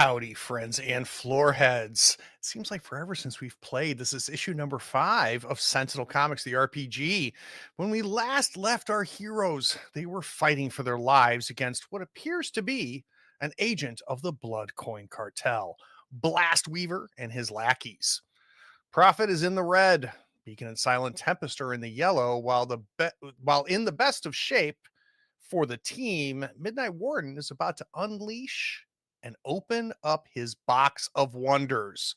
Howdy, friends and floorheads. It seems like forever since we've played. This is issue number 5 of Sentinel Comics, the RPG. When we last left our heroes, they were fighting for their lives against what appears to be an agent of the Blood Coin Cartel, Blast Weaver and his lackeys. Prophet is in the red, Beacon and Silent Tempest are in the yellow, while in the best of shape for the team, Midnight Warden is about to unleash and open up his box of wonders.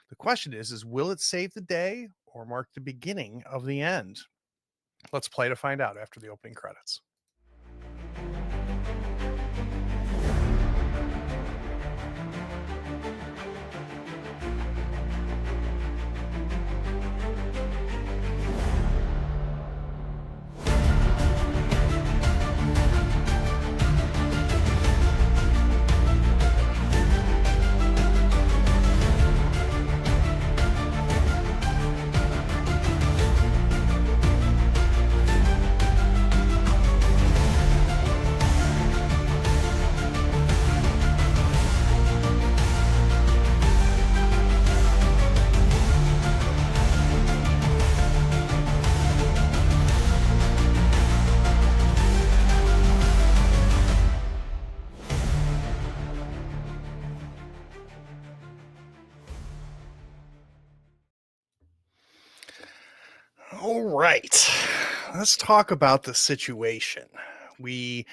The question is will it save the day or mark the beginning of the end? Let's play to find out after the opening credits. All right, let's talk about the situation. We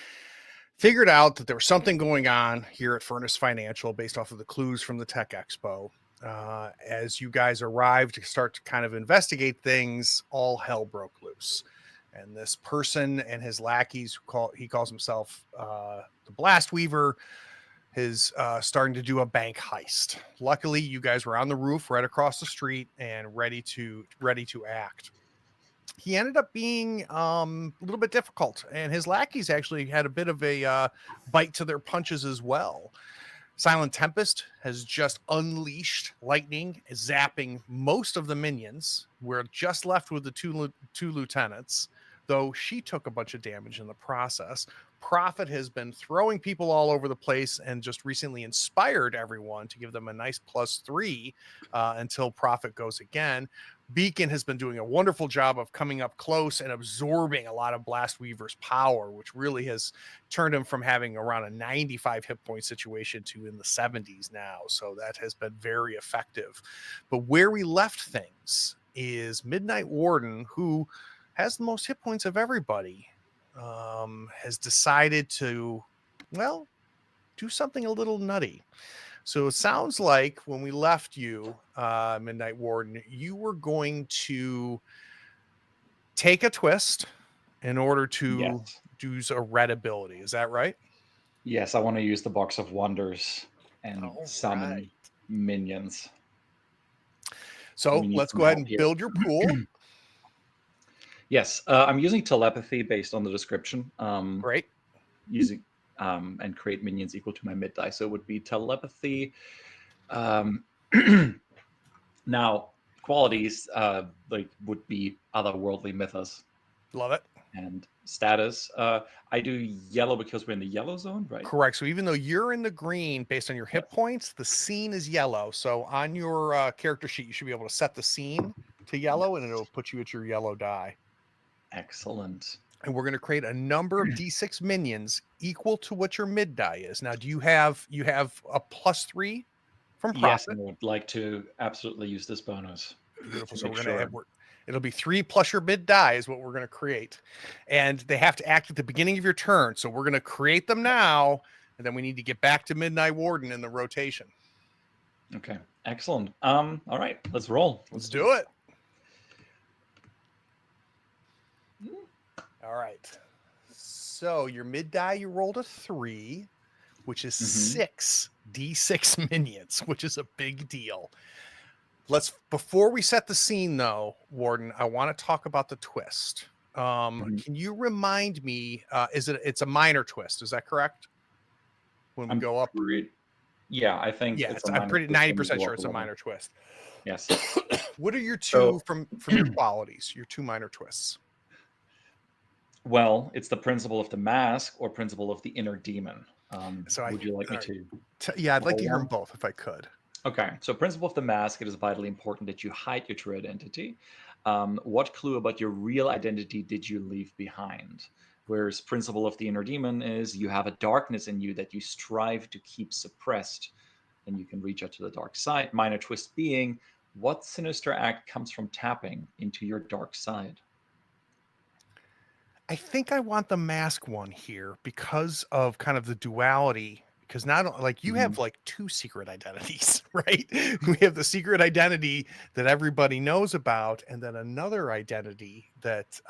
figured out that there was something going on here at Furnace Financial based off of the clues from the Tech Expo. As you guys arrived to start to kind of investigate things, all hell broke loose. And this person and his lackeys, he calls himself the Blast Weaver, is starting to do a bank heist. Luckily, you guys were on the roof right across the street and ready to act. He ended up being a little bit difficult, and his lackeys actually had a bit of a bite to their punches as well. Silent Tempest has just unleashed lightning, zapping most of the minions. We're just left with the two lieutenants, though she took a bunch of damage in the process. Prophet has been throwing people all over the place and just recently inspired everyone to give them a nice +3 until Prophet goes again. Beacon has been doing a wonderful job of coming up close and absorbing a lot of Blast Weaver's power, which really has turned him from having around a 95 hit point situation to in the 70s now. So that has been very effective. But where we left things is Midnight Warden, who has the most hit points of everybody, has decided to, well, do something a little nutty. So it sounds like when we left you, Midnight Warden, you were going to take a twist in order to do a red ability. Is that right? Yes, I want to use the Box of Wonders and summon minions. So let's go ahead and build your pool. Yes, I'm using telepathy based on the description. Great. Using and create minions equal to my mid die. So it would be telepathy. Now, qualities like would be otherworldly mythos. Love it. And status. I do yellow because we're in the yellow zone, right? Correct. So even though you're in the green based on your hit points, the scene is yellow. So on your character sheet, you should be able to set the scene to yellow, and it'll put you at your yellow die. Excellent. And we're going to create a number of D6 minions equal to what your mid die is. Now, do you have a +3 from Prophet? Yes, I would like to absolutely use this bonus. Beautiful. So we're going to it'll be 3 plus your mid die is what we're going to create. And they have to act at the beginning of your turn. So we're going to create them now, and then we need to get back to Midnight Warden in the rotation. Okay. Excellent. All right, let's roll. Let's do it. All right. So your mid die, you rolled a 3, which is 6 D6 minions, which is a big deal. Before we set the scene though, Warden, I want to talk about the twist. Can you remind me, it's a minor twist, is that correct? When we go up? Yeah, I think I'm pretty 90% sure it's a minor twist. Yes. What are your two from your qualities, your 2 minor twists? Well, it's the principle of the mask or principle of the inner demon. So Would you like me all right. to? Yeah, I'd like to hear them One? both if I could. Okay, so principle of the mask, it is vitally important that you hide your true identity. What clue about your real identity did you leave behind? Whereas principle of the inner demon is you have a darkness in you that you strive to keep suppressed, and you can reach out to the dark side. Minor twist being, what sinister act comes from tapping into your dark side? I think I want the mask one here because of kind of the duality. Because not like you have Mhm. like two secret identities, right? We have the secret identity that everybody knows about, and then another identity that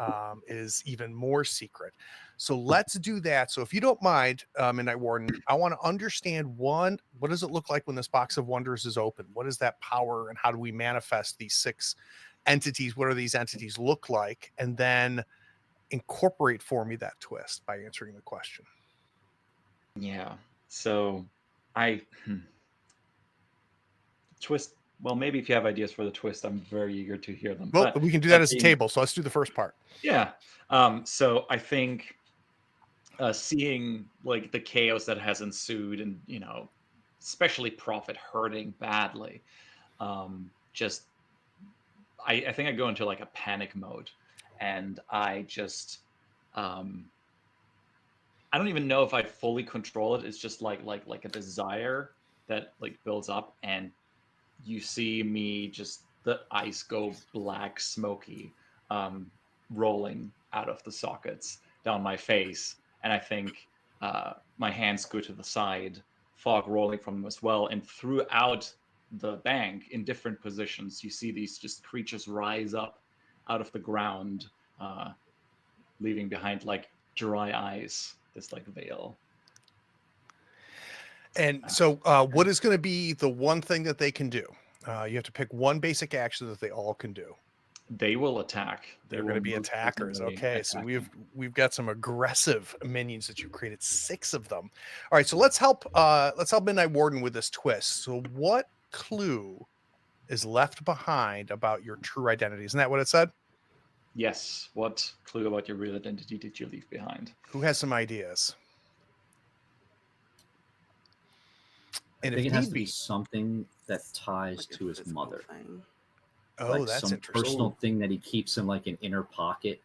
is even more secret. So let's do that. So if you don't mind, Midnight Warden, I want to understand one, what does it look like when this box of wonders is open? What is that power, and how do we manifest these 6 entities? What do these entities look like? And then incorporate for me that twist by answering the question. Yeah. So I twist. Well, maybe if you have ideas for the twist, I'm very eager to hear them. Well, But we can do that that as a being, table. So let's do the first part. yeah. So I think seeing like the chaos that has ensued, and especially Prophet hurting badly, just I think I go into like a panic mode, and um, I don't even know if I fully control it. It's just like a desire that like builds up, and you see me just the ice go black, smoky, um, rolling out of the sockets down my face, and I think my hands go to the side, fog rolling from them as well, and throughout the bank in different positions, you see these just creatures rise up out of the ground, uh, leaving behind like dry eyes, this like veil. And Uh, so, what is going to be the one thing that they can do? You have to pick one basic action that they all can do. they will attack. They They're going will to be most attackers. certainly Okay, so attack me. we've got some aggressive minions that you created, 6 of them. All right, so let's help Midnight Warden with this twist. So, what clue is left behind about your true identity? Isn't that what it said? Yes. What clue about your real identity did you leave behind? Who has some ideas? I And think if it has need to be be, something that ties Like a to his physical mother, thing. oh, like that's some interesting. personal Ooh. thing that he keeps in like an inner pocket,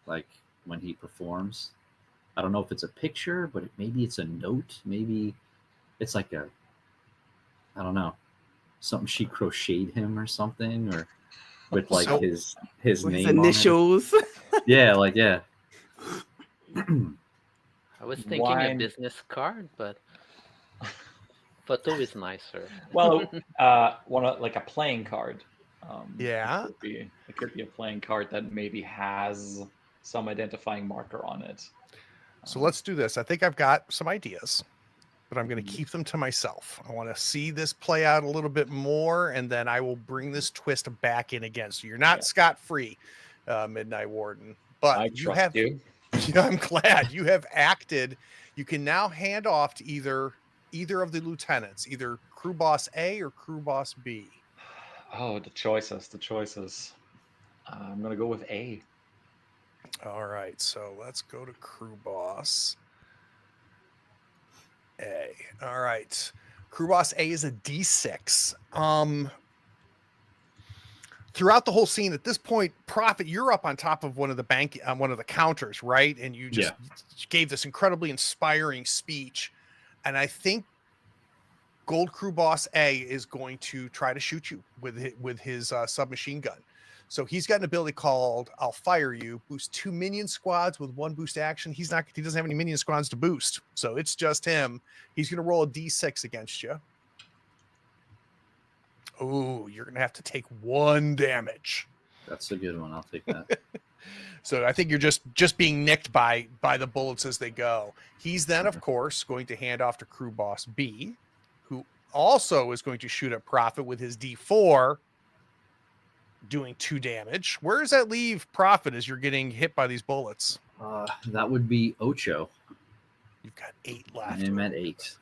like when he performs. I don't know if it's a picture, but maybe it's a note. Maybe it's like I don't know, something she crocheted him or something, or with like So his With his name on it. initials. Yeah, like yeah. I was thinking a Why? business card, but photo is nicer. Well, one like a playing card. yeah. It could be a playing card that maybe has some identifying marker on it. So let's do this. I think I've got some ideas, but I'm going to Mhm. keep them to myself. I want to see this play out a little bit more, and then I will bring this twist back in again. So you're not Yeah. scot-free, Midnight Warden, but I you trust have, you. I'm glad you have acted. You can now hand off to either of the lieutenants, either crew boss A or crew boss B. Oh, the choices, the choices. I'm gonna go with A. All right, so let's go to crew boss A. All right. Crew boss A is a D6. Throughout the whole scene at this point, Prophet, you're up on top of one of the counters, right? And you just gave this incredibly inspiring speech. And I think Gold Crew Boss A is going to try to shoot you with his submachine gun. So he's got an ability called "I'll Fire You." Boost 2 minion squads with 1 boost action. He doesn't have any minion squads to boost, so it's just him. He's going to roll a d6 against you. Oh, you're going to have to take 1 damage. That's a good one. I'll take that. So I think you're just being nicked by the bullets as they go. He's then, of course, going to hand off to Crew Boss B, who also is going to shoot at Prophet with his D4, doing 2 damage. Where does that leave Prophet as you're getting hit by these bullets? That would be Ocho. You've got 8 I left. am at 8.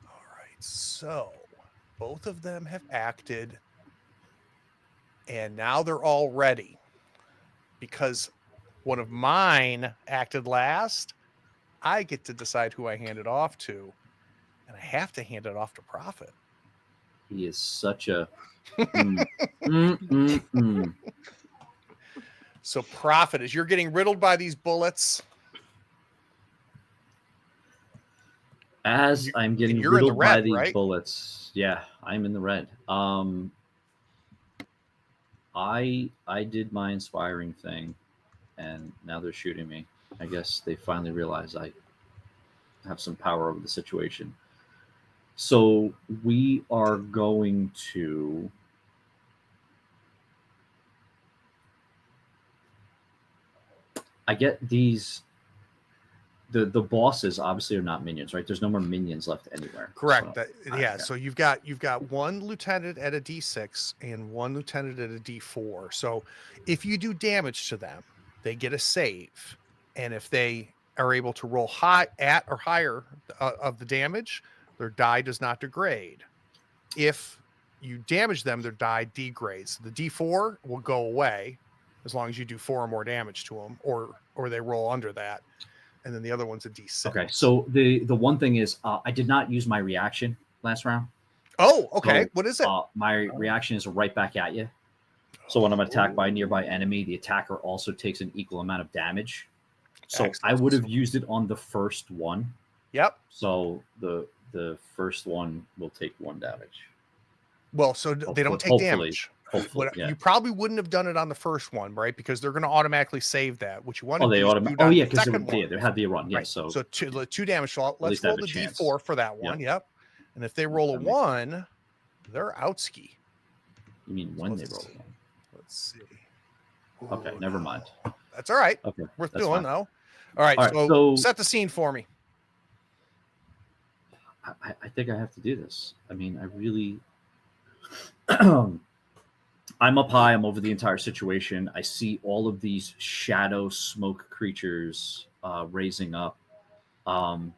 All right, so both of them have acted, and now they're all ready. Because one of mine acted last, I get to decide who I hand it off to, and I have to hand it off to Prophet. He is such a. Mm, mm, mm, mm. So Prophet, as you're getting riddled by these bullets, As I'm getting you're in the riddled by red, these right? bullets, yeah, I'm in the red. I did my inspiring thing, and now they're shooting me. I guess they finally realize I have some power over the situation. So we are going to. I get these. The bosses obviously are not minions, right? There's no more minions left anywhere. Correct. So, Yeah. So you've got one lieutenant at a D6 and one lieutenant at a D4. So if you do damage to them, they get a save, and if they are able to roll high at or higher of the damage, their die does not degrade. If you damage them, their die degrades. The D4 will go away as long as you do 4 or more damage to them, or they roll under that. And then the other one's a D6. Okay, so the one thing is I did not use my reaction last round. Oh, okay. So, what is it? My reaction is right back at you. So when I'm attacked by a nearby enemy, the attacker also takes an equal amount of damage. So Excellent. I would have used it on the first one. Yep. So the first one will take 1 damage. Well, so they don't take Hopefully. damage. Hopefully, yeah. You probably wouldn't have done it on the first one, right? Because they're going to automatically save that. What you want to they do is automatically. do it Oh on yeah, the because second one. there had to be a run. Yeah, Right. so two damage. So let's least I roll have the a chance. D4 for that one. Yep. And if they roll a 1, they're outski. You mean when they roll see. one? Let's see. Okay, never mind. That's all right. Okay, Worth that's doing fine. though. All right, so set the scene for me. I think I have to do this. I mean, I really. I'm up high. I'm over the entire situation. I see all of these shadow smoke creatures raising up. I'm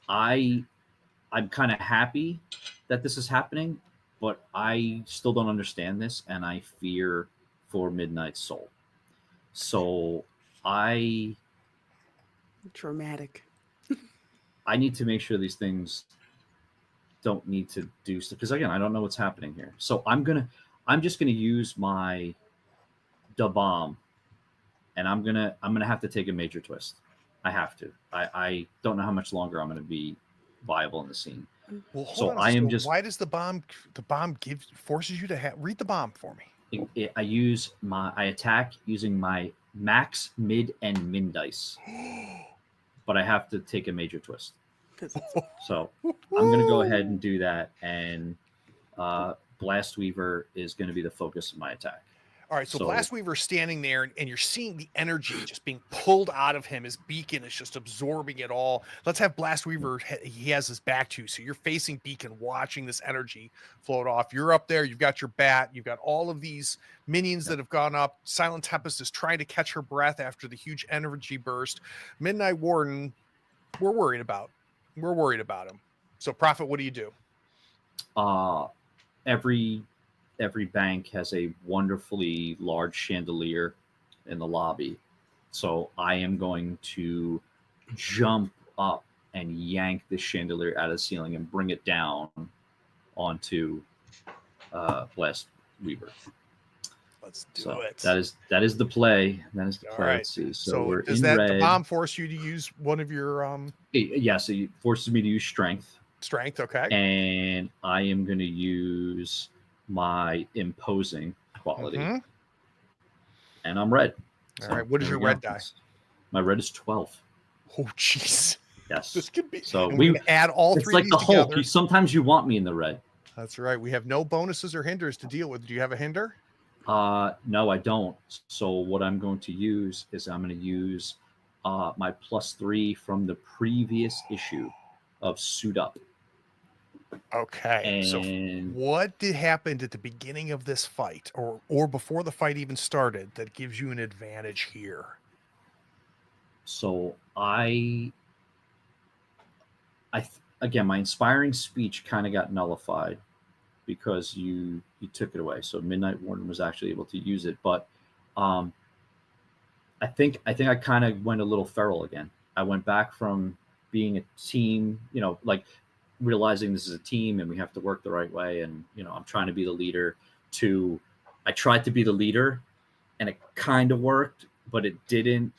kind of happy that this is happening, but I still don't understand this, and I fear for Midnight Soul. So dramatic. I need to make sure these things don't need to do stuff, because again, I don't know what's happening here. So I'm just gonna use my da bomb, and I'm gonna have to take a major twist. I have to. I don't know how much longer I'm gonna be viable in the scene. Well, hold So on. I am just. Why does the bomb forces you to read the bomb for me? I attack using my max, mid, and min dice, but I have to take a major twist. So I'm going to go ahead and do that, and Blast Weaver is going to be the focus of my attack. All right, so Blast Weaver's standing there, and you're seeing the energy just being pulled out of him. His beacon is just absorbing it all. Let's have Blast Weaver, he has his back to you, so you're facing Beacon, watching this energy float off. You're up there, you've got your bat, you've got all of these minions that have gone up. Silent Tempest is trying to catch her breath after the huge energy burst. Midnight Warden, we're worried about. We're worried about him. So, Prophet, what do you do? Every bank has a wonderfully large chandelier in the lobby. So I am going to jump up and yank the chandelier out of the ceiling and bring it down onto Blast Weaver. Let's do it. That is the play. That is the play. Right. Let's see. So we're does in that red. the bomb force you to use one of your Yeah, so it forces me to use strength. Strength, okay. And I am going to use my imposing quality. Mm-hmm. And I'm red. All right. What is your red die? My red is 12. Oh, jeez. Yes. This could be. So we add all it's three like of the these Hulk. together. Sometimes you want me in the red. That's right. We have no bonuses or hinders to deal with. Do you have a hinder? No, I don't. So what I'm going to use is I'm going to use my +3 from the previous issue of Suit Up. Okay. So what did happen at the beginning of this fight, or before the fight even started, that gives you an advantage here? So again, my inspiring speech kind of got nullified because you took it away. So Midnight Warden was actually able to use it, but I think I kind of went a little feral again. I went back from being a team, like realizing this is a team and we have to work the right way. And, I'm trying to be the leader to, I tried to be the leader and it kind of worked, but it didn't.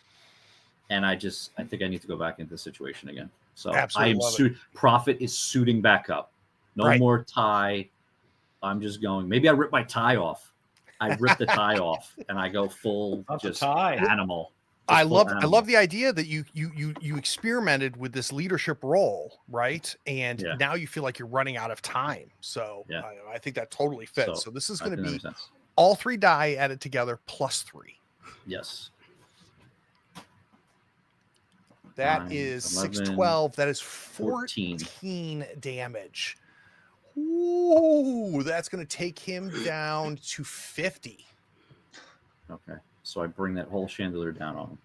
And I think I need to go back into the situation again. So Absolutely Prophet is suiting back up. No more tie. I'm just going, maybe I rip my tie off. I rip the tie off and I go full just animal. I love the idea that you experimented with this leadership role, right? And now you feel like you're running out of time. So I think that totally fits. So this is going to be all 3 die added together plus 3. Yes. That 9, is 11, 6, 12. That is 14 damage. Ooh, that's going to take him down to 50. Okay. So I bring that whole chandelier down on him.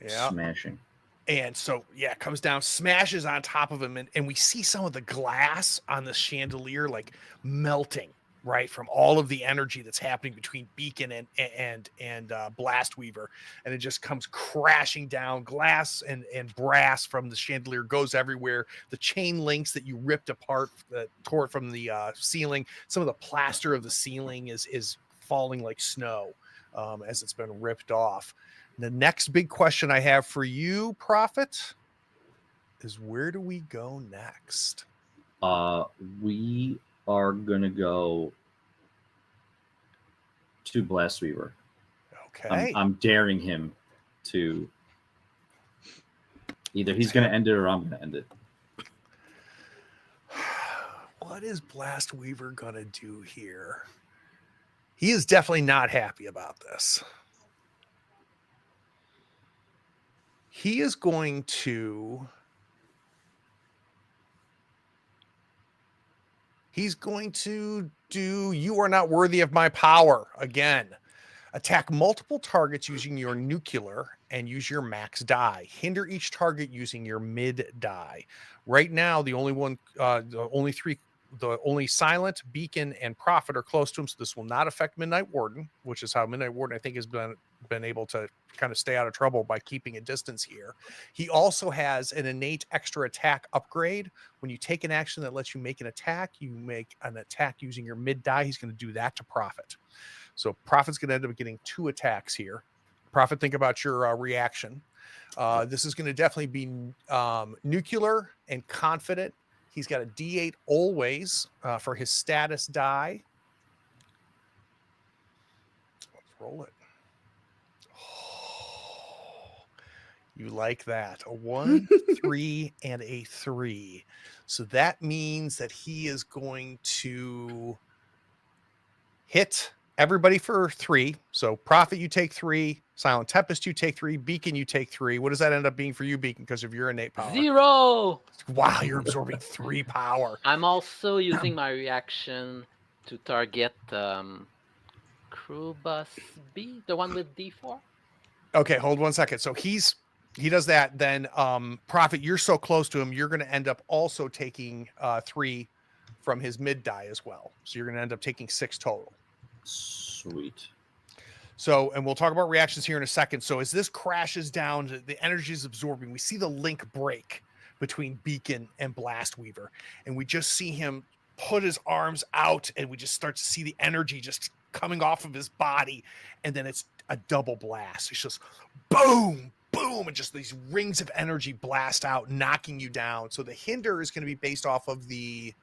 Yeah. Smashing. And so, it comes down, smashes on top of him. And we see some of the glass on the chandelier like melting, right? From all of the energy that's happening between Beacon and Blastweaver. And it just comes crashing down. Glass and brass from the chandelier goes everywhere. The chain links that you ripped apart, tore from the ceiling. Some of the plaster of the ceiling is falling like snow as it's been ripped off. The next big question I have for you, Prophet, is where do we go next? We are going to go to Blastweaver. Okay. I'm daring him to either he's going to end it or I'm going to end it. What is Blastweaver going to do here? He is definitely not happy about this. He is going to... He's going to do You Are Not Worthy of My Power again. Attack multiple targets using your nuclear and use your max die. Hinder each target using your mid die. Right now, the only Silent, Beacon, and Prophet are close to him, so this will not affect Midnight Warden, which is how Midnight Warden, I think, has been able to kind of stay out of trouble by keeping a distance here. He also has an innate extra attack upgrade. When you take an action that lets you make an attack, you make an attack using your mid die. He's going to do that to Prophet. So Prophet's going to end up getting 2 attacks here. Prophet, think about your reaction. This is going to definitely be nuclear and confident. He's got a D8 always for his status die. Let's roll it. Oh, you like that. A 1, 3, and a 3. So that means that he is going to hit everybody for 3. So Prophet, you take 3. Silent Tempest, you take 3. Beacon, you take 3. What does that end up being for you, Beacon, because of your innate power? 0. Wow, you're absorbing 3 power. I'm also using my reaction to target Krubus B, the one with D4. Okay, hold 1 second. So he does that. Then Prophet, you're so close to him, you're going to end up also taking 3 from his mid die as well. So you're going to end up taking 6 total. Sweet. So, and we'll talk about reactions here in a second. So as this crashes down, the energy is absorbing. We see the link break between Beacon and Blastweaver. And we just see him put his arms out and we just start to see the energy just coming off of his body. And then it's a double blast. It's just boom, boom. And just these rings of energy blast out, knocking you down. So the hinder is going to be based off of the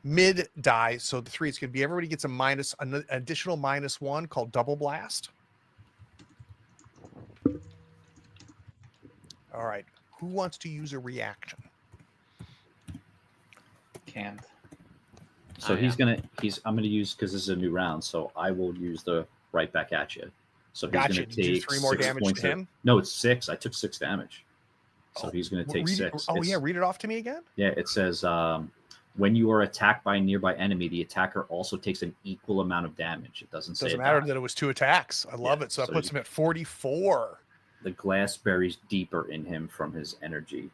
mid die. So the 3, it's going to be everybody gets an additional -1 called double blast. All right. Who wants to use a reaction? Can't. So I'm going to use, because this is a new round, so I will use the right back at you. So he's going to take 3 more damage to him? No, it's 6. I took 6 damage. So he's going to take 6. Read it off to me again. Yeah, it says, when you are attacked by a nearby enemy, the attacker also takes an equal amount of damage. It doesn't matter that it was 2 attacks. I love it. So that puts him at 44. The glass buries deeper in him from his energy.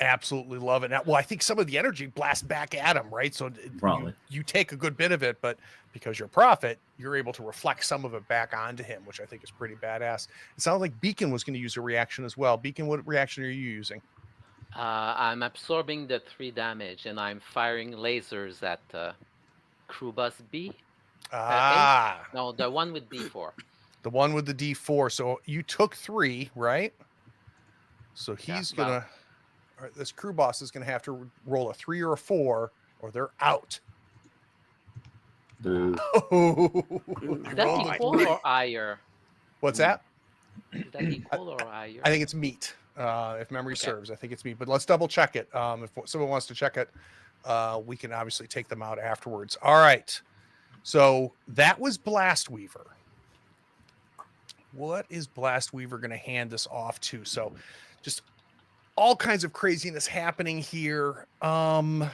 Absolutely love it. Now, well, I think some of the energy blasts back at him, right? So Probably. you take a good bit of it, but because you're Prophet, you're able to reflect some of it back onto him, which I think is pretty badass. It sounds like Beacon was going to use a reaction as well. Beacon, what reaction are you using? I'm absorbing the 3 damage, and I'm firing lasers at Crew Bus B. Ah, No, the one with D4. the one with the D4. So you took 3, right? So he's well- gonna. All right, this crew boss is gonna have to roll a 3 or a 4, or they're out. Boo. Is that Rolled a equal 3. or higher? What's that? Is that equal or higher? I think it's meat. If memory serves, I think it's meat. But let's double check it. If someone wants to check it, we can obviously take them out afterwards. All right. So that was Blast Weaver. What is Blast Weaver going to hand this off to? So just all kinds of craziness happening here. I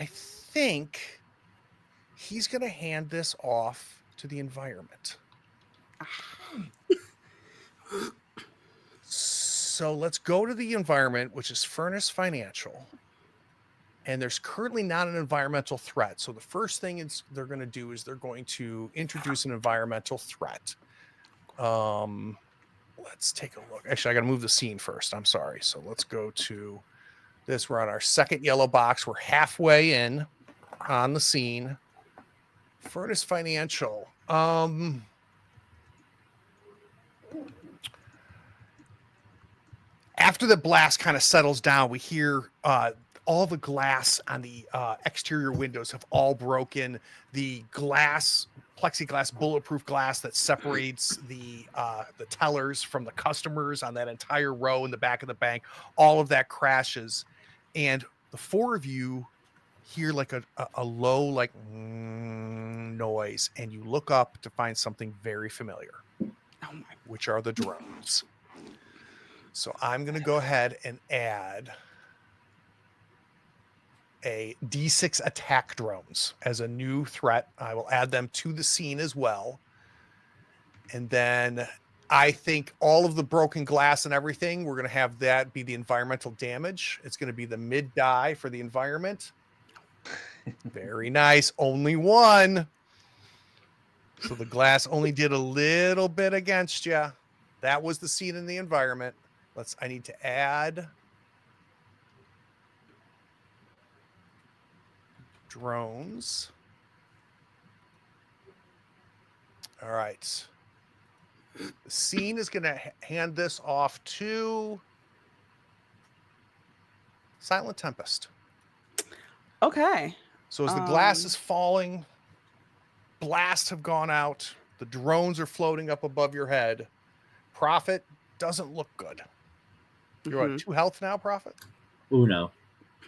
think he's going to hand this off to the environment. So let's go to the environment, which is Furnace Financial. And there's currently not an environmental threat. So the first thing they're going to do is they're going to introduce an environmental threat. Let's take a look. Actually, I got to move the scene first. I'm sorry. So let's go to this. We're on our second yellow box. We're halfway in on the scene. Furnace Financial. After the blast kind of settles down, we hear all the glass on the exterior windows have all broken. The plexiglass, bulletproof glass that separates the tellers from the customers on that entire row in the back of the bank, all of that crashes. And the 4 of you hear like a low like noise, and you look up to find something very familiar, which are the drones. So I'm going to go ahead and add a D6 attack drones as a new threat. I will add them to the scene as well. And then I think all of the broken glass and everything, we're going to have that be the environmental damage. It's going to be the mid die for the environment. Very nice. Only 1. So the glass only did a little bit against you. That was the scene in the environment. I need to add drones. All right. The scene is going to hand this off to Silent Tempest. Okay. So as the glass is falling, blasts have gone out, the drones are floating up above your head. Prophet doesn't look good. You're at 2 health now, Prophet? Uno.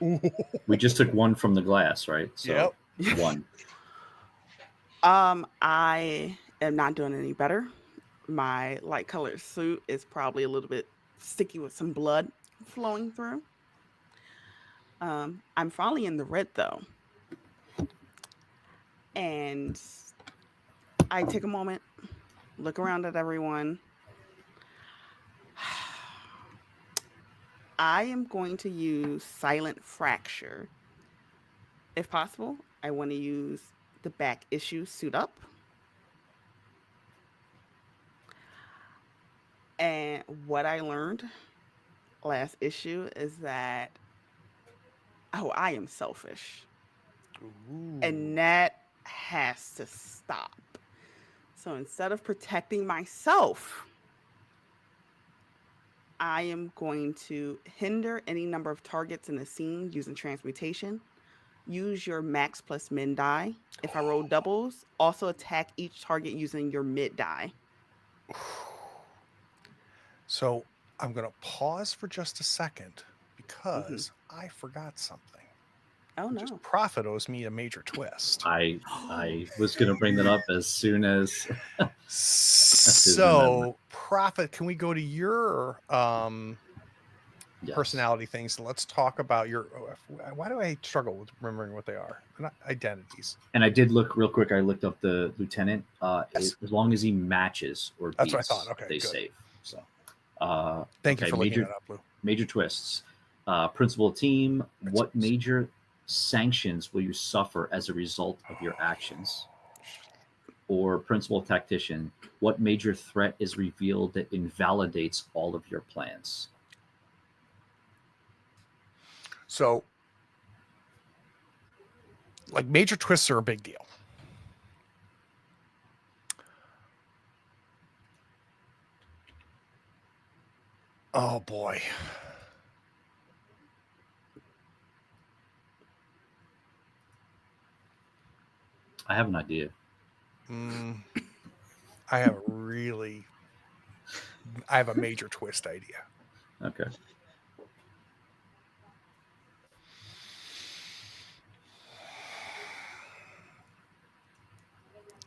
Ooh. We just took 1 from the glass, right? So Yep. 1. I am not doing any better. My light colored suit is probably a little bit sticky with some blood flowing through. I'm finally in the red though. And I take a moment, look around at everyone. I am going to use Silent Fracture. If possible, I want to use the back issue Suit Up. And what I learned last issue is that, I am selfish. Ooh. And that has to stop. So instead of protecting myself, I am going to hinder any number of targets in the scene using transmutation. Use your max plus min die. If I roll doubles, also attack each target using your mid die. So I'm going to pause for just a second because I forgot something. Oh no. Just Prophet owes me a major twist. I was going to bring that up as soon as. So Prophet, can we go to your Yes. personality things? Let's talk about your. Why do I struggle with remembering what they are? They're not identities. And I did look real quick. I looked up the lieutenant. Yes. As long as he matches or beats, That's what I thought. Okay, they good. save. So, Thank you okay, for looking that up, Lou. major twists. Principal team, what Principals. major sanctions will you suffer as a result of your actions? Or principal tactician, what major threat is revealed that invalidates all of your plans? So, like, major twists are a big deal. Oh boy. I have an idea. I have a major twist idea. Okay.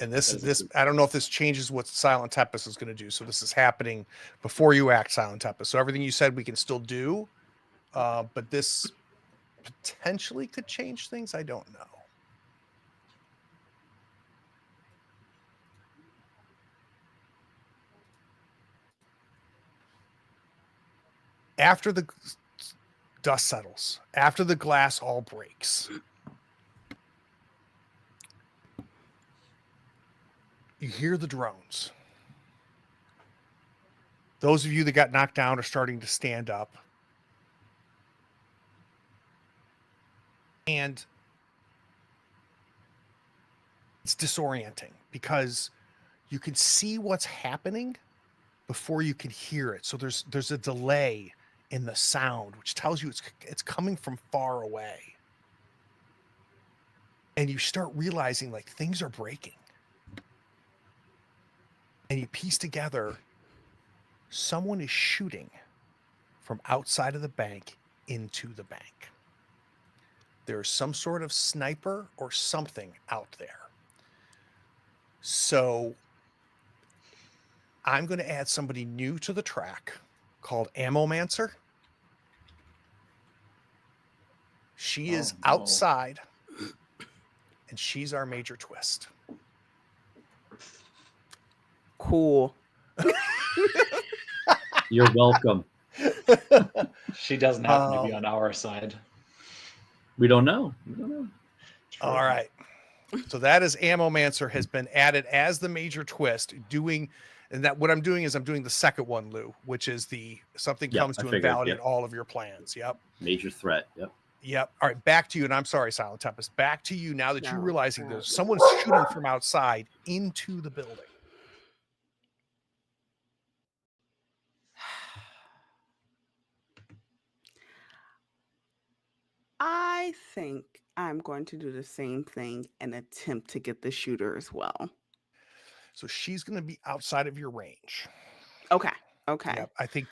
And this I don't know if this changes what Silent Tempest is going to do. So this is happening before you act, Silent Tempest. So everything you said we can still do, but this potentially could change things. I don't know. After the dust settles, after the glass all breaks, you hear the drones. Those of you that got knocked down are starting to stand up. And it's disorienting because you can see what's happening before you can hear it. So there's a delay in the sound, which tells you it's coming from far away. And you start realizing like things are breaking. And you piece together someone is shooting from outside of the bank into the bank. There's some sort of sniper or something out there. So I'm going to add somebody new to the track called Ammomancer. She is Oh, no. outside, and she's our major twist. Cool. You're welcome. She doesn't happen to be on our side. We don't know. We don't know. All right. So that is Ammomancer has been added as the major twist. And that what I'm doing is I'm doing the second one, Lou, which is the something Yeah, comes I to figured, invalidate yep. all of your plans. Yep. Major threat. Yep. Yep. All right. Back to you. And I'm sorry, Silent Tempest. Back to you now that you're No, realizing no. there's someone's shooting from outside into the building. I think I'm going to do the same thing and attempt to get the shooter as well. So she's going to be outside of your range. Okay. Okay. Yep. I think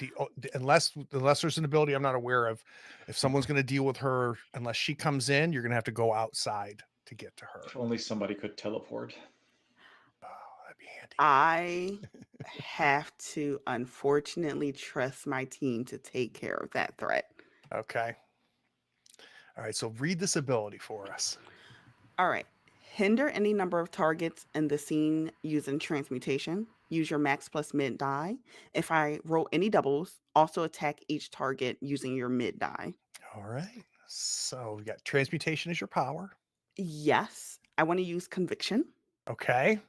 unless there's an ability I'm not aware of, if someone's going to deal with her, unless she comes in, you're going to have to go outside to get to her. If only somebody could teleport. Oh, that'd be handy. I have to unfortunately trust my team to take care of that threat. Okay. All right. So read this ability for us. All right. Hinder any number of targets in the scene using transmutation. Use your max plus mid die. If I roll any doubles, also attack each target using your mid die. All right. So we got transmutation as your power. Yes, I want to use conviction. Okay.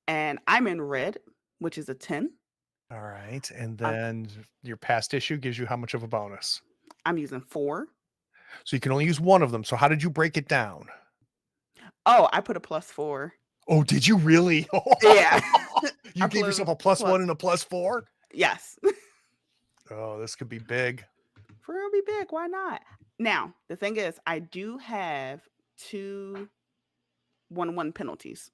And I'm in red, which is a 10. All right. And then your past issue gives you how much of a bonus? I'm using 4. So you can only use one of them. So how did you break it down? Oh, I put a +4. Oh, did you really? Yeah. You I gave put yourself a plus. +1 and a +4? Yes. Oh, this could be big. For real, be big. Why not? Now, the thing is, I do have 2 1/1 penalties.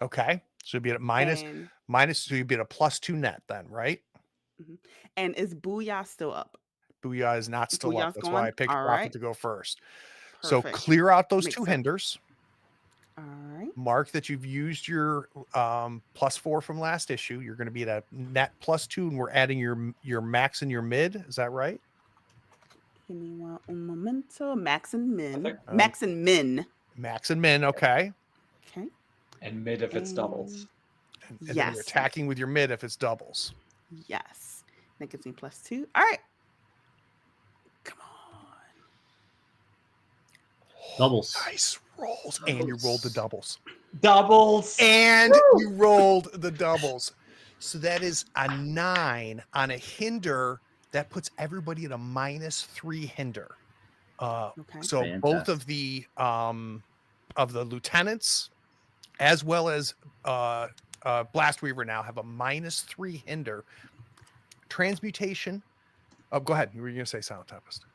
Okay. So you'd be at And, so you'd be at a +2 net then, right? and is Booyah still up? Booyah is not still up. Booyah's That's why I gone? picked All Prophet right. to go first. Perfect. So clear out those Makes 2 sense. hinders. All right. Mark that you've used your +4 from last issue. You're going to be at a net +2, and we're adding your max and your mid. Is that right? Give me un momento. Max and min. think- Max and min. Max and min. Okay. Okay. And mid if it's doubles. And then Yes. you're attacking with your mid if it's doubles. Yes. That gives me +2. All right. Come on. Doubles. Nice rolls. And you rolled the doubles. Doubles. And you rolled the doubles. So that is a 9 on a hinder. That puts everybody at a -3 hinder. Okay. So both of the lieutenants, as well as Blastweaver, now have a -3 hinder. Transmutation. Oh, go ahead. You were going to say Silent Tempest.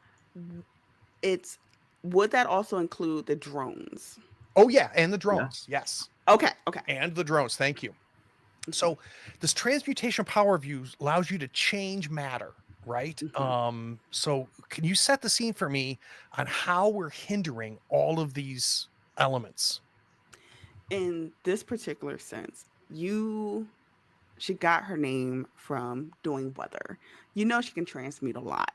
Would that also include the drones? Oh yeah, and the drones. Yes. Okay. And the drones. Thank you. So this transmutation power of you allows you to change matter, right? So can you set the scene for me on how we're hindering all of these elements? In this particular sense, she got her name from doing weather. You know she can transmute a lot.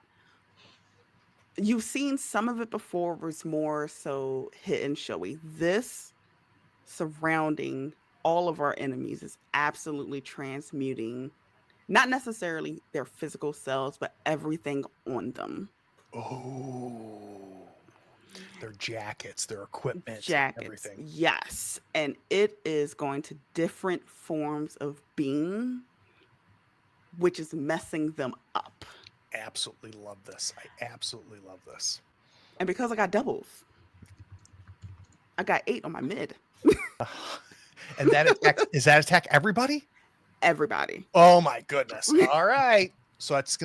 You've seen some of it before, was more so hit and showy. This surrounding all of our enemies is absolutely transmuting, not necessarily their physical selves, but everything on them. Oh, their jackets, their equipment, everything. Yes. And it is going to different forms of being, which is messing them up. Absolutely love this. I absolutely love this. And because I got doubles, I got 8 on my mid. And that attack everybody? Everybody. Oh my goodness. All right. So that's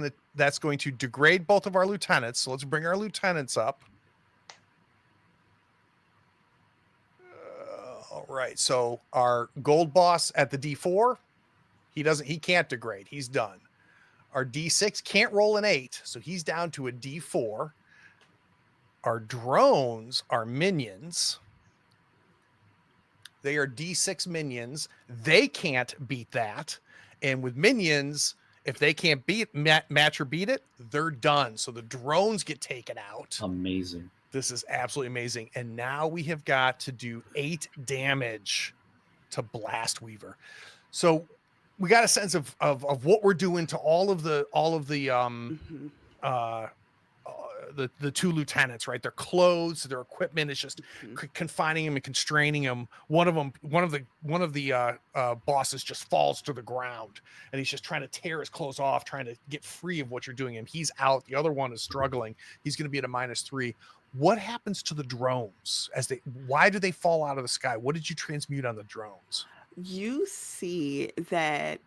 going to degrade both of our lieutenants. So let's bring our lieutenants up. All right. So our gold boss at the D4, he can't degrade. He's done. Our D6 can't roll an 8, so he's down to a D4. Our drones are minions. They are D6 minions. They can't beat that. And with minions, if they can't match or beat it, they're done. So the drones get taken out. Amazing. This is absolutely amazing. And now we have got to do 8 damage to Blastweaver. So we got a sense of what we're doing to all of the the 2 lieutenants, right? Their clothes, their equipment is just confining them and constraining them. One of the bosses just falls to the ground, and he's just trying to tear his clothes off, trying to get free of what you're doing. And he's out. The other one is struggling. He's going to be at a -3. What happens to the drones why do they fall out of the sky? What did you transmute on the drones? You see that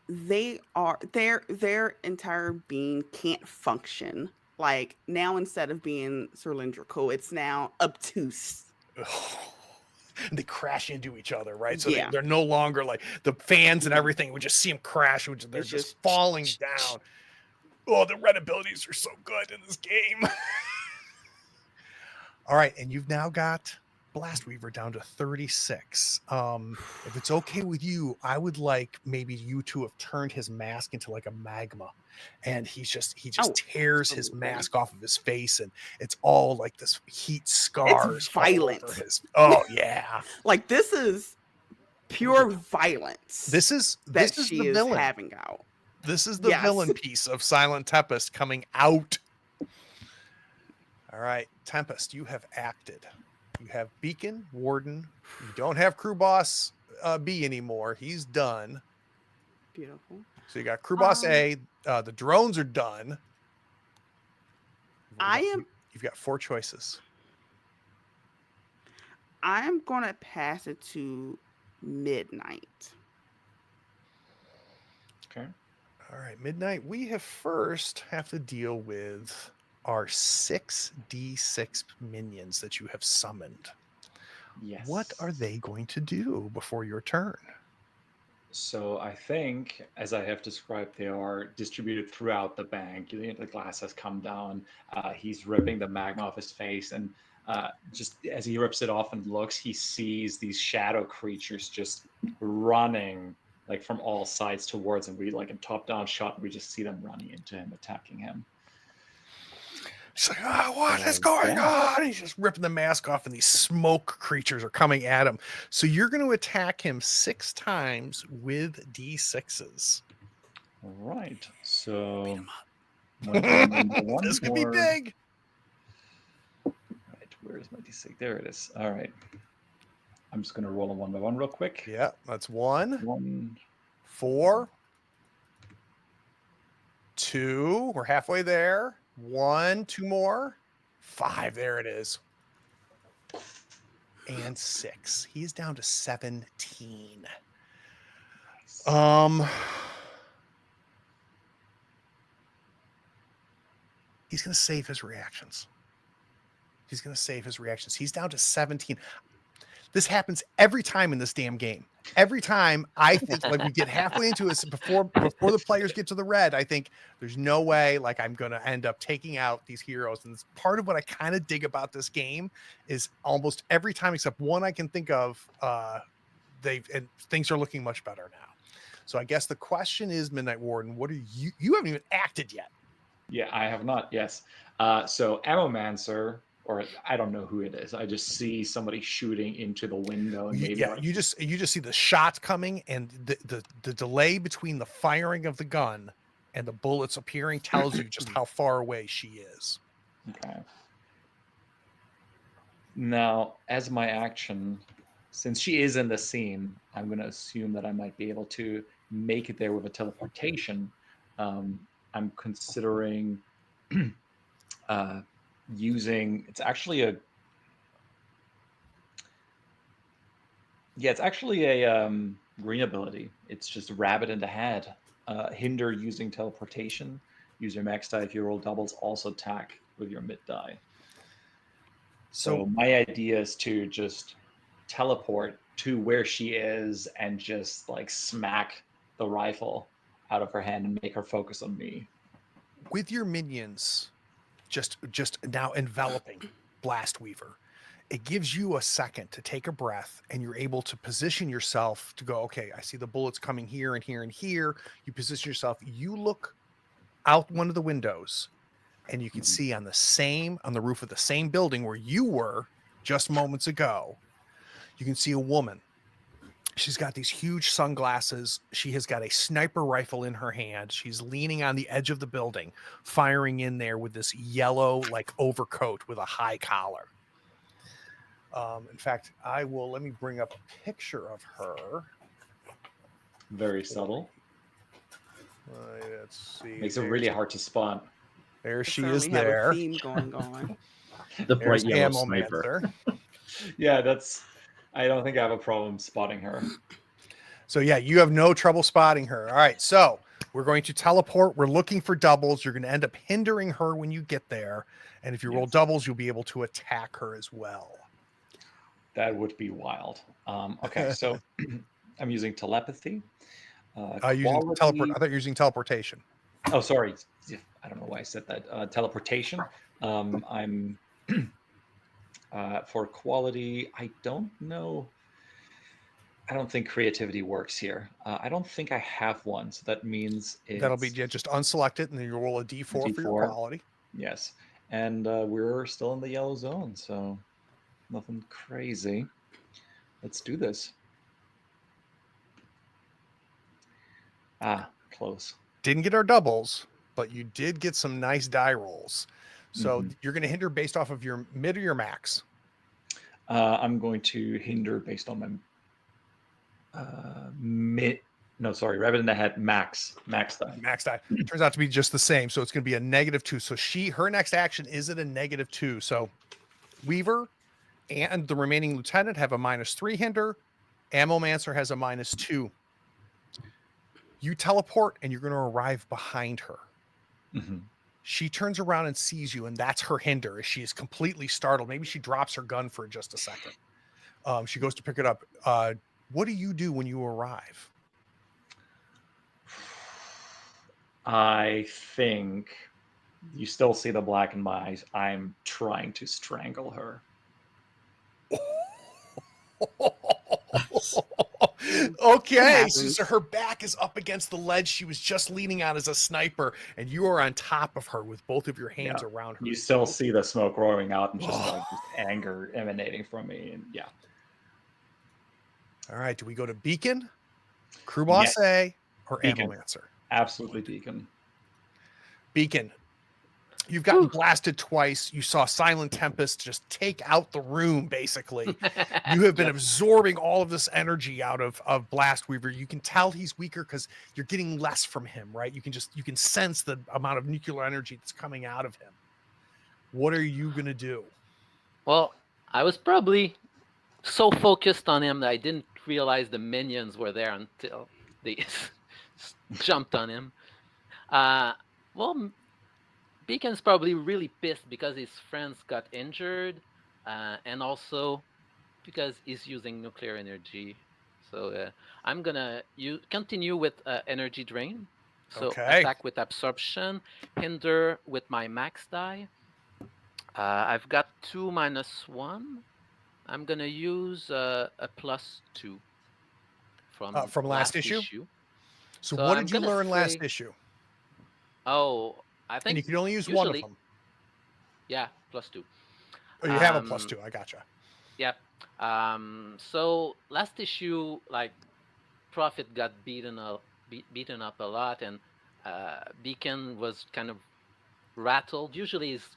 their entire being can't function. Like now, instead of being cylindrical, it's now obtuse. And they crash into each other, right? So they're no longer like the fans and everything. We just see them crash. They're just falling down. Oh, the red abilities are so good in this game. All right, and you've now got Blastweaver down to 36. If it's okay with you, I would like maybe you to have turned his mask into like a magma, and he just tears his mask off of his face, and it's all like this heat scars. It's violent. Oh yeah, like this is pure violence. This is she the is villain having out. This is the villain piece of Silent Tempest coming out. All right, Tempest, you have acted. You have Beacon, Warden. You don't have Crew Boss B anymore. He's done. Beautiful. So you got Crew Boss A. The drones are done. You've got 4 choices. I'm going to pass it to Midnight. Okay. All right, Midnight. We first have to deal with our 6d6 minions that you have summoned. Yes. What are they going to do before your turn? So I think, as I have described, they are distributed throughout the bank. The glass has come down. He's ripping the magma off his face, and just as he rips it off and looks, he sees these shadow creatures just running like from all sides towards him. We like in top-down shot, we just see them running into him, attacking him. He's like, what is going on? He's just ripping the mask off, and these smoke creatures are coming at him. So you're going to attack him 6 times with D6s. All right. So this could be big. Right. Where is my D6? There it is. All right. I'm just gonna roll them one by one real quick. Yeah, that's 1, One. 4, 2. We're halfway there. 1, 2 more. 5. There it is. And 6. He's down to 17. He's going to save his reactions. He's down to 17. This happens every time in this damn game. Every time I think like we get halfway into it before the players get to the red, I think there's no way like I'm going to end up taking out these heroes. And it's part of what I kind of dig about this game is almost every time except one I can think of, things are looking much better now. So I guess the question is, Midnight Warden, what are you haven't even acted yet. Yeah, I have not. Yes. So Ammomancer, or I don't know who it is. I just see somebody shooting into the window, and maybe you just see the shot coming, and the delay between the firing of the gun and the bullets appearing tells you just how far away she is. Okay. Now, as my action, since she is in the scene, I'm going to assume that I might be able to make it there with a teleportation. I'm considering using. It's actually a green ability. It's just rabbit in the head. Hinder using teleportation. Use your max die. If you roll doubles, also attack with your mid die. So my idea is to just teleport to where she is and just like smack the rifle out of her hand and make her focus on me. With your minions just now enveloping Blast Weaver, it gives you a second to take a breath, and you're able to position yourself to go, okay, I see the bullets coming here and here and here. You position yourself, you look out one of the windows, and you can see on the roof of the same building where you were just moments ago, you can see a woman. She's got these huge sunglasses. She has got a sniper rifle in her hand. She's leaning on the edge of the building, firing in there with this yellow like overcoat with a high collar. In fact, let me bring up a picture of her. Very subtle. Let's see. Makes it really hard to spot. There she Certainly is have there. a theme going on. The bright There's yellow Ammomancer. sniper. Yeah, I don't think I have a problem spotting her. So yeah, you have no trouble spotting her. All right, so we're going to teleport. We're looking for doubles. You're going to end up hindering her when you get there. And if you roll doubles, you'll be able to attack her as well. That would be wild. Okay, so I'm using telepathy. Using teleport. I thought you were using teleportation. Oh, sorry. I don't know why I said that. Teleportation. I'm for quality. I don't know. I don't think creativity works here. I don't think I have one, so that means That'll be just unselect it, and then you roll a D4 for your quality. Yes, and we're still in the yellow zone, so nothing crazy. Let's do this. Close. Didn't get our doubles, but you did get some nice die rolls. So you're going to hinder based off of your mid or your max? I'm going to hinder based on my rabbit in the head, max die. Max die. Turns out to be just the same. So it's going to be a -2. So her next action is at a -2. So Weaver and the remaining lieutenant have a -3 hinder. Ammomancer has a -2. You teleport and you're going to arrive behind her. She turns around and sees you, and that's her hinder. She is completely startled. Maybe she drops her gun for just a second. She goes to pick it up. What do you do when you arrive? I think you still see the black in my eyes. I'm trying to strangle her. Okay, so her back is up against the ledge she was just leaning on as a sniper, and you are on top of her with both of your hands around her. You still see the smoke roaring out and just anger emanating from me, and yeah. All right, do we go to Beacon, Crew Boss A, or Beacon. Ammomancer? Absolutely Beacon. Beacon, You've gotten blasted twice. You saw Silent Tempest just take out the room, basically. You have been absorbing all of this energy out of Blast Weaver. You can tell he's weaker because you're getting less from him, right? You can sense the amount of nuclear energy that's coming out of him. What are you going to do? Well, I was probably so focused on him that I didn't realize the minions were there until they jumped on him. Well, Beacon's probably really pissed because his friends got injured, and also because he's using nuclear energy. So I'm gonna continue with energy drain. So attack with absorption, hinder with my max die. I've got 2 -1. I'm gonna use a +2 from last issue. So what I'm did you gonna learn last say- issue? Oh, I think And you can only use one of usually- them. Yeah, +2. Oh, you have a +2. I gotcha. Yep. So last issue, like, Prophet got beaten up a lot, and Beacon was kind of rattled. Usually he's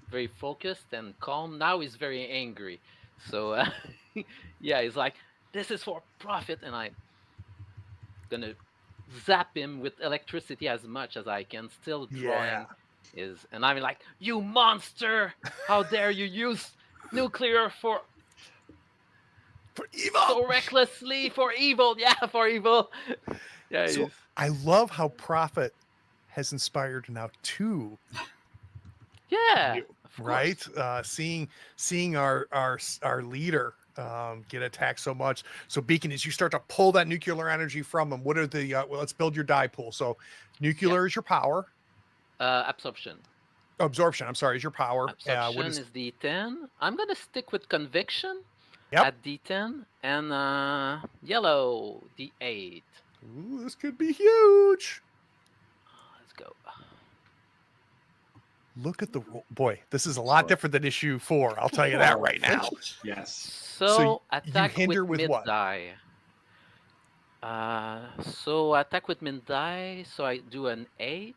very focused and calm. Now he's very angry. So yeah, he's like, "This is for Prophet," and I'm gonna zap him with electricity as much as I can, still drawing and I'm like, "You monster! How dare you use nuclear for evil, so recklessly for evil?" Yeah, for evil. Yeah. So I love how Prophet has inspired now 2. Yeah. Right. Seeing our leader get attacked so much. So Beacon, as you start to pull that nuclear energy from him, what are the let's build your die pool. So nuclear is your power. Absorption. I'm sorry, is your power. Absorption is D10. I'm gonna stick with conviction at D10 and yellow D8. Ooh, this could be huge. Let's go. Look at the boy. This is a lot different than issue 4. I'll tell you that right now. Yes. So attack you hinder with mid what? die. So attack with mid die. So I do an 8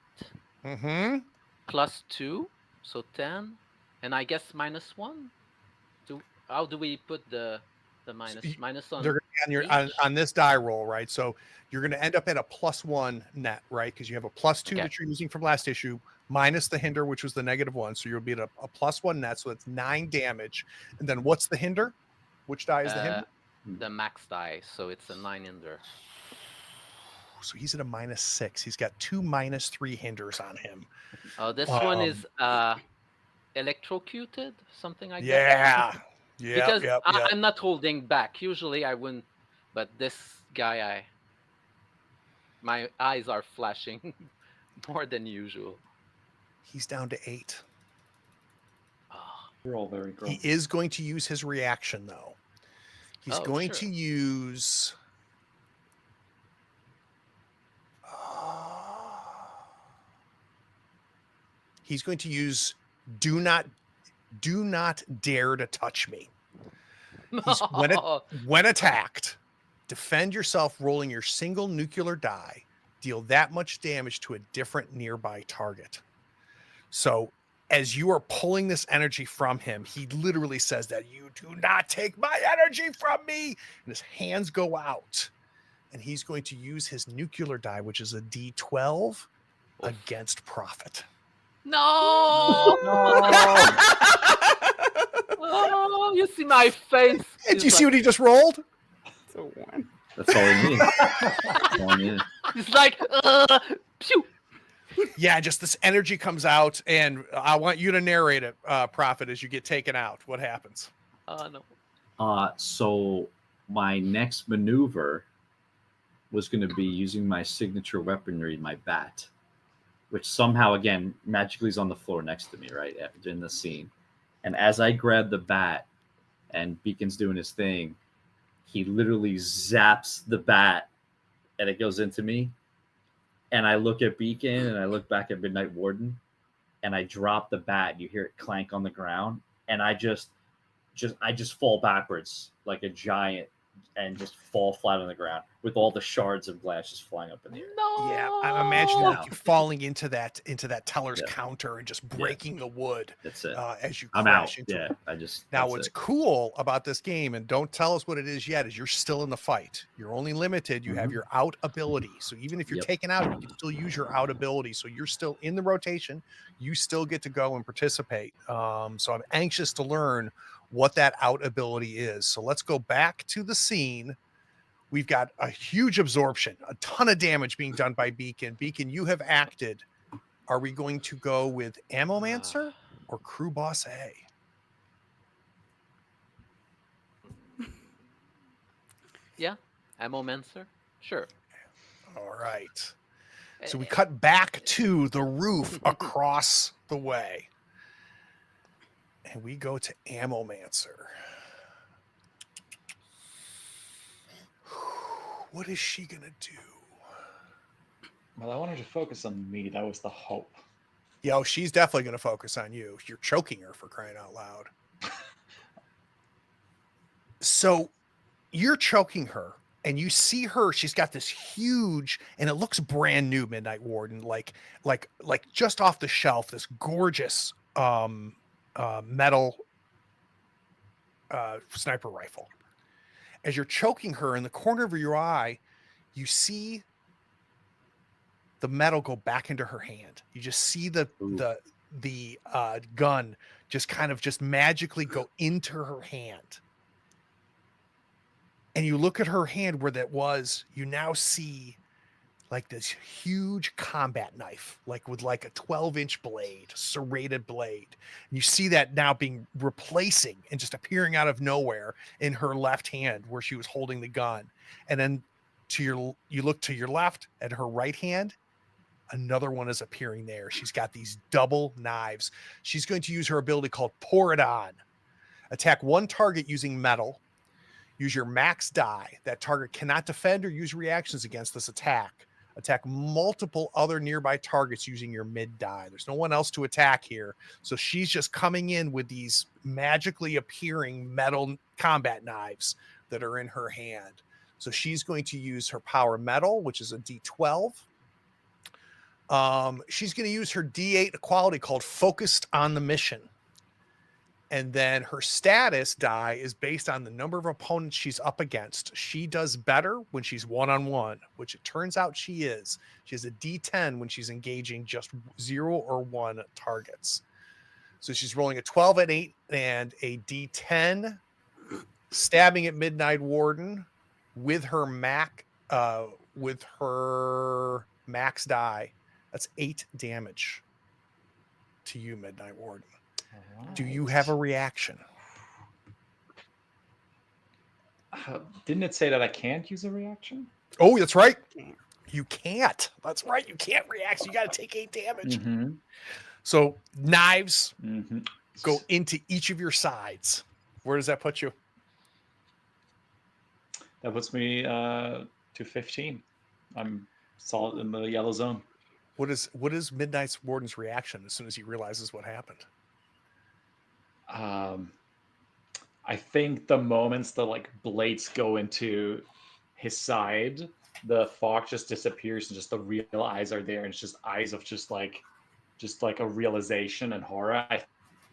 +2, so 10, and I guess -1. How do we put the minus on? They're on this die roll, right? So you're going to end up at a +1 net, right? Because you have a +2 that you're using from last issue, minus the hinder, which was the -1. So you'll be at a +1 net. So that's 9 damage. And then what's the hinder? Which die is the hinder? The max die. So it's a 9 hinder. So he's at a -6. He's got 2 -3 hinders on him. Oh, this one is electrocuted, something like that. Yeah. Because I'm not holding back. Usually I wouldn't, but this guy, my eyes are flashing more than usual. He's down to 8. We're all very grown. He is going to use his reaction, though. He's going to use. He's going to use do not dare to touch me. When attacked, defend yourself rolling your single nuclear die. Deal that much damage to a different nearby target. So as you are pulling this energy from him, he literally says that you do not take my energy from me. And his hands go out. And he's going to use his nuclear die, which is a D12, against Prophet. No! Oh, you see my face. Did you see what he just rolled? It's a 1. That's all he needs. That's all he needs. It's like, pew. Yeah, just this energy comes out, and I want you to narrate it, Prophet, as you get taken out. What happens? No. So my next maneuver was going to be using my signature weaponry, my bat, which somehow, again, magically is on the floor next to me, right, in the scene. And as I grab the bat and Beacon's doing his thing, he literally zaps the bat and it goes into me. And I look at Beacon and I look back at Midnight Warden and I drop the bat. You hear it clank on the ground. And I just fall backwards like a giant and just fall flat on the ground with all the shards of glass just flying up in the air. No. Yeah, I'm imagining like No. you falling into that teller's Yeah. counter and just breaking the wood That's it. as you I'm crash out. into Yeah, it. I just Now, that's what's it. cool about this game, and don't tell us what it is yet, is you're still in the fight. You're only limited. You have your out ability. So even if you're Yep. taken out, you can still use your out ability. So you're still in the rotation. You still get to go and participate. So I'm anxious to learn what that out ability is. So let's go back to the scene. We've got a huge absorption, a ton of damage being done by Beacon. Beacon, you have acted. Are we going to go with Ammomancer or Crew Boss A? Yeah, Ammomancer. Sure. All right. Eh, So we cut back to the roof across the way. And we go to Ammomancer. What is she going to do? Well, I wanted to focus on me. That was the hope. Yo, she's definitely going to focus on you. You're choking her, for crying out loud. So you're choking her, and you see her. She's got this huge, and it looks brand new, Midnight Warden, like just off the shelf. This gorgeous metal sniper rifle. As you're choking her, in the corner of your eye, you see the metal go back into her hand. You just see the gun just kind of just magically go into her hand. And you look at her hand where that was, you now see like this huge combat knife, like with like a 12-inch blade, serrated blade. And you see that now being replacing and just appearing out of nowhere in her left hand where she was holding the gun. And then you look to your left at her right hand, another one is appearing there. She's got these double knives. She's going to use her ability called Pour It On. Attack one target using metal. Use your max die. That target cannot defend or use reactions against this attack. Attack multiple other nearby targets using your mid die. There's no one else to attack here. So she's just coming in with these magically appearing metal combat knives that are in her hand. So she's going to use her power metal, which is a D12. She's going to use her D8 quality called Focused on the Mission. And then her status die is based on the number of opponents she's up against. She does better when she's one-on-one, which it turns out she is. She has a D10 when she's engaging just 0 or 1 targets. So she's rolling a 12 and 8 and a D10, stabbing at Midnight Warden with her max die. That's 8 damage to you, Midnight Warden. Do you have a reaction? Didn't it say that I can't use a reaction? Oh, that's right. You can't. That's right. You can't react. So you got to take 8 damage. Mm-hmm. So knives Mm-hmm. go into each of your sides. Where does that put you? That puts me to 15. I'm solid in the yellow zone. What is Midnight Warden's reaction as soon as he realizes what happened? I think the moments the like blades go into his side, the fog just disappears and just the real eyes are there, and it's just eyes of just like a realization and horror. I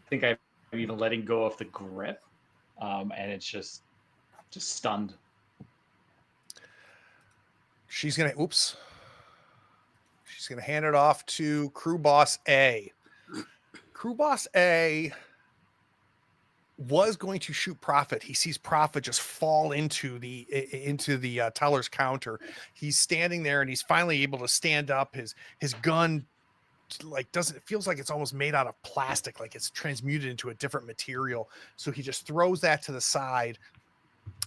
think I'm even letting go of the grip, and it's just stunned. She's gonna hand it off to Crew Boss A. Crew Boss A was going to shoot Prophet. He sees Prophet just fall into the teller's counter. He's standing there and he's finally able to stand up. His gun it feels like it's almost made out of plastic, like it's transmuted into a different material. So he just throws that to the side,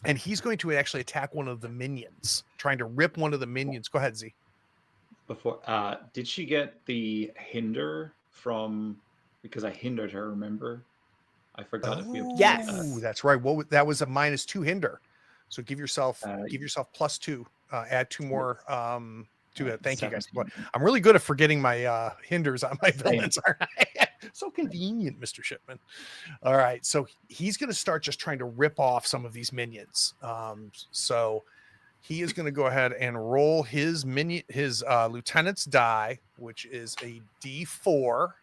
and he's going to actually attack one of the minions, trying to rip one of the minions. Go ahead, Z. Before, did she get the hinder from? Because I hindered her. Remember, I forgot if we. Yes. That's right. That was a -2 hinder. So give yourself +2. Add 2 more to it. Thank you guys. 17. I'm really good at forgetting my hinders on my villains, aren't I? So convenient, Mr. Shipman. All right, so he's going to start just trying to rip off some of these minions. So he is going to go ahead and roll his lieutenant's die, which is a D4.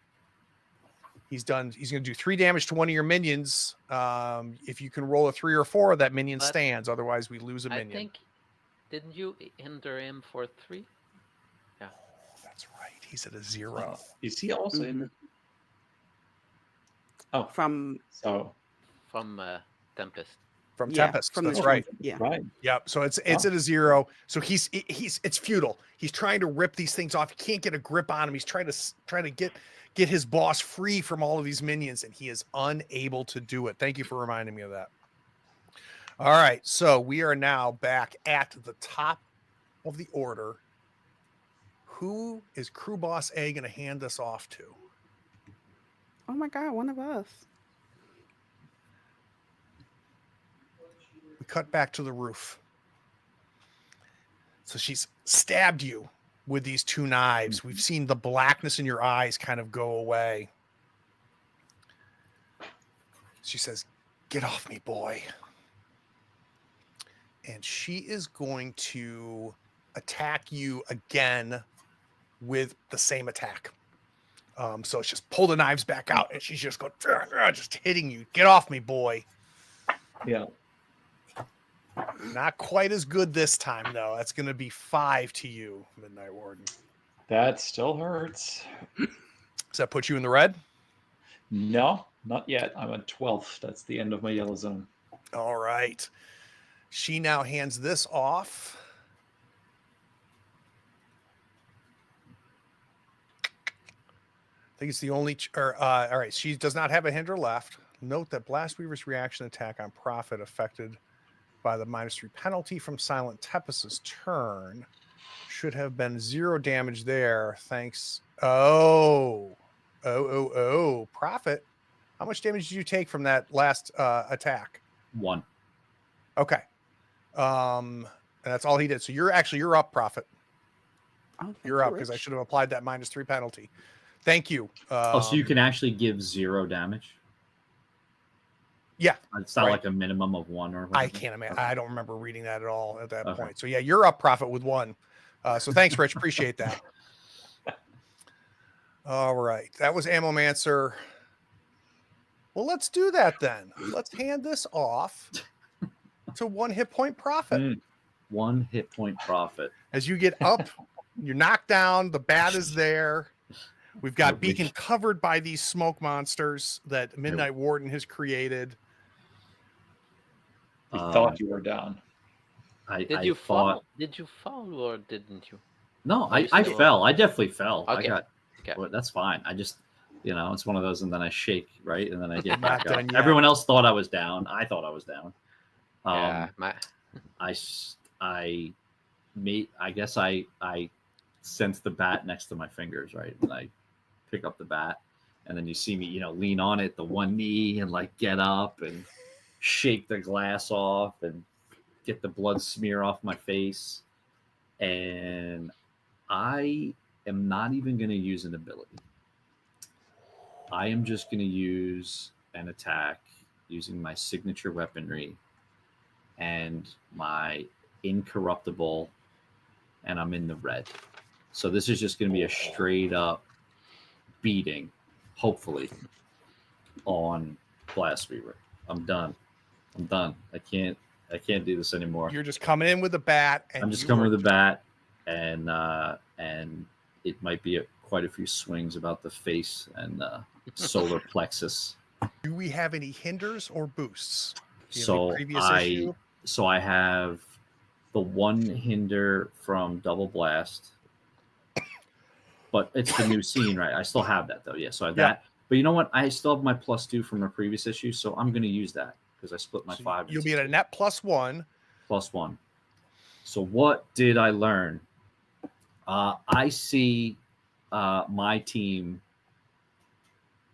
He's going to do 3 damage to one of your minions. If you can roll a 3 or 4, that minion But stands. Otherwise, we lose a I minion. think, didn't you hinder him for 3? Yeah. Oh, that's right. He's at a 0. Is he also in? Oh, From so From Tempest. From yeah, Tempest. from That's the right. Yeah. right. Yep. So it's at a 0. So it's futile. He's trying to rip these things off. He can't get a grip on him. He's trying to get his boss free from all of these minions, and he is unable to do it. Thank you for reminding me of that. All right. So we are now back at the top of the order. Who is Crew Boss A going to hand this off to? Oh my God, one of us. We cut back to the roof. So she's stabbed you with these 2 knives. We've seen the blackness in your eyes kind of go away. She says, "Get off me, boy." And she is going to attack you again with the same attack. So it's just pull the knives back out, and she's just going, just hitting you. Get off me, boy. Yeah. Not quite as good this time, though. That's going to be 5 to you, Midnight Warden. That still hurts. Does that put you in the red? No, not yet. I'm at 12th. That's the end of my yellow zone. All right. She now hands this off. I think it's the only. All right. She does not have a hinder left. Note that Blastweaver's reaction attack on Prophet affected by the -3 penalty from Silent Tempest's turn should have been 0 damage there. Thanks. Oh. Prophet. How much damage did you take from that last attack? 1. Okay. And that's all he did. So you're up, Prophet. Oh, thank You're you, up because I Rich. should have applied that -3 penalty. Thank you. So you can actually give 0 damage? Yeah. It's not Right. like a minimum of 1 or whatever? I can't imagine. I don't remember reading that at all at that Okay. point. So yeah, you're up, Prophet, with 1. So thanks, Rich. Appreciate that. All right. That was Ammomancer. Well, let's do that then. Let's hand this off to 1 hit point Prophet. 1 hit point Prophet. As you get up, you're knocked down. The bat is there. We've got Beacon covered by these smoke monsters that Midnight Warden has created. We thought you were down. Did you fall? Did you fall or didn't you? No, Are you I still- fell. I definitely fell. Okay. Okay. Well, that's fine. I just, it's one of those, and then I shake, right, and then I get Not back up. done yet. Everyone else thought I was down. I thought I was down. Yeah. I guess I sense the bat next to my fingers, right, and I pick up the bat, and then you see me, lean on it, the one knee, and like get up and shake the glass off and get the blood smear off my face, and I am not even going to use an ability. I am just going to use an attack using my signature weaponry and my incorruptible, and I'm in the red. So this is just going to be a straight up beating, hopefully, on Blastweaver. I'm done. I can't do this anymore. You're just coming in with the bat. And I'm just coming with the bat, and it might be quite a few swings about the face and solar plexus. Do we have any hinders or boosts? Do you have So any previous issue? I have the 1 hinder from Double Blast, but it's the new scene, right? I still have that though. Yeah, so I have that. But you know what? I still have my +2 from a previous issue, so I'm going to use that because I split my 5. You'll be at a net +1. +1. So what did I learn? I see my team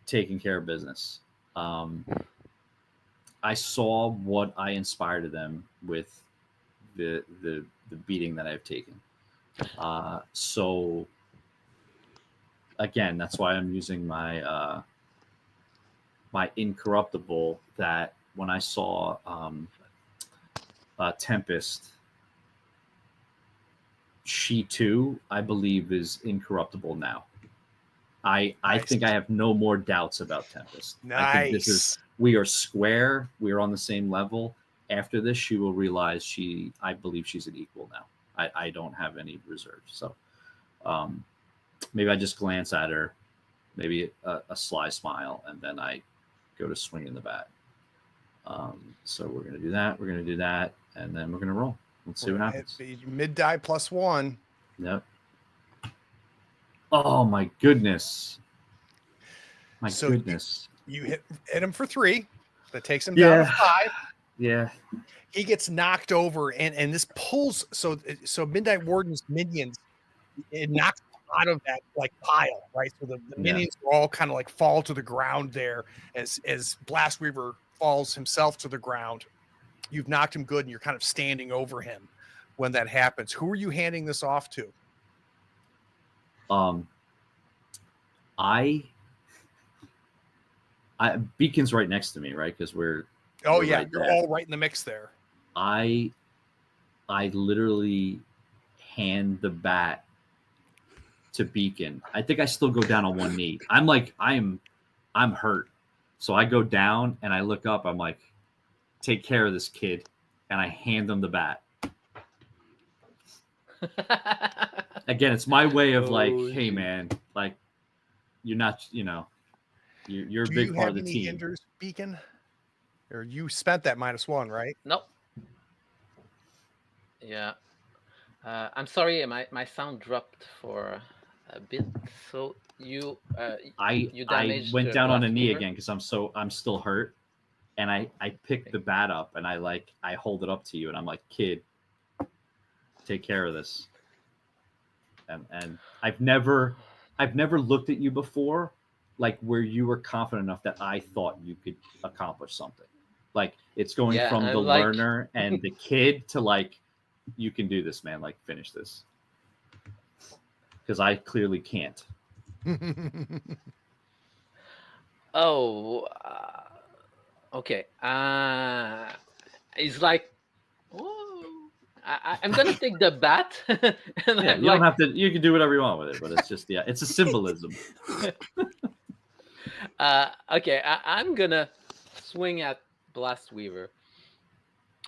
taking care of business. I saw what I inspired them with the beating that I've taken. So again, that's why I'm using my my incorruptible that when I saw Tempest, she too, I believe, is incorruptible now. I think I have no more doubts about Tempest. I think this is, we are square. We are on the same level. After this, she will realize I believe she's an equal now. I don't have any reserves. So maybe I just glance at her, maybe a sly smile, and then I go to swing in the bat. So we're going to do that. We're going to do that. And then we're going to roll. Let's see what happens. Mid die +1. Yep. Oh my goodness. My goodness. You hit him for 3. That takes him down to 5. Yeah. He gets knocked over, and this pulls. So Midnight Warden's minions, it knocks out of that like pile, right? So the minions are all kind of like fall to the ground there as Blastweaver falls himself to the ground. You've knocked him good, and you're kind of standing over him when that happens. Who are you handing this off to? Beacon's right next to me, right? Because we're you're there. all right in the mix there. I literally hand the bat to Beacon. I think I still go down on one knee. I'm like, I'm hurt. So I go down and I look up. I'm like, take care of this kid. And I hand him the bat. Again, it's my way of like, hey man, like you're not, you're a big part of the team. Hinders, Beacon? Or you spent that -1, right? Nope. Yeah. I'm sorry, my sound dropped for a bit. So you I went down on a knee again because I'm still hurt, and I picked the bat up and I hold it up to you and I'm like, kid, take care of this. And I've never looked at you before like where you were confident enough that I thought you could accomplish something. Like it's going from the learner and the kid to like, you can do this, man. Like finish this. Because I clearly can't. Okay. He's like, I'm gonna take the bat. And you don't have to. You can do whatever you want with it, but it's just it's a symbolism. Okay, I'm gonna swing at Blastweaver.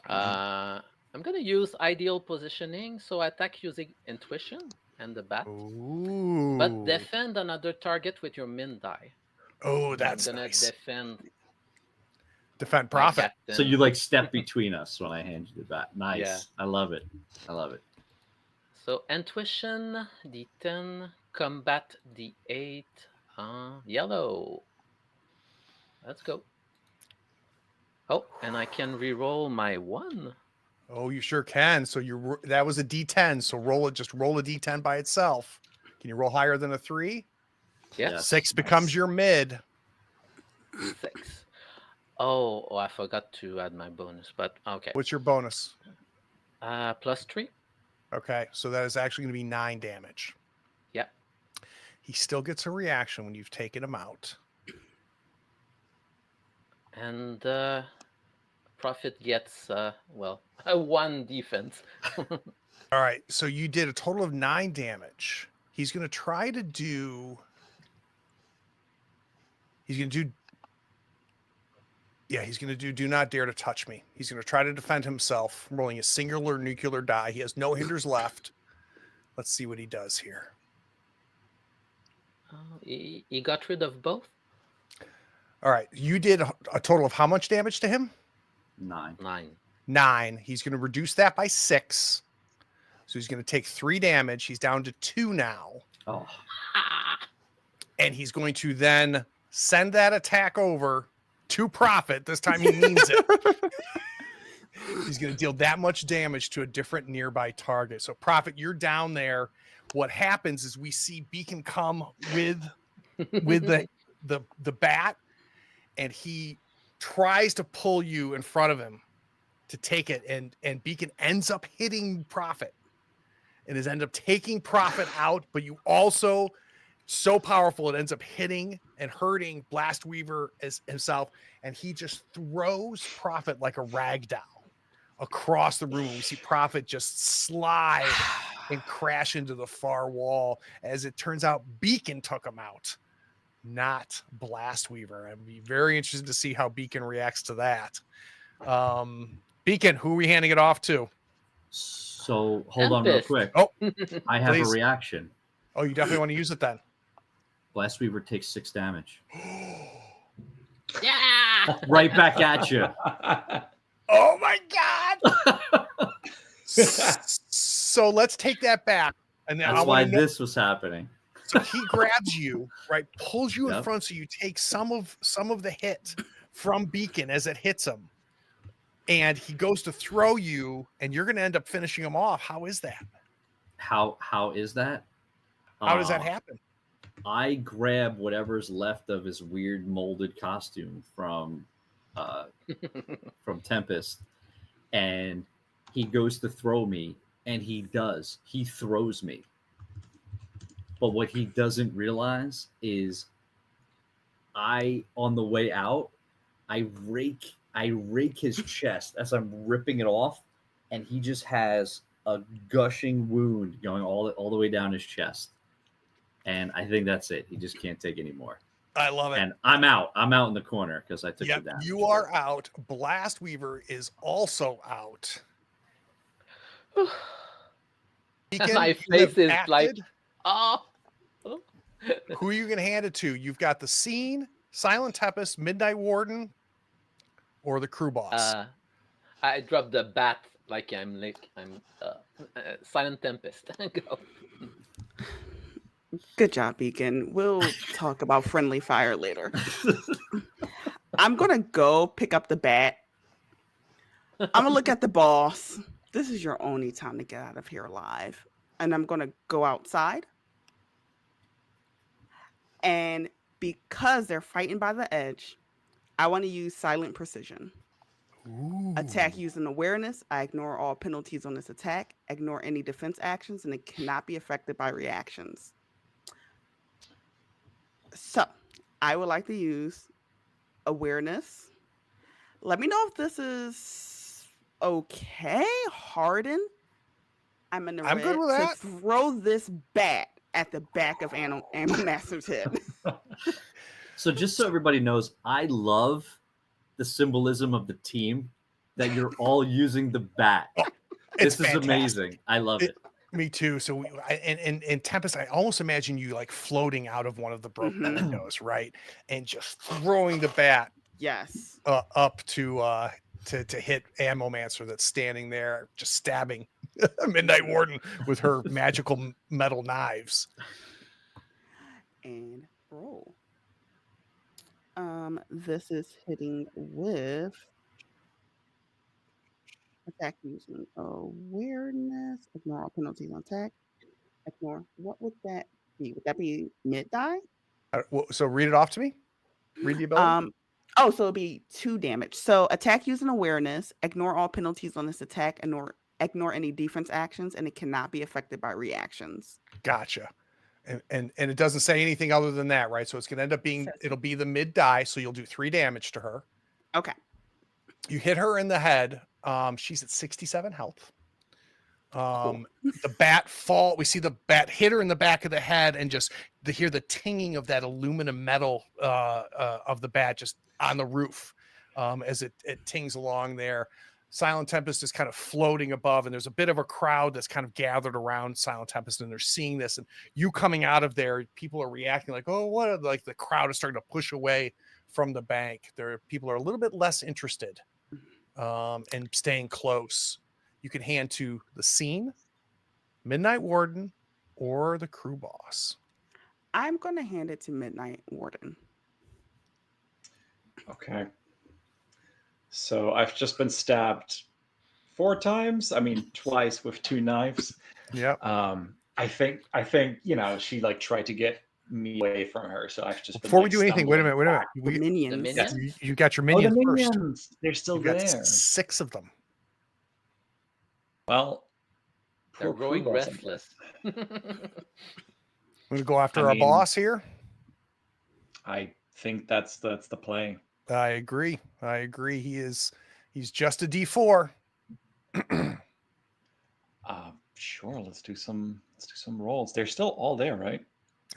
I'm gonna use ideal positioning, so attack using intuition and the bat. Ooh. But defend another target with your min die. Oh, that's I'm gonna nice. Defend profit. So you like step between us when I hand you the bat. Nice. Yeah. I love it. So intuition D10, combat D8, yellow. Let's go. Oh, and I can re-roll my 1. Oh, you sure can. So that was a D10. So just roll a D10 by itself. Can you roll higher than a 3? Yeah. 6 becomes your mid. 6. Oh, I forgot to add my bonus, but okay. What's your bonus? +3. Okay, so that is actually going to be 9 damage. Yeah. He still gets a reaction when you've taken him out. And Prophet gets, a 1 defense. All right, so you did a total of 9 damage. He's going to try to do... He's going to do Do Not Dare to Touch Me. He's going to try to defend himself, rolling a singular nuclear die. He has no hinders left. Let's see what he does here. He got rid of both? All right, you did a total of how much damage to him? 9. 9. He's going to reduce that by 6. So he's going to take 3 damage. He's down to 2 now. Oh. And he's going to then send that attack over to Prophet. This time he means it. He's going to deal that much damage to a different nearby target. So Prophet, you're down there. What happens is we see Beacon come with the bat, and he tries to pull you in front of him to take it, and Beacon ends up hitting Prophet and has ended up taking Prophet out, but you also so powerful it ends up hitting and hurting Blastweaver as himself, and he just throws Prophet like a rag doll across the room. We see Prophet just slide and crash into the far wall. As it turns out, Beacon took him out, not Blastweaver. I'd be very interested to see how Beacon reacts to that. Beacon, who are we handing it off to? So hold on real Tempest. quick. Oh, I have please. a reaction. Oh, you definitely want to use it then. Blastweaver takes 6 damage. Yeah. Right back at you. Oh my God. So let's take that back. And then That's why this was happening. So he grabs you, right, pulls you in Yep. front, so you take some of the hit from Beacon as it hits him. And he goes to throw you, and you're going to end up finishing him off. How is that? How is that? How does that happen? I grab whatever's left of his weird molded costume from Tempest, and he goes to throw me, and he does. He throws me. But what he doesn't realize is on the way out, I rake his chest as I'm ripping it off, and he just has a gushing wound going all the way down his chest. And I think that's it. He just can't take anymore. I love it. And I'm out. I'm out in the corner because I took Yep, the damage. you are out. Blastweaver is also out. Beacon, My you face have is like, acted. oh. Who are you going to hand it to? You've got the Scene, Silent Tempest, Midnight Warden, or the Crew Boss. I dropped the bat like I'm Silent Tempest. Go. Good job, Beacon. We'll talk about friendly fire later. I'm gonna go pick up the bat. I'm gonna look at the boss. This is your only time to get out of here alive. And I'm gonna go outside. And because they're fighting by the edge, I want to use silent precision. Ooh. Attack using awareness. I ignore all penalties on this attack. Ignore any defense actions, and it cannot be affected by reactions. So, I would like to use awareness. Let me know if this is okay. Harden. I'm in the I'm red good with to that. throw this bat at the back of Ammo Master's head. So just so everybody knows, I love the symbolism of the team that you're all using the bat. It's This is fantastic. amazing. I love it. Me too. So and Tempest, I almost imagine you like floating out of one of the broken Mhm. windows, right? And just throwing the bat Yes. up to hit Ammomancer that's standing there, just stabbing Midnight Warden with her magical metal knives. And roll. This is hitting with attack using awareness. Ignore all penalties on attack. Ignore. What would that be? Would that be mid-die? So read it off to me. Read the ability. So it'll be 2 damage. So attack using awareness. Ignore all penalties on this attack. Ignore any defense actions, and it cannot be affected by reactions. Gotcha. And it doesn't say anything other than that, right? So it's gonna end up being, it'll be the mid die, so you'll do 3 damage to her. Okay. You hit her in the head. She's at 67 health. Cool. The bat fall. We see the bat hit her in the back of the head, and just hear the tinging of that aluminum metal of the bat just on the roof as it tings along there. Silent Tempest is kind of floating above, and there's a bit of a crowd that's kind of gathered around Silent Tempest, and they're seeing this. And you coming out of there, people are reacting like, "Oh, what?" Like the crowd is starting to push away from the bank. People are a little bit less interested and staying close. You can hand to the Scene, Midnight Warden, or the Crew Boss. I'm going to hand it to Midnight Warden. Okay. So I've just been stabbed 4 times. I mean, twice with 2 knives. Yeah. I think she like tried to get me away from her. So I've just Before been, we do anything, wait a minute. The minions. The Yeah, minions? you got your Oh, the minions first. minions. They're still You've got there. 6 of them. Well, They're poor growing Crew Boss, I restless. We're gonna go after I our mean- boss here. I think that's the play. I agree. He's just a D4. Sure. Let's do some rolls. They're still all there, right?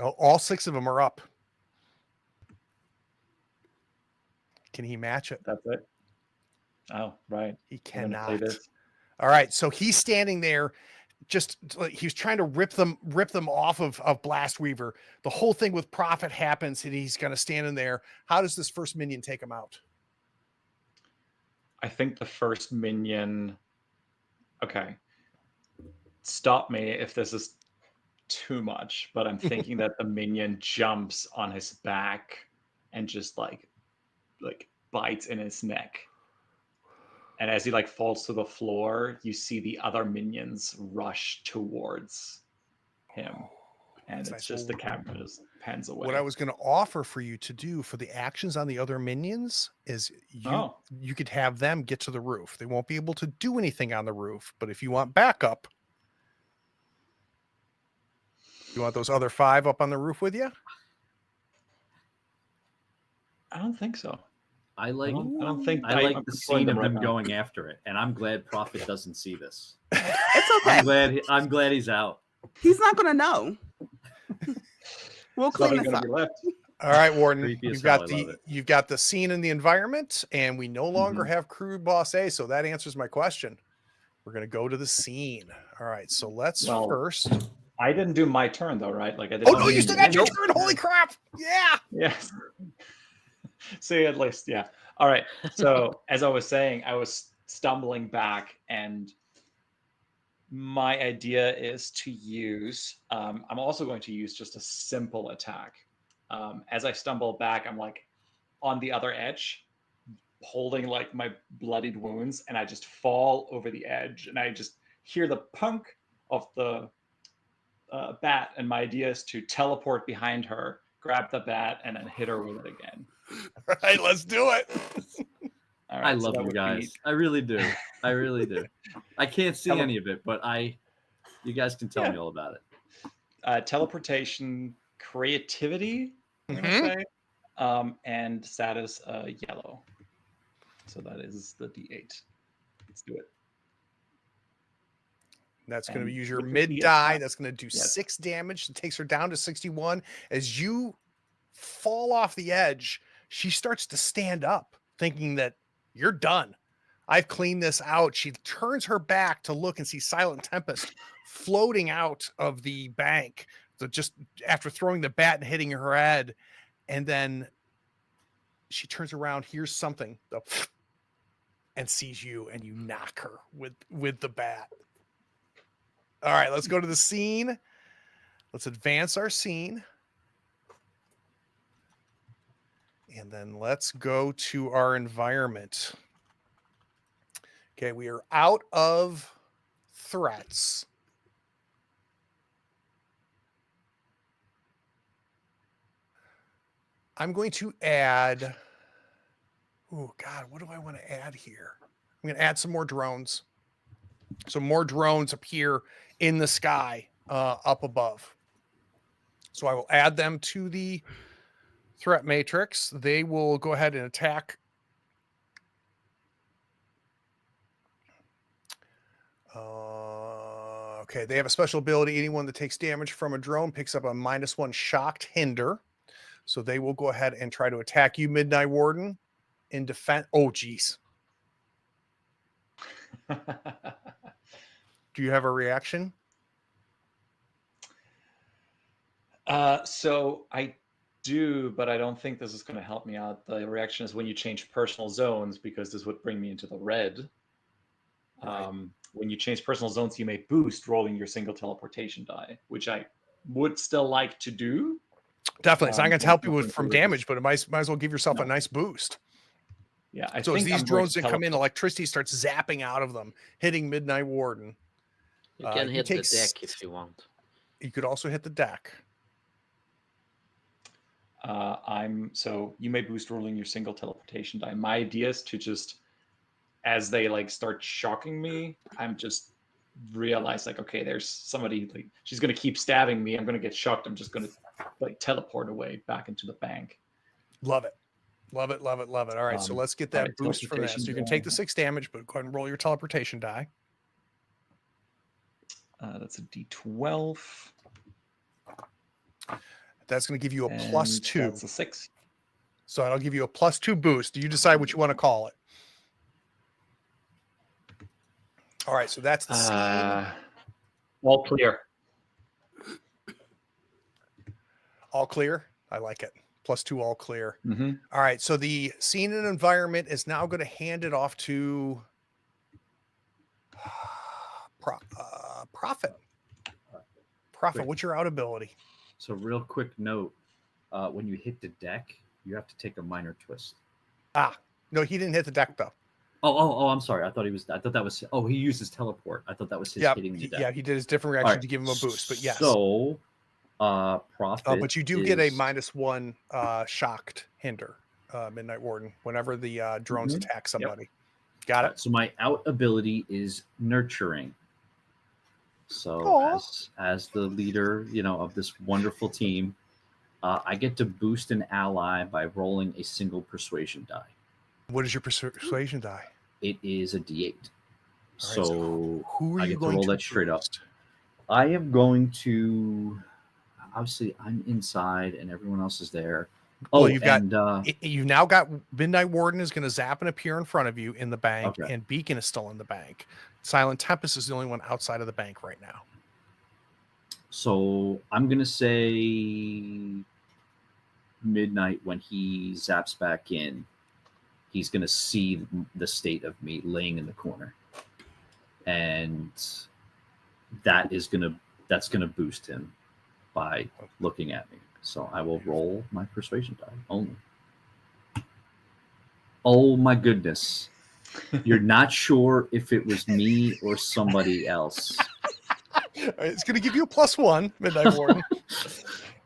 All 6 of them are up. Can he match it? That's it. Oh, right. He We're gonna play cannot. this. All right, so he's standing there, just like he was trying to rip them off of Blastweaver. The whole thing with Prophet happens, and he's going to stand in there. How does this first minion take him out? I think the first minion. Okay. Stop me if this is too much, but I'm thinking that the minion jumps on his back and just like bites in his neck. And as he like falls to the floor, you see the other minions rush towards him. And That's it's nice. just the camera just pans away. What I was going to offer for you to do for the actions on the other minions is you could have them get to the roof. They won't be able to do anything on the roof, but if you want backup, you want those other 5 up on the roof with you? I don't think so. I like I don't think I like I'm the controlling scene of right them now. going after it, and I'm glad Prophet doesn't see this. It's okay. I'm glad he's out. He's not gonna know. We'll There's nothing clean this gonna up. be left. All right, Warden, Creepy as you've hell, got I love it. you've got the scene in the environment, and we no longer have crew boss A, so that answers my question. We're going to go to the scene. All right, so let's Well, first. I didn't do my turn though, right? Like I did. Oh no, you still got your turn! Holy crap! Yeah. Yes. See, at least, yeah. All right. So as I was saying, I was stumbling back, and my idea is to use. I'm also going to use just a simple attack. As I stumble back, I'm like on the other edge, holding like my bloodied wounds, and I just fall over the edge, and I just hear the punk of the bat, and my idea is to teleport behind her, grab the bat, and then hit her with it again. All right, let's do it. All right, I so love that you would guys. be- I really do. I really do. I can't see Tele- any of it, but you guys can tell Yeah. me all about it. Teleportation, creativity, I'm gonna Mhm. say, and status yellow. So that is the D8. Let's do it. That's going to And use your with the mid D8 die. attack- That's going to do Yes. 6 damage. It takes her down to 61. As you fall off the edge, she starts to stand up, thinking that you're done. I've cleaned this out. She turns her back to look and see Silent Tempest floating out of the bank. So just after throwing the bat and hitting her head, and then she turns around, hears something, and sees you, and you knock her with the bat. All right, let's go to the scene. Let's advance our scene. And then let's go to our environment. Okay, we are out of threats. I'm going to add. Oh, God, what do I want to add here? I'm going to add some more drones. So more drones appear in the sky up above. So I will add them to the threat matrix. They will go ahead and attack. Okay, they have a special ability. Anyone that takes damage from a drone picks up a -1 shocked hinder. So they will go ahead and try to attack you, Midnight Warden, in defense. Oh, geez. Do you have a reaction? So I do, but I don't think this is going to help me out. The reaction is when you change personal zones, because this would bring me into the red. Right. When you change personal zones, you may boost rolling your single teleportation die, which I would still like to do. Definitely. It's not going to but help you nothing with to from really- damage, but it might as well give yourself a No. nice boost. Yeah, I So as think these I'm going drones to that come in, teleport. electricity starts zapping out of them, hitting Midnight Warden. You can you hit the take deck if you want. You could also hit the deck. So you may boost rolling your single teleportation die. My idea is to just, as they like start shocking me, I'm just realize like, okay, there's somebody, like she's gonna keep stabbing me. I'm gonna get shocked. I'm just gonna like teleport away back into the bank. Love it. Love it, love it, love it. All right, so let's get that alright, boost from that. So you can take the 6 damage, but go ahead and roll your teleportation die. That's a D12. That's going to give you a +2. That's a 6. So that'll give you a +2 boost. Do you decide what you want to call it? All right, so that's the scene. All clear. All clear. I like it. +2 all clear. Mm-hmm. All right, so the scene and environment is now going to hand it off to Prophet. Prophet, Great. what's your out ability? So real quick note, when you hit the deck, you have to take a minor twist. No, he didn't hit the deck though. Oh, I'm sorry. I thought that was. Oh, he used his teleport. I thought that was his hitting the deck. Yeah, he did his different reaction to give him a boost. But yes. So, Prophet. But you do get a -1 shocked hinder, Midnight Warden, whenever the drones attack somebody. Got it. So my out ability is nurturing. So as the leader, of this wonderful team, I get to boost an ally by rolling a single persuasion die. What is your persuasion die? It is a D8. Right, so who are I you get to going roll to that straight up. boost? I am going to. Obviously, I'm inside, and everyone else is there. Well, you've now got Midnight Warden is going to zap and appear in front of you in the bank, Okay. and Beacon is still in the bank. Silent Tempest is the only one outside of the bank right now. So I'm gonna say Midnight, when he zaps back in, he's gonna see the state of me laying in the corner, and that's gonna boost him by looking at me. So I will roll my persuasion die only. Oh my goodness. You're not sure if it was me or somebody else. It's going to give you a +1, Midnight Warden.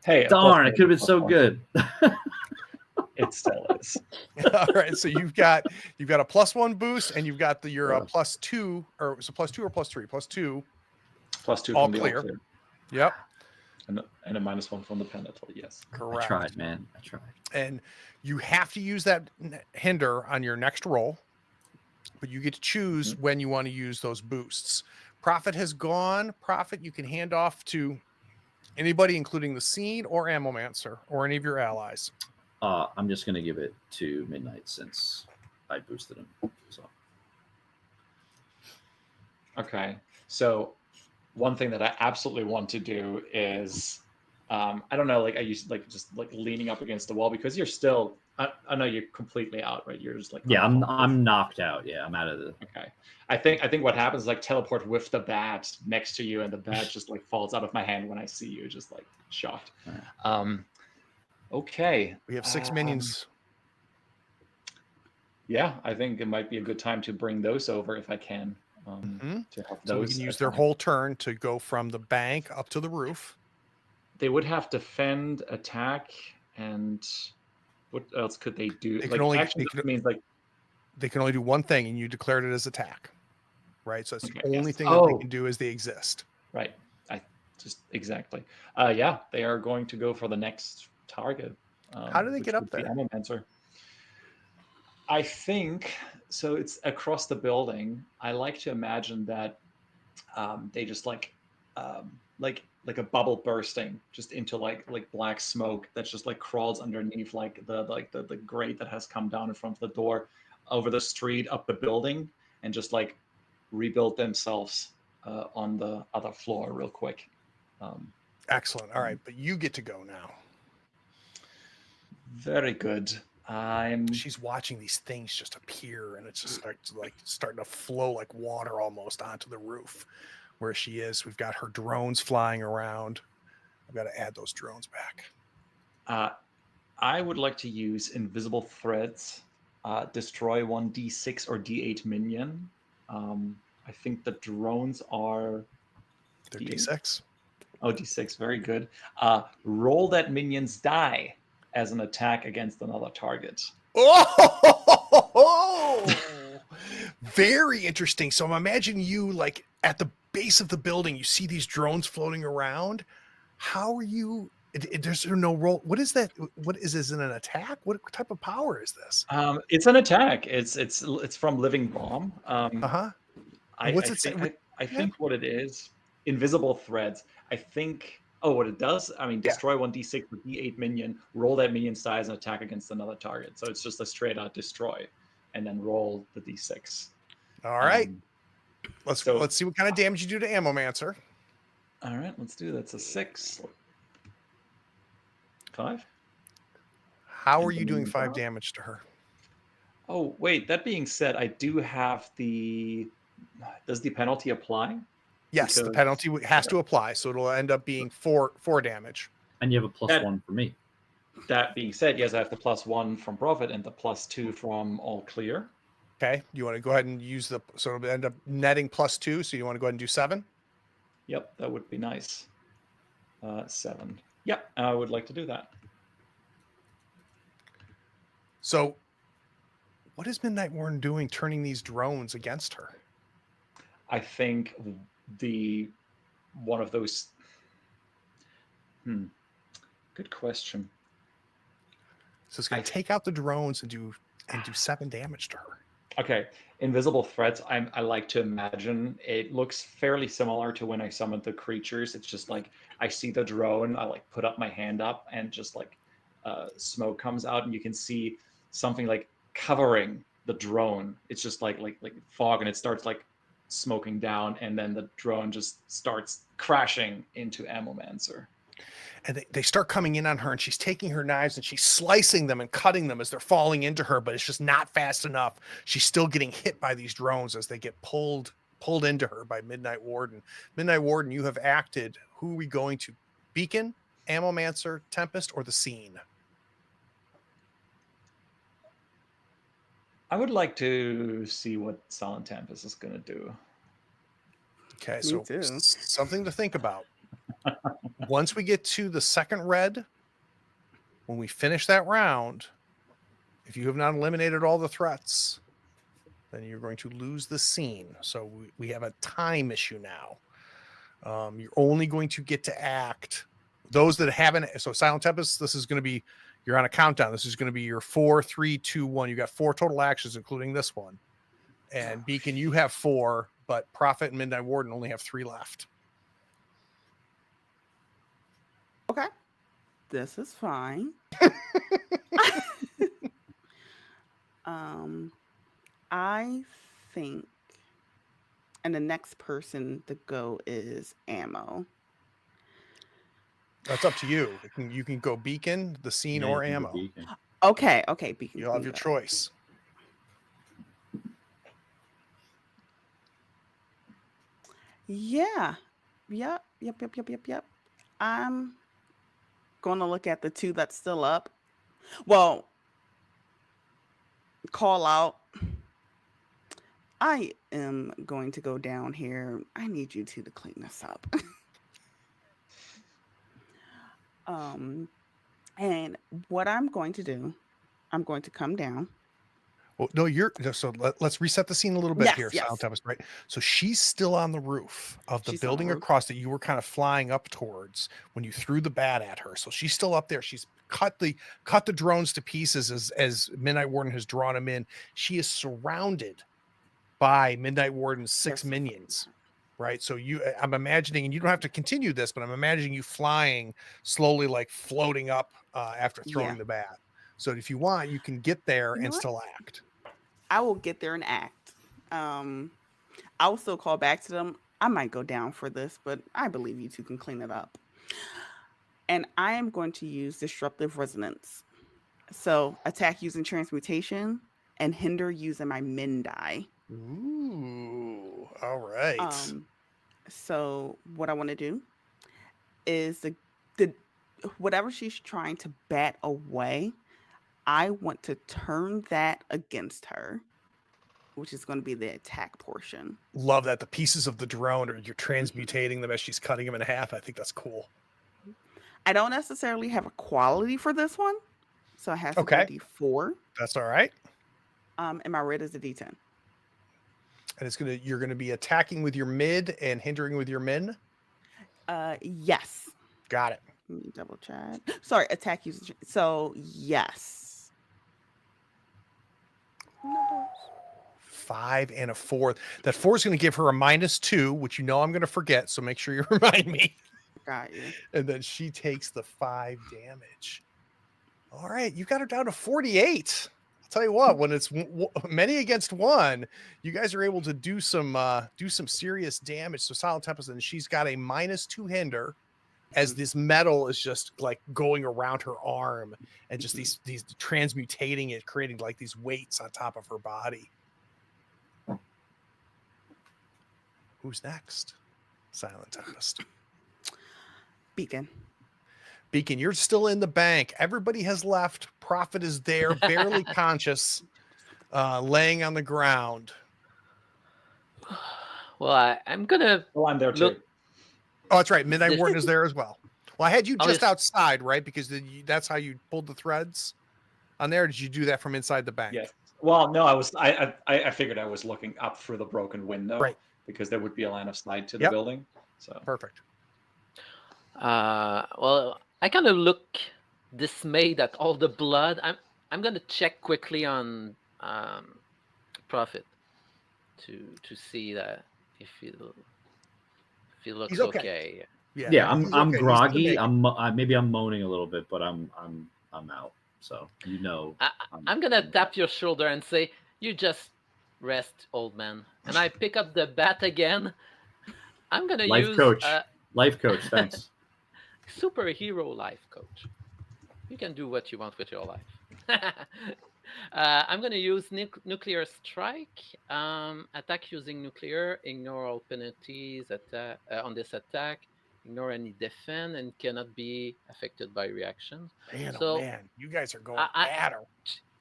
Hey, Darn, it could have been so good. It still is. All right, so you've got a +1 boost, and you've got your +2, or it's a +2 or +3? +2. +2 all from the clear. all clear. Yep. And a -1 from the penalty, yes. Correct. I tried, man. I tried. And you have to use that hinder on your next roll, but you get to choose when you want to use those boosts. Prophet has gone. Prophet, you can hand off to anybody, including the Scene or Ammomancer or any of your allies. I'm just gonna give it to Midnight since I boosted him. So Okay. So one thing that I absolutely want to do is I don't know, like I used like just like leaning up against the wall, because you're still I know you're completely out, right? You're just like I'm knocked out. Yeah, I'm out of the. Okay. I think what happens is like teleport with the bat next to you, and the bat just like falls out of my hand when I see you, just like shocked. Okay. We have 6 minions. Yeah, I think it might be a good time to bring those over if I can. To help So we those can use their whole turn to go from the bank up to the roof. They would have defend, attack, and what else could they do? They Like can only action means like they can only do one thing, and you declared it as attack, right? So that's the Okay, only yes. thing that they can do is they exist. right. I just exactly. Yeah, they are going to go for the next target. How do they get up there? Ammomancer. I think so. It's across the building. I like to imagine that they just like a bubble bursting just into like black smoke that's just like crawls underneath like the grate that has come down in front of the door, over the street, up the building, and just like rebuild themselves on the other floor real quick. Excellent. All right, but you get to go now. Very good. She's watching these things just appear, and it's just like starting to flow like water almost onto the roof where she is. We've got her drones flying around. I've got to add those drones back. I would like to use invisible threads, destroy 1 D6 or D8 minion. I think the drones are They're D6. Oh, D6, very good. Roll that minion's die as an attack against another target. Oh, very interesting. So I'm imagining you like at the base base of the building, you see these drones floating around. How are you? There's no roll. What is that? What is this? An attack? What type of power is this? It's an attack. It's from Living Bomb. Uh-huh. I, What's I it say? think I think what it is, invisible threads. I think. Oh, what it does? I mean, Yeah. destroy 1d6 with d8 minion. Roll that minion size and attack against another target. So it's just a straight out destroy, and then roll the d6. All right. Um, let's so- see what kind of damage you do to Ammomancer. all right, let's do that. It's a 6. 5. How are And you doing then 5 damage to her? Oh, wait. That being said, I do have Does the penalty apply? Yes, the Because- penalty has to apply, so it'll end up being 4 damage. And you have a plus That- 1 for me. That being said, yes, I have the +1 from Profit and the +2 from All Clear. Okay, you want to go ahead and use so it'll end up netting +2. So you want to go ahead and do 7. Yep, that would be nice. 7. Yep, I would like to do that. So, what is Midnight Warden doing, turning these drones against her? I think one of those. Good question. So it's going to take out the drones and do 7 damage to her. Okay, invisible threats. I like to imagine it looks fairly similar to when I summoned the creatures. It's just like I see the drone, I like put up my hand up, and just like smoke comes out, and you can see something like covering the drone. It's just like fog, and it starts like smoking down, and then the drone just starts crashing into Ammomancer. And they start coming in on her, and she's taking her knives and she's slicing them and cutting them as they're falling into her, but it's just not fast enough. She's still getting hit by these drones as they get pulled into her by Midnight Warden. Midnight Warden, you have acted. Who are we going to? Beacon, Ammomancer, Tempest, or the Scene? I would like to see what Silent Tempest is going to do. Okay, Me so too. something to think about. Once we get to the second red, when we finish that round, if you have not eliminated all the threats, then you're going to lose the Scene. So we have a time issue now. You're only going to get to act those that haven't. So Silent Tempest, this is going to be, you're on a countdown. This is going to be your 4, 3, 2, 1. You got 4 total actions, including this one. And Beacon, you have 4, but Prophet and Midnight Warden only have 3 left. Okay. This is fine. I think, and the next person to go is Ammo. That's up to you. You can go Beacon, the Scene, Yeah, or you can do Ammo. Beacon. Okay, Beacon. You'll have your go. choice. Yeah. Yep. I'm going to look at the 2 that's still up. Well, call out. I am going to go down here. I need you 2 to clean this up. And what I'm going to do, I'm going to come down. Well, no, let's reset the scene a little bit Yes, here. yes. Silent Tempest, right? So she's still on the roof of the She's on the building roof. across that you were kind of flying up towards when you threw the bat at her. So she's still up there. She's cut the drones to pieces as Midnight Warden has drawn them in. She is surrounded by Midnight Warden's 6 Yes. minions. Right. So I'm imagining, and you don't have to continue this, but I'm imagining you flying slowly, like floating up after throwing Yeah. the bat. So if you want, you can get there You know and what? still act. I will get there and act. I will still call back to them. I might go down for this, but I believe you 2 can clean it up. And I am going to use Disruptive Resonance. So attack using Transmutation and hinder using my Min die. Ooh, all right. So what I want to do is the whatever she's trying to bat away, I want to turn that against her, which is going to be the attack portion. Love that. The pieces of the drone, or you're transmutating them as she's cutting them in half. I think that's cool. I don't necessarily have a quality for this one, so it has to Okay. be D4. That's all right. And my red is a D10. And you're gonna be attacking with your mid and hindering with your min. Yes. Got it. Let me double check. Sorry, attack user. So yes. 5 and a 4. That 4 is going to give her a -2, which I'm going to forget. So make sure you remind me. Got you. And then she takes the 5 damage. All right, you got her down to 48. I'll tell you what, when it's many against one, you guys are able to do some serious damage. So Silent Tempest, and she's got a -2 hinder, as this metal is just like going around her arm and just these transmutating it, creating like these weights on top of her body. Who's next? Silent Tempest. Beacon. Beacon, you're still in the bank. Everybody has left. Prophet is there, barely conscious, laying on the ground. Well, I'm gonna. Well, I'm there too. Look- Oh, that's right. Midnight Warden is there as well. Well, I had you I'll just just- outside, right? Because that's how you pulled the threads on there. Or did you do that from inside the bank? Yeah. Well, no, I figured I was looking up through the broken window, Right. because there would be a line of sight to the Yep. building. So Perfect. Well, I kind of look dismayed at all the blood. I'm gonna check quickly on Prophet to see that if he looks He's okay. okay. Yeah, he's I'm okay. He's groggy. still Maybe I'm moaning a little bit, but I'm out. So I'm gonna tap your shoulder and say, "You just rest, old man." And I pick up the bat again. I'm gonna Life use coach. Life coach, thanks. superhero life coach. You can do what you want with your life. I'm going to use nuclear strike. Attack using nuclear. Ignore all penalties on this attack. Ignore any defense and cannot be affected by reactions. Man, So, oh man, you guys are going I- at her.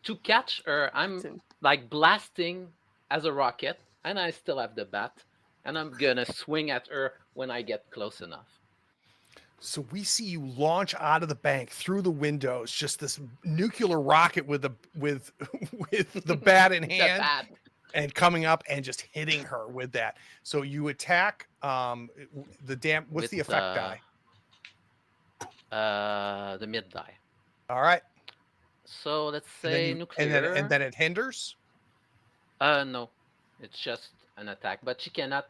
To catch her, I'm Same. like blasting as a rocket, and I still have the bat. And I'm going to swing at her when I get close enough. So we see you launch out of the bank through the windows, just this nuclear rocket with the with the bat in The hand, bat. and coming up and just hitting her with that. So you attack what's With, the effect die? The mid die. All right. So let's And then say you- nuclear. and then it hinders. No, it's just an attack, but she cannot.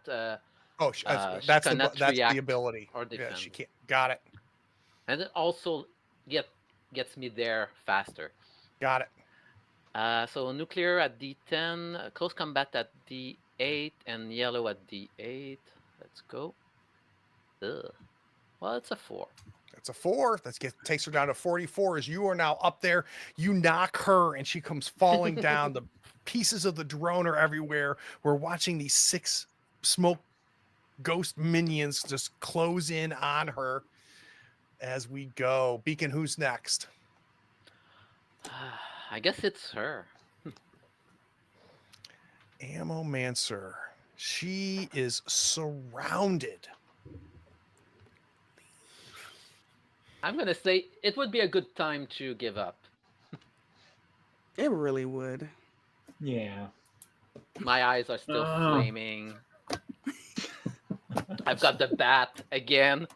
Oh, she that's cannot the react ability. or Yeah, she defend. can't. Got it. And it also gets me there faster. Got it. So nuclear at D10, close combat at D8, and yellow at D8. Let's go. Ugh. Well, it's a 4. That's a 4. Takes her down to 44. As you are now up there, you knock her, and she comes falling down. The pieces of the drone are everywhere. We're watching these 6 smoke ghost minions just close in on her as we go. Beacon, who's next? I guess it's her. Ammo Mancer. She is surrounded. I'm gonna say it would be a good time to give up. It really would. yeah. My eyes are still Oh. flaming. I've got the bat again.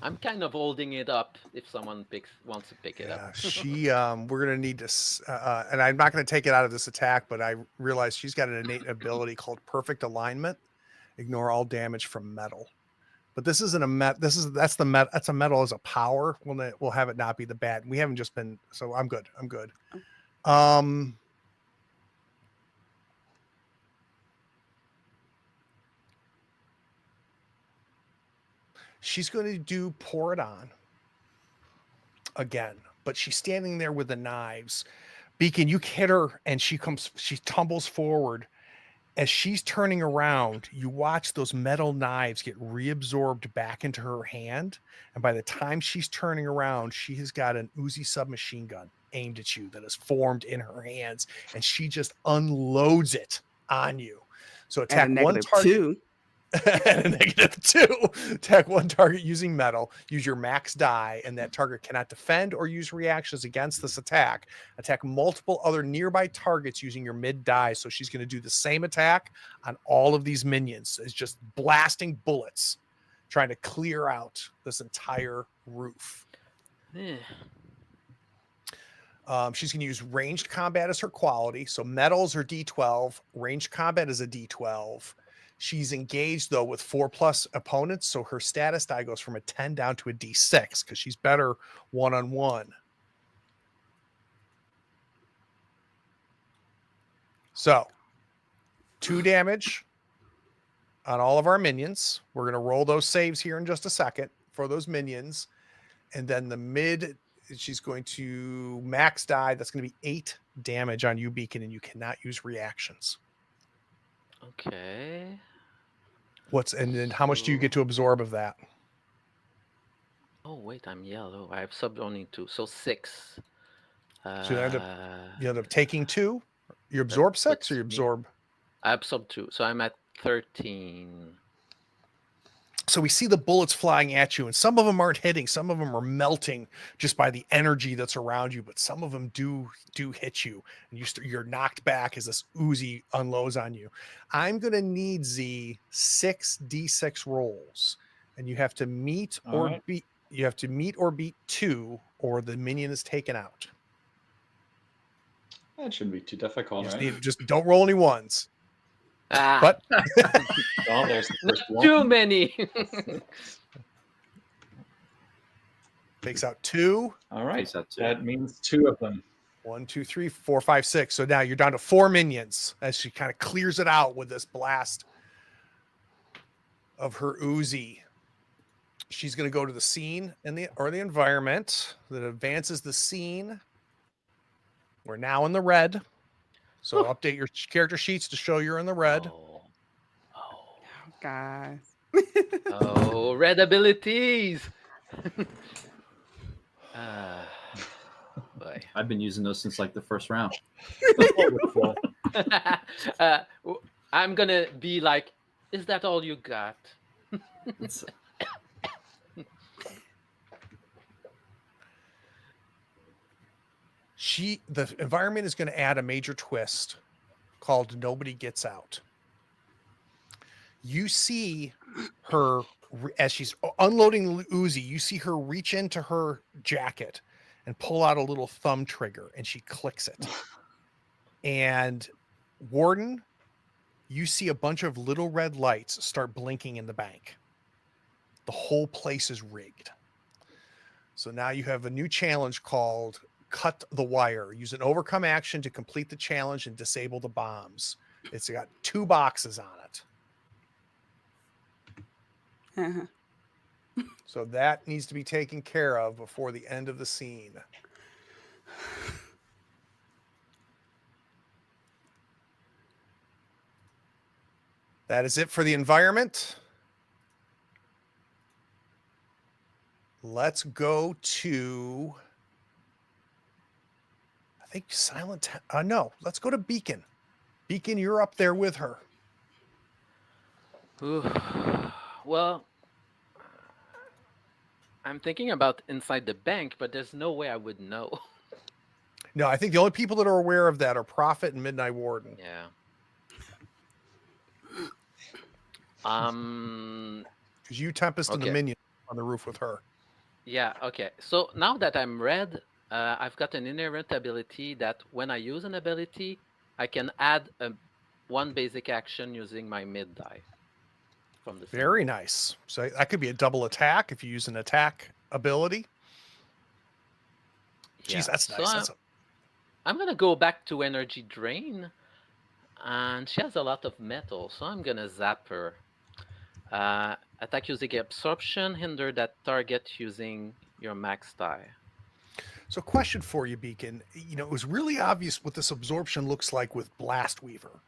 I'm kind of holding it up if someone wants to pick it Yeah, up. she we're gonna need to and I'm not gonna take it out of this attack, but I realize she's got an innate ability called perfect alignment. Ignore all damage from metal. But this isn't a that's a metal as a power. We'll have it not be the bat. We haven't just been, so I'm good. She's going to do pour it on again, but she's standing there with the knives. Beacon, you hit her and she tumbles forward. As she's turning around, you watch those metal knives get reabsorbed back into her hand. And by the time she's turning around, she has got an Uzi submachine gun aimed at you that is formed in her hands. And she just unloads it on you. So At a attack one negative target. 2. and a -2. Attack one target using metal. Use your max die, and that target cannot defend or use reactions against this attack. Attack multiple other nearby targets using your mid die. So she's going to do the same attack on all of these minions. It's just blasting bullets, trying to clear out this entire roof. Eh. She's going to use ranged combat as her quality. So metals are D12. Ranged combat is a D12. She's engaged, though, with 4+ opponents. So her status die goes from a 10 down to a D6 because she's better one-on-one. So 2 damage on all of our minions. We're going to roll those saves here in just a second for those minions. And then the mid, she's going to max die. That's going to be 8 damage on you, Beacon, and you cannot use reactions. Okay. And then how much do you get to absorb of that? Oh wait, I'm yellow. I have sub only 2, so 6. So you end up taking 2. You absorb 6, or you absorb? I absorb 2, so I'm at 13. So we see the bullets flying at you, and some of them aren't hitting. Some of them are melting just by the energy that's around you, but some of them do hit you, and you're knocked back as this Uzi unloads on you. I'm going to need 6 D6 rolls, and you have to meet or beat. You have to meet or beat 2, or the minion is taken out. That shouldn't be too difficult, right? Just don't roll any ones. But Oh, there's the first one. too many. Takes out 2. All right, Takes out 2. that means 2 of them. 1, 2, 3, 4, 5, 6. So now you're down to 4 minions as she kind of clears it out with this blast of her Uzi. She's going to go to the scene or the environment that advances the scene. We're now in the red. So update your character sheets to show you're in the red. Oh, Guys. oh, red abilities. Boy. I've been using those since like the first round. I'm gonna be like, is that all you got? The environment is going to add a major twist called Nobody Gets Out. You see her as she's unloading the Uzi, you see her reach into her jacket and pull out a little thumb trigger, and she clicks it. And Warden, you see a bunch of little red lights start blinking in the bank. The whole place is rigged. So now you have a new challenge called Cut the Wire. Use an overcome action to complete the challenge and disable the bombs. It's got 2 boxes on it. So that needs to be taken care of before the end of the scene. That is it for the environment. Let's go to, I think Silent. No, let's go to Beacon. Beacon, you're up there with her. Ooh. Well, I'm thinking about inside the bank, but there's no way I would know. No, I think the only people that are aware of that are Prophet and Midnight Warden. Yeah. Because you Tempest and the minion on the roof with her. Yeah, okay. So now that I'm red, I've got an inherent ability that when I use an ability, I can add one basic action using my mid die. From the Very nice. So that could be a double attack if you use an attack ability. Yeah. Jeez, that's nice. I'm going to go back to Energy Drain. And she has a lot of metal, so I'm going to zap her. Attack using absorption, hinder that target using your max die. So question for you, Beacon. You know, it was really obvious what this absorption looks like with Blast Weaver.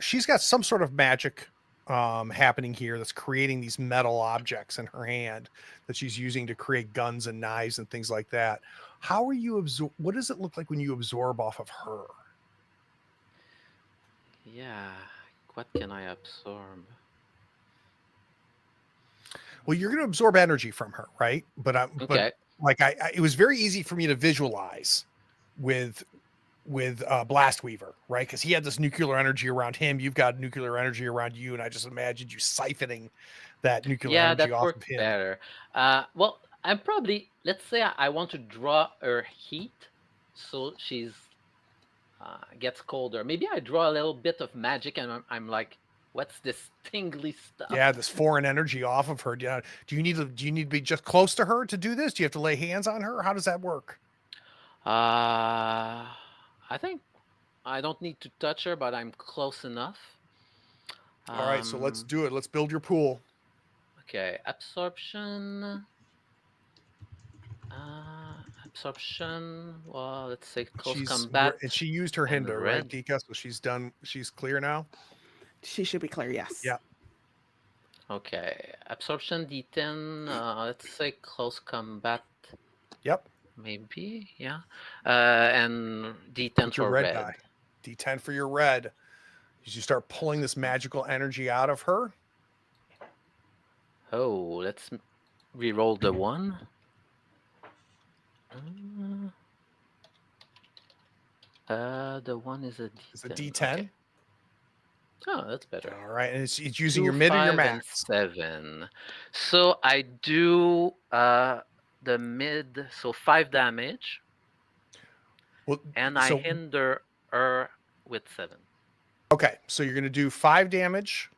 She's got some sort of magic happening here that's creating these metal objects in her hand that she's using to create guns and knives and things like that. How are you what does it look like when you absorb off of her? Yeah, what can I absorb? Well, you're going to absorb energy from her, right? But Okay. like it was very easy for me to visualize with Blast Weaver, right? Because he had this nuclear energy around him. You've got nuclear energy around you, and I just imagined you siphoning that nuclear Yeah, energy that off worked of him. better. Well, I'm probably, let's say I want to draw her heat, so she's gets colder. Maybe I draw a little bit of magic, and I'm like, what's this tingly stuff? Yeah, this foreign energy off of her. Do you need to be just close to her to do this? Do you have to lay hands on her? How does that work? I think I don't need to touch her, but I'm close enough. All right, so let's Um, do it. Let's build your pool. Okay, absorption. Absorption. Well, let's say close combat. And she used her and hinder, right, red. Dika? So she's done. She's clear now. She should be clear. Yes. Yeah. Okay, absorption D10. Let's say close combat. Yep. Maybe, yeah. And D10 What's your for red red. die? D10 for your red. As you start pulling this magical energy out of her. Oh, let's re-roll the one. The one is a D10. It's a D10. Okay. Oh, that's better. All right, and it's using 2, your mid or your 5, and max. 7. So I do the mid, so 5 damage, Well, and I so- hinder her with 7. Okay, so you're going to do 5 damage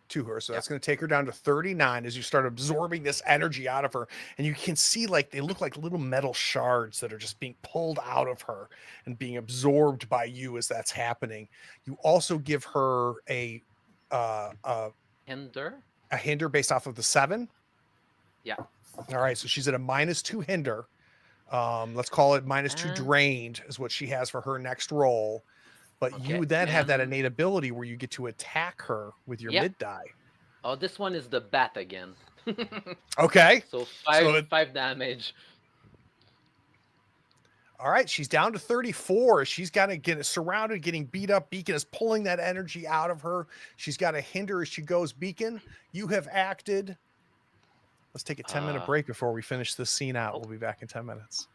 to her. So that's going to take her down to 39 as you start absorbing this energy out of her. And you can see like they look like little metal shards that are just being pulled out of her and being absorbed by you as that's happening. You also give her a Hinder? hinder based off of the 7. Yeah. All right, so she's at a -2 hinder. Let's call it -2 And- drained is what she has for her next roll. But you Okay, then have that and- innate ability where you get to attack her with your Yeah. mid die. Oh, this one is the bat again. Okay. So 5, it- 5 damage. All right. She's down to 34. She's got to get surrounded, getting beat up. Beacon is pulling that energy out of her. She's got to hinder as she goes. Beacon, you have acted. Let's take a 10-minute break before we finish this scene out. We'll be back in 10 minutes.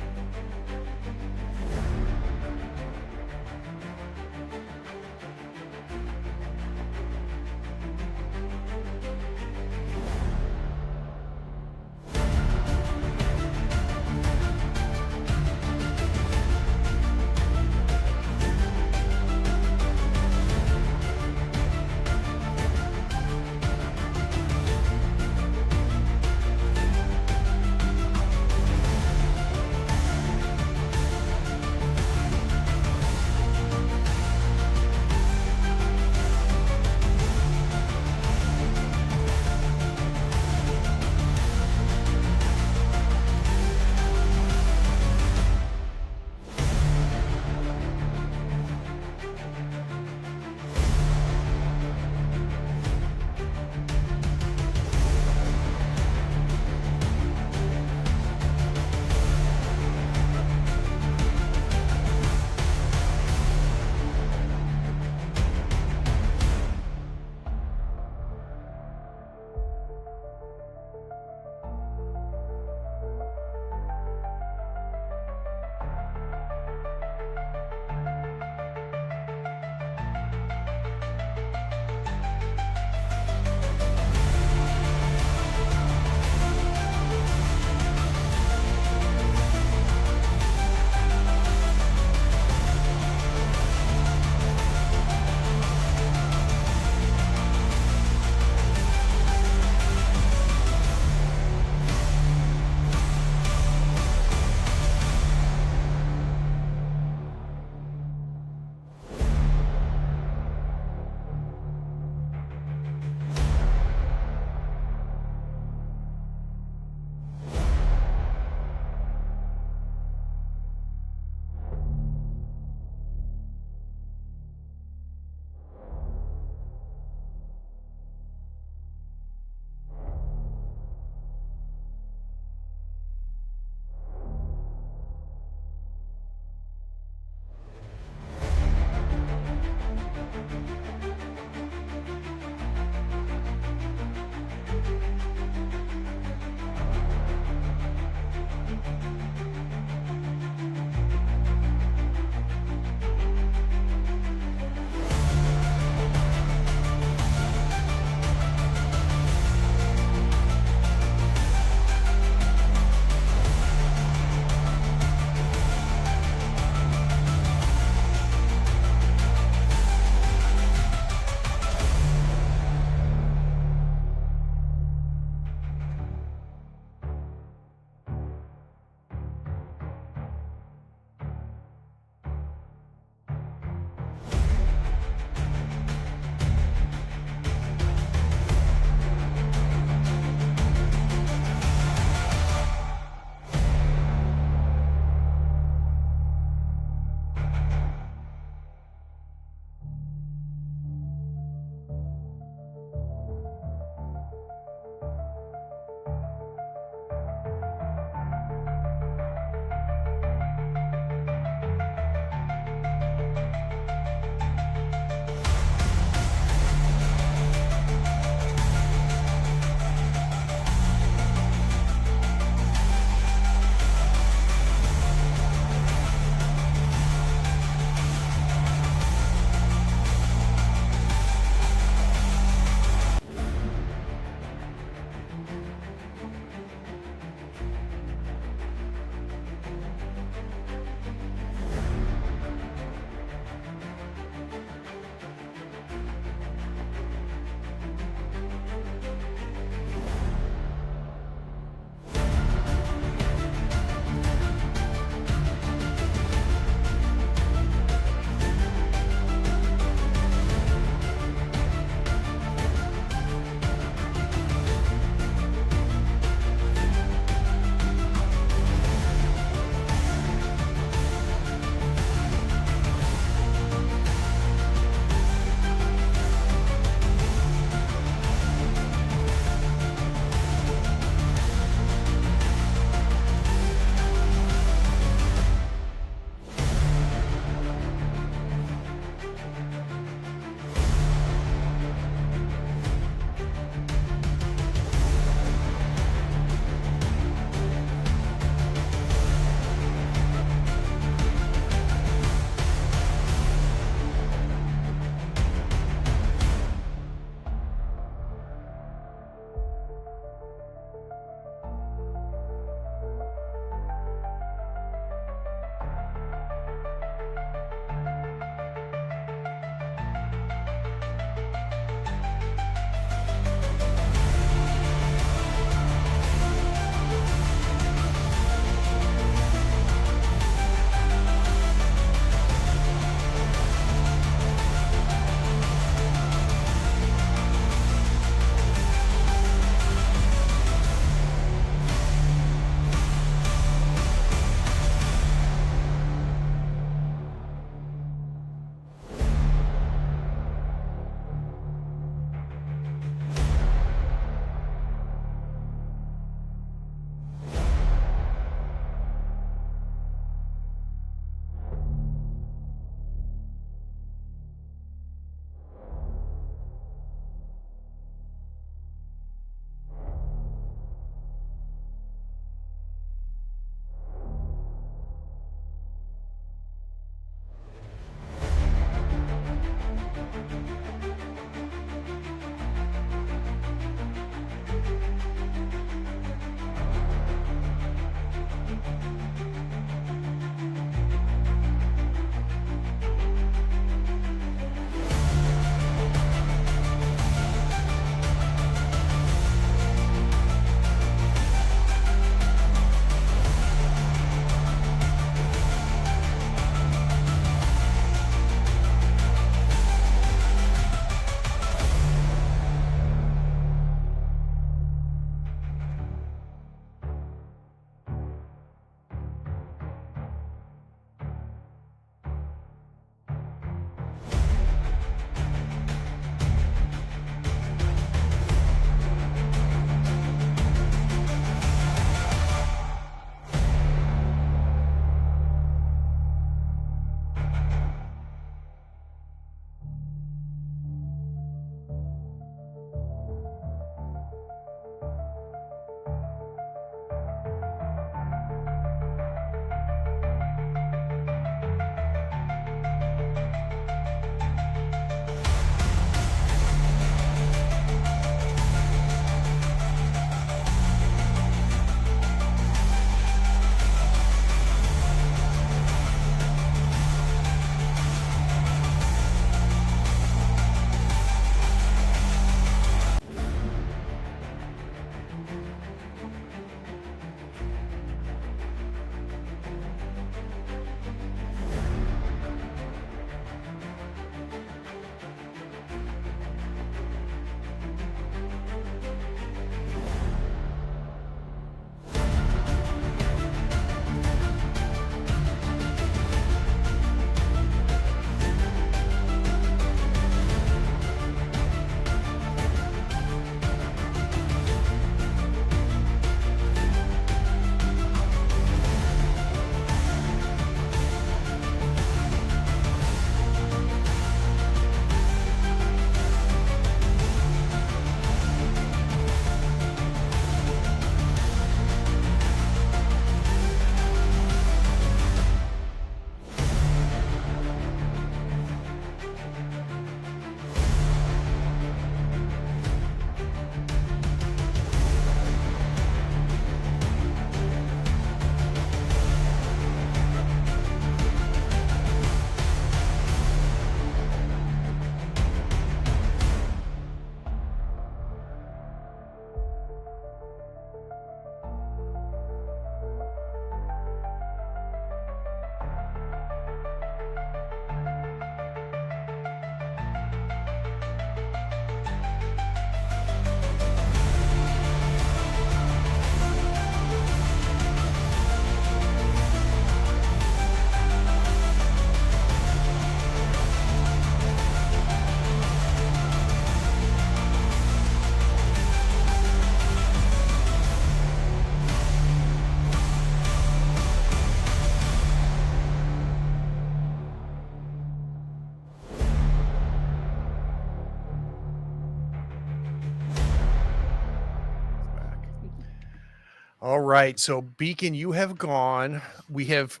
All right. So Beacon, you have gone. We have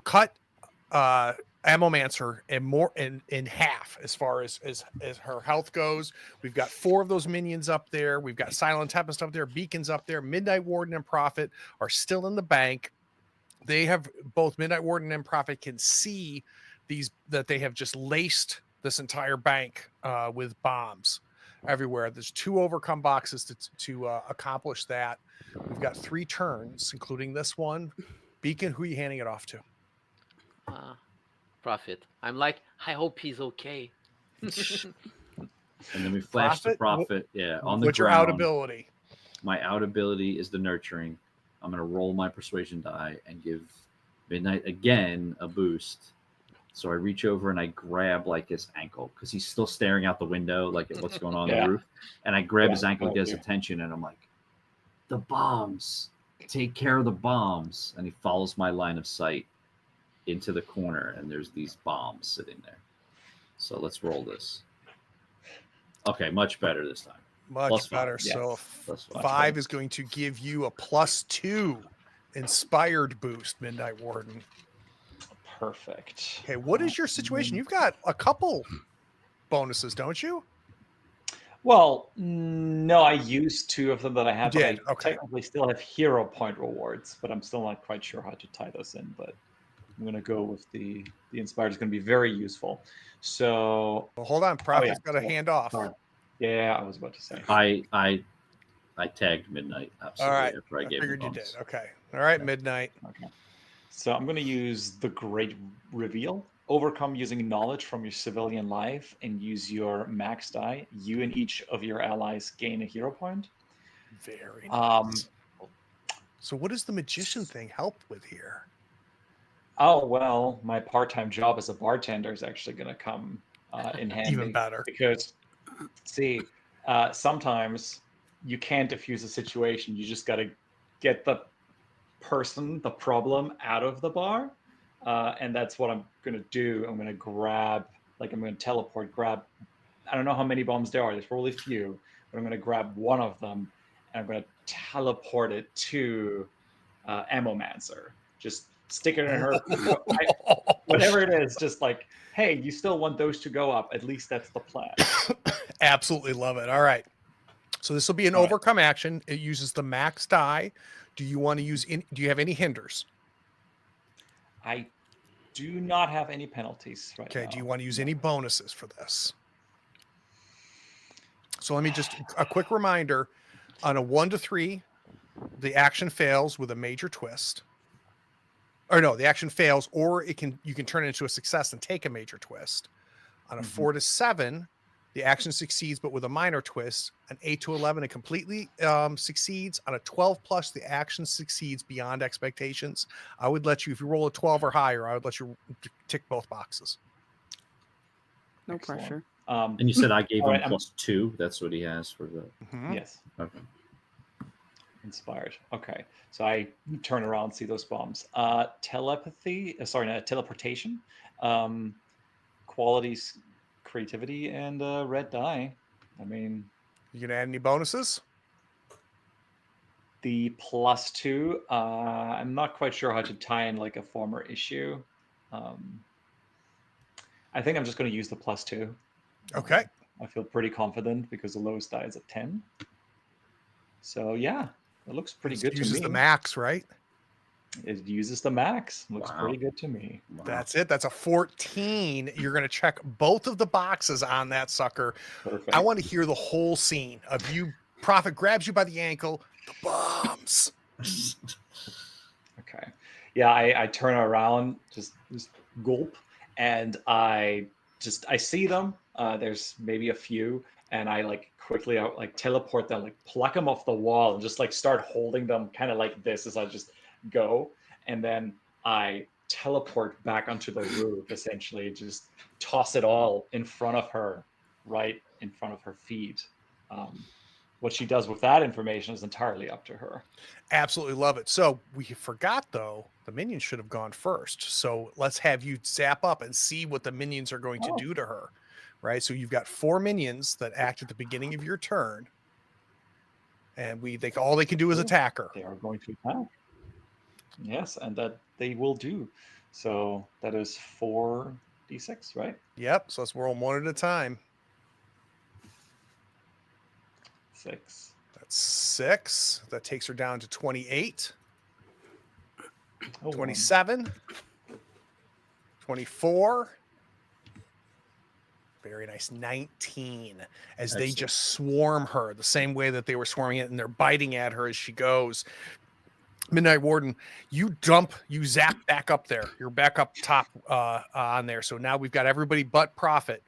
cut Ammomancer and more in half as far as her health goes. We've got 4 of those minions up there. We've got Silent Tempest up there, Beacons up there, Midnight Warden and Prophet are still in the bank. They have both Midnight Warden and Prophet can see these that they have just laced this entire bank with bombs everywhere. There's 2 overcome boxes to accomplish that. We've got 3 turns, including this one. Beacon, who are you handing it off to? Prophet. I'm like, I hope he's okay. And then we flash the Prophet. Yeah, on the What's your ground. out ability? My out ability is the nurturing. I'm going to roll my persuasion die and give Midnight again a boost. So I reach over and I grab like his ankle because he's still staring out the window, like at what's going on the roof. And I grab his ankle, get his attention, and I'm like, the bombs. Take care of the bombs. And he follows my line of sight into the corner, and there's these bombs sitting there. So let's roll this. Okay, much better this time. Much better. Yes. So Plus 5 is going to give you a +2 inspired boost, Midnight Warden. Perfect. Okay, what is your situation? You've got a couple bonuses, don't you? Well, no, I used 2 of them that I have. You But did? I Okay. technically still have hero point rewards, but I'm still not quite sure how to tie those in. But I'm going to go with the inspired. Is going to be very useful. So, Well, hold on. Prophet's got a hand off. Sorry. Yeah, I was about to say. I tagged Midnight. Absolutely. All right. After I gave figured him you bonus. did. Okay. All right, Yeah. Midnight. Okay. So I'm going to use the Great Reveal. Overcome using knowledge from your civilian life and use your max die. You and each of your allies gain a hero point. Very nice. So what does the magician thing help with here? Oh, well, my part-time job as a bartender is actually going to come in handy. Even better. Because, see, sometimes you can't diffuse a situation. You just got to get the problem out of the bar. And that's what I'm going to do. I'm going to grab, like I'm going to teleport, grab, I don't know how many bombs there are. There's probably few, but I'm going to grab one of them and I'm going to teleport it to Ammomancer. Just stick it in her, whatever it is, just like, hey, you still want those to go up. At least that's the plan. Absolutely love it. All right. So this will be an overcome action. It uses the max die. Do you want to use do you have any hinders? I do not have any penalties right now. Okay. Do you want to use any bonuses for this? So let me just a quick reminder on a 1 to 3, the action fails with a major twist. Or no, the action fails, or you can turn it into a success and take a major twist. On a 4 to 7, the action succeeds, but with a minor twist. An 8 to 11, it completely succeeds. On a 12 plus, the action succeeds beyond expectations. I would let you, if you roll a 12 or higher, I would let you tick both boxes. No Excellent. pressure. And you said I gave him Alright, +2. That's what he has for the. Yes. Okay. Inspired. Okay. So I turn around and see those bombs. Teleportation. Qualities, creativity, and red die. I mean, You gonna add any bonuses? the +2. I'm not quite sure how to tie in like a former issue. I think I'm just going to use the +2. Okay. I feel pretty confident because the lowest die is a 10. So yeah, it looks pretty good to me. Uses the max, right? It uses the max. Looks Wow. pretty good to me. Wow. That's it. That's a 14. You're going to check both of the boxes on that sucker. Perfect. I want to hear the whole scene of you. Prophet grabs you by the ankle. The bombs. Okay. Yeah, I turn around, just gulp, and I see them. There's maybe a few, and I like quickly teleport them, like pluck them off the wall, and just like start holding them, kind of like this as I just go, and then I teleport back onto the roof. Essentially, just toss it all in front of her, right in front of her feet. What she does with that information is entirely up to her. Absolutely love it. So we forgot, though, the minions should have gone first. So let's have you zap up and see what the minions are going to do to her. Right. So you've got 4 minions that act at the beginning of your turn. And all they can do is Cool. attack her. They are going to attack. Yes, and that they will do. So that is 4d6, right? Yep. So let's roll them one at a time. 6. That's 6. That takes her down to 28, Oh, 27, 24. Very nice. 19. As they Excellent. just swarm her the same way that they were swarming it, and they're biting at her as she goes. Midnight Warden, you zap back up there. You're back up top on there. So now we've got everybody but Prophet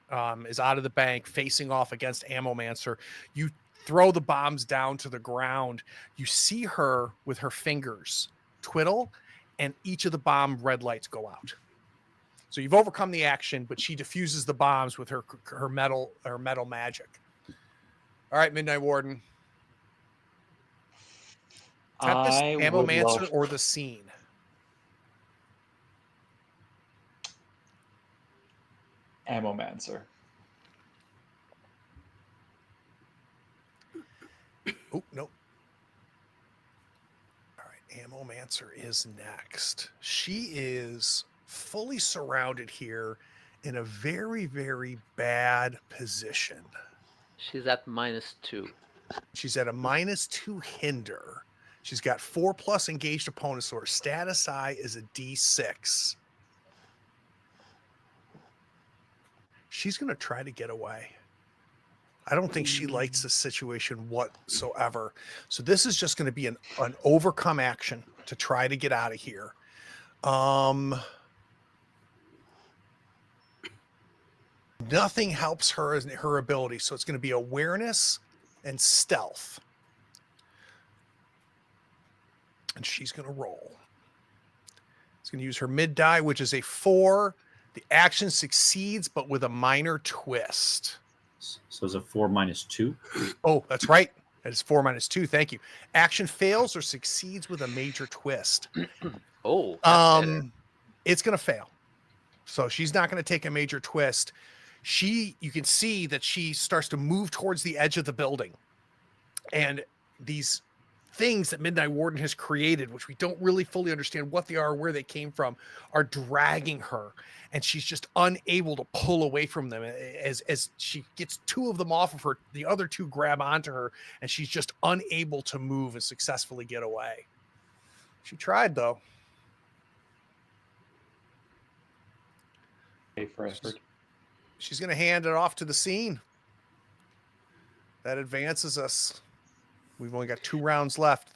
is out of the bank facing off against Ammomancer. You throw the bombs down to the ground. You see her with her fingers twiddle, and each of the bomb red lights go out. So you've overcome the action, but she diffuses the bombs with her metal magic. All right, Midnight Warden. Tempest, I would Ammomancer, love or the scene? Ammomancer. Oh, no. All right, Ammomancer is next. She is fully surrounded here in a very, very bad position. She's at -2. She's at a -2 hinder. She's got 4+ engaged opponents, so her status I is a D6. She's going to try to get away. I don't think she likes the situation whatsoever. So this is just going to be an overcome action to try to get out of here. Nothing helps her in her ability, so it's going to be awareness and stealth. And she's going to roll. It's going to use her mid die, which is a 4. The action succeeds, but with a minor twist. So it's a 4 - 2. Oh, that's right. That is 4 - 2. Thank you. Action fails or succeeds with a major twist. Oh, that's better. It's going to fail. So she's not going to take a major twist. You can see that she starts to move towards the edge of the building. And these things that Midnight Warden has created, which we don't really fully understand what they are, where they came from, are dragging her. And she's just unable to pull away from them. As she gets 2 of them off of her, the other 2 grab onto her, and she's just unable to move and successfully get away. She tried, though. Pay for effort. She's going to hand it off to the scene. That advances us. We've only got 2 rounds left.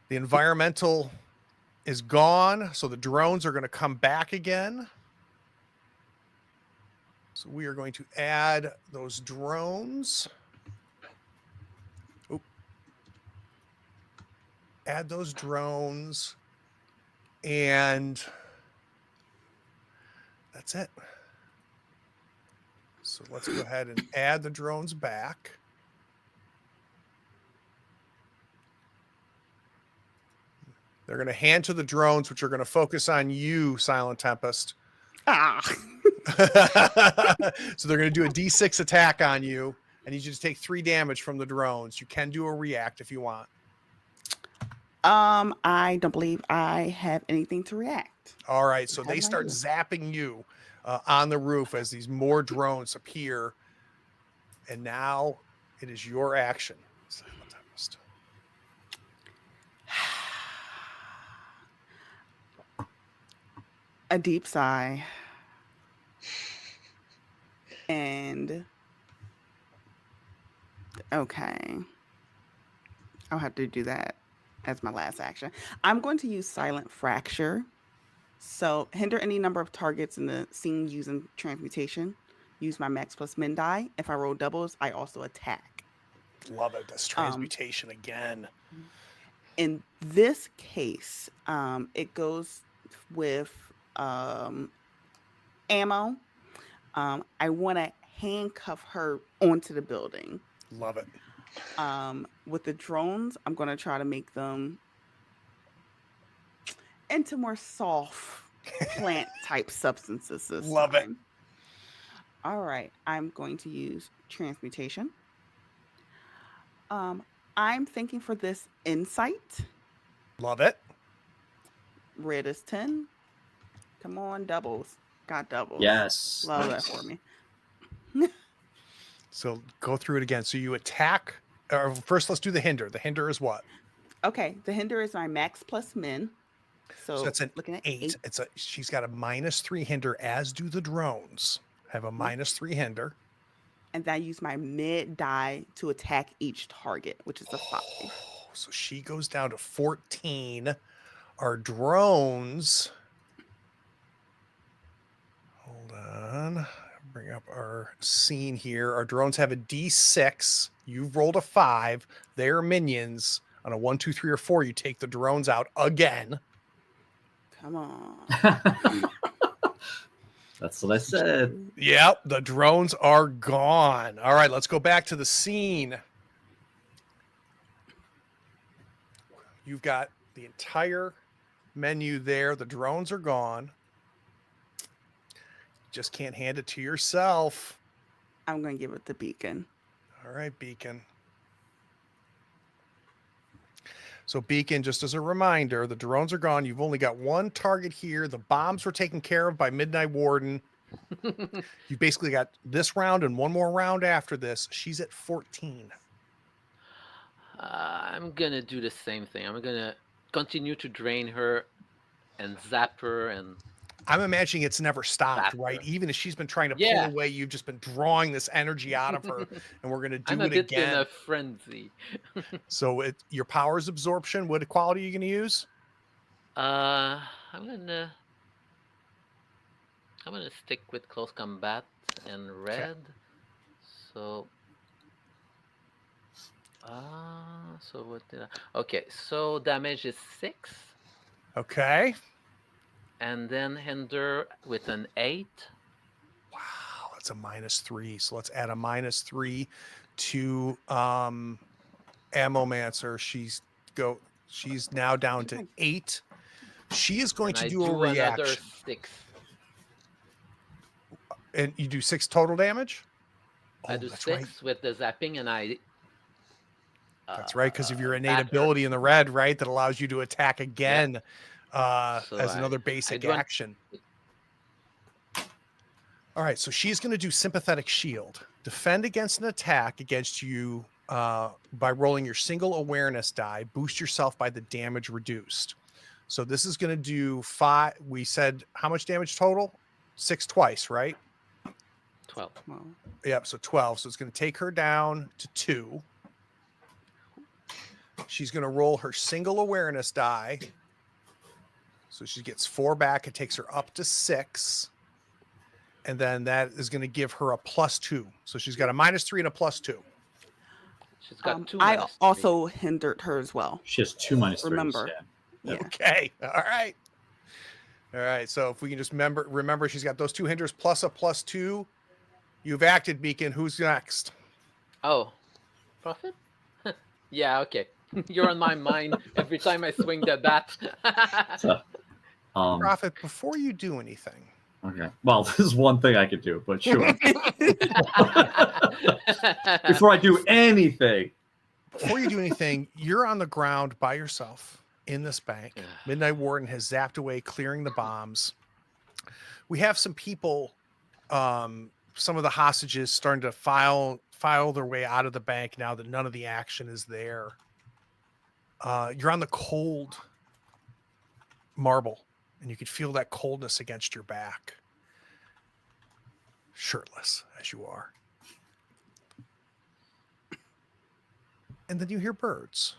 The environmental is gone, so the drones are going to come back again. So we are going to add those drones. Oop. Add those drones. And that's it. So let's go ahead and add the drones back. They're going to hand to the drones, which are going to focus on you, Silent Tempest. Ah. So they're going to do a D6 attack on you. I need you to take 3 damage from the drones. You can do a react if you want. I don't believe I have anything to react. All right. So I they have no start idea. zapping you on the roof as these more drones appear. And now it is your action, Silent Tempest. A deep sigh. And okay. I'll have to do that as my last action. I'm going to use Silent Fracture. So hinder any number of targets in the scene using transmutation. Use my max plus min die. If I roll doubles, I also attack. Love it. That's transmutation again. In this case, it goes with ammo. I want to handcuff her onto the building. Love it. With the drones, I'm going to try to make them into more soft plant type substances this Love it. time. All right, I'm going to use transmutation. I'm thinking for this insight. Love it. Red is 10. Come on, doubles. Got doubles. Yes. Love nice. that for me. So go through it again. So you attack, or first let's do the hinder. The hinder is what? Okay, the hinder is my max plus min. So, So that's an looking at 8. She's got a -3 hinder, as do the drones. Have a -3 hinder. And then I use my mid die to attack each target, which is a 5. So she goes down to 14. Our drones. Hold on. Bring up our scene here. Our drones have a D6. You've rolled a 5. They're minions. On a 1, 2, 3, or 4, you take the drones out again. Come on. That's what I said. Yep, the drones are gone. All right, let's go back to the scene. You've got the entire menu there. The drones are gone. Just can't hand it to yourself. I'm going to give it the beacon. All right, Beacon. So Beacon, just as a reminder, the drones are gone. You've only got one target here. The bombs were taken care of by Midnight Warden. You basically got this round and one more round after this. She's at 14. I'm gonna do the same thing. I'm gonna continue to drain her and zap her, and I'm imagining it's never stopped, Zap right? her. Even as she's been trying to Yeah. pull away, you've just been drawing this energy out of her, and we're going to I'm do a it bit in again. a frenzy. So your power's absorption. What quality are you going to use? I'm gonna stick with close combat and red. So so what did I? Okay, so damage is 6, Okay. and then hinder with an 8. Wow, that's a -3. So let's add a -3 to Ammomancer. She's now down to 8. She is going And to I do a another reaction. 6. And you do 6 total damage? I Oh, do that's 6 right. with the zapping, and I. That's right, because of your innate bat her. ability in the red, right? That allows you to attack again So as another basic do action. All right, so she's going to do Sympathetic Shield. Defend against an attack against you by rolling your single awareness die. Boost yourself by the damage reduced. So this is going to do 5. We said how much damage total? 6 twice, right? 12. Well, Yep, so 12. So it's going to take her down to 2. She's going to roll her single awareness die. So she gets 4 back. It takes her up to 6. And then that is going to give her a +2. So she's got a -3 and a +2. She's got 2 I minus 3. also hindered her as well. She has 2 -3s. Remember. Yeah. Yeah. Okay. All right. All right. So if we can just remember she's got those 2 hinders plus a +2. You've acted, Beacon. Who's next? Oh, Prophet? Yeah, okay. You're on my mind every time I swing the bat. So, Prophet, before you do anything, okay. Well, this is one thing I could do, but sure. Before I do anything. you're on the ground by yourself in this bank. Midnight Warden has zapped away, clearing the bombs. We have some people, some of the hostages starting to file their way out of the bank now that none of the action is there. You're on the cold marble, and you can feel that coldness against your back. Shirtless as you are. And then you hear birds.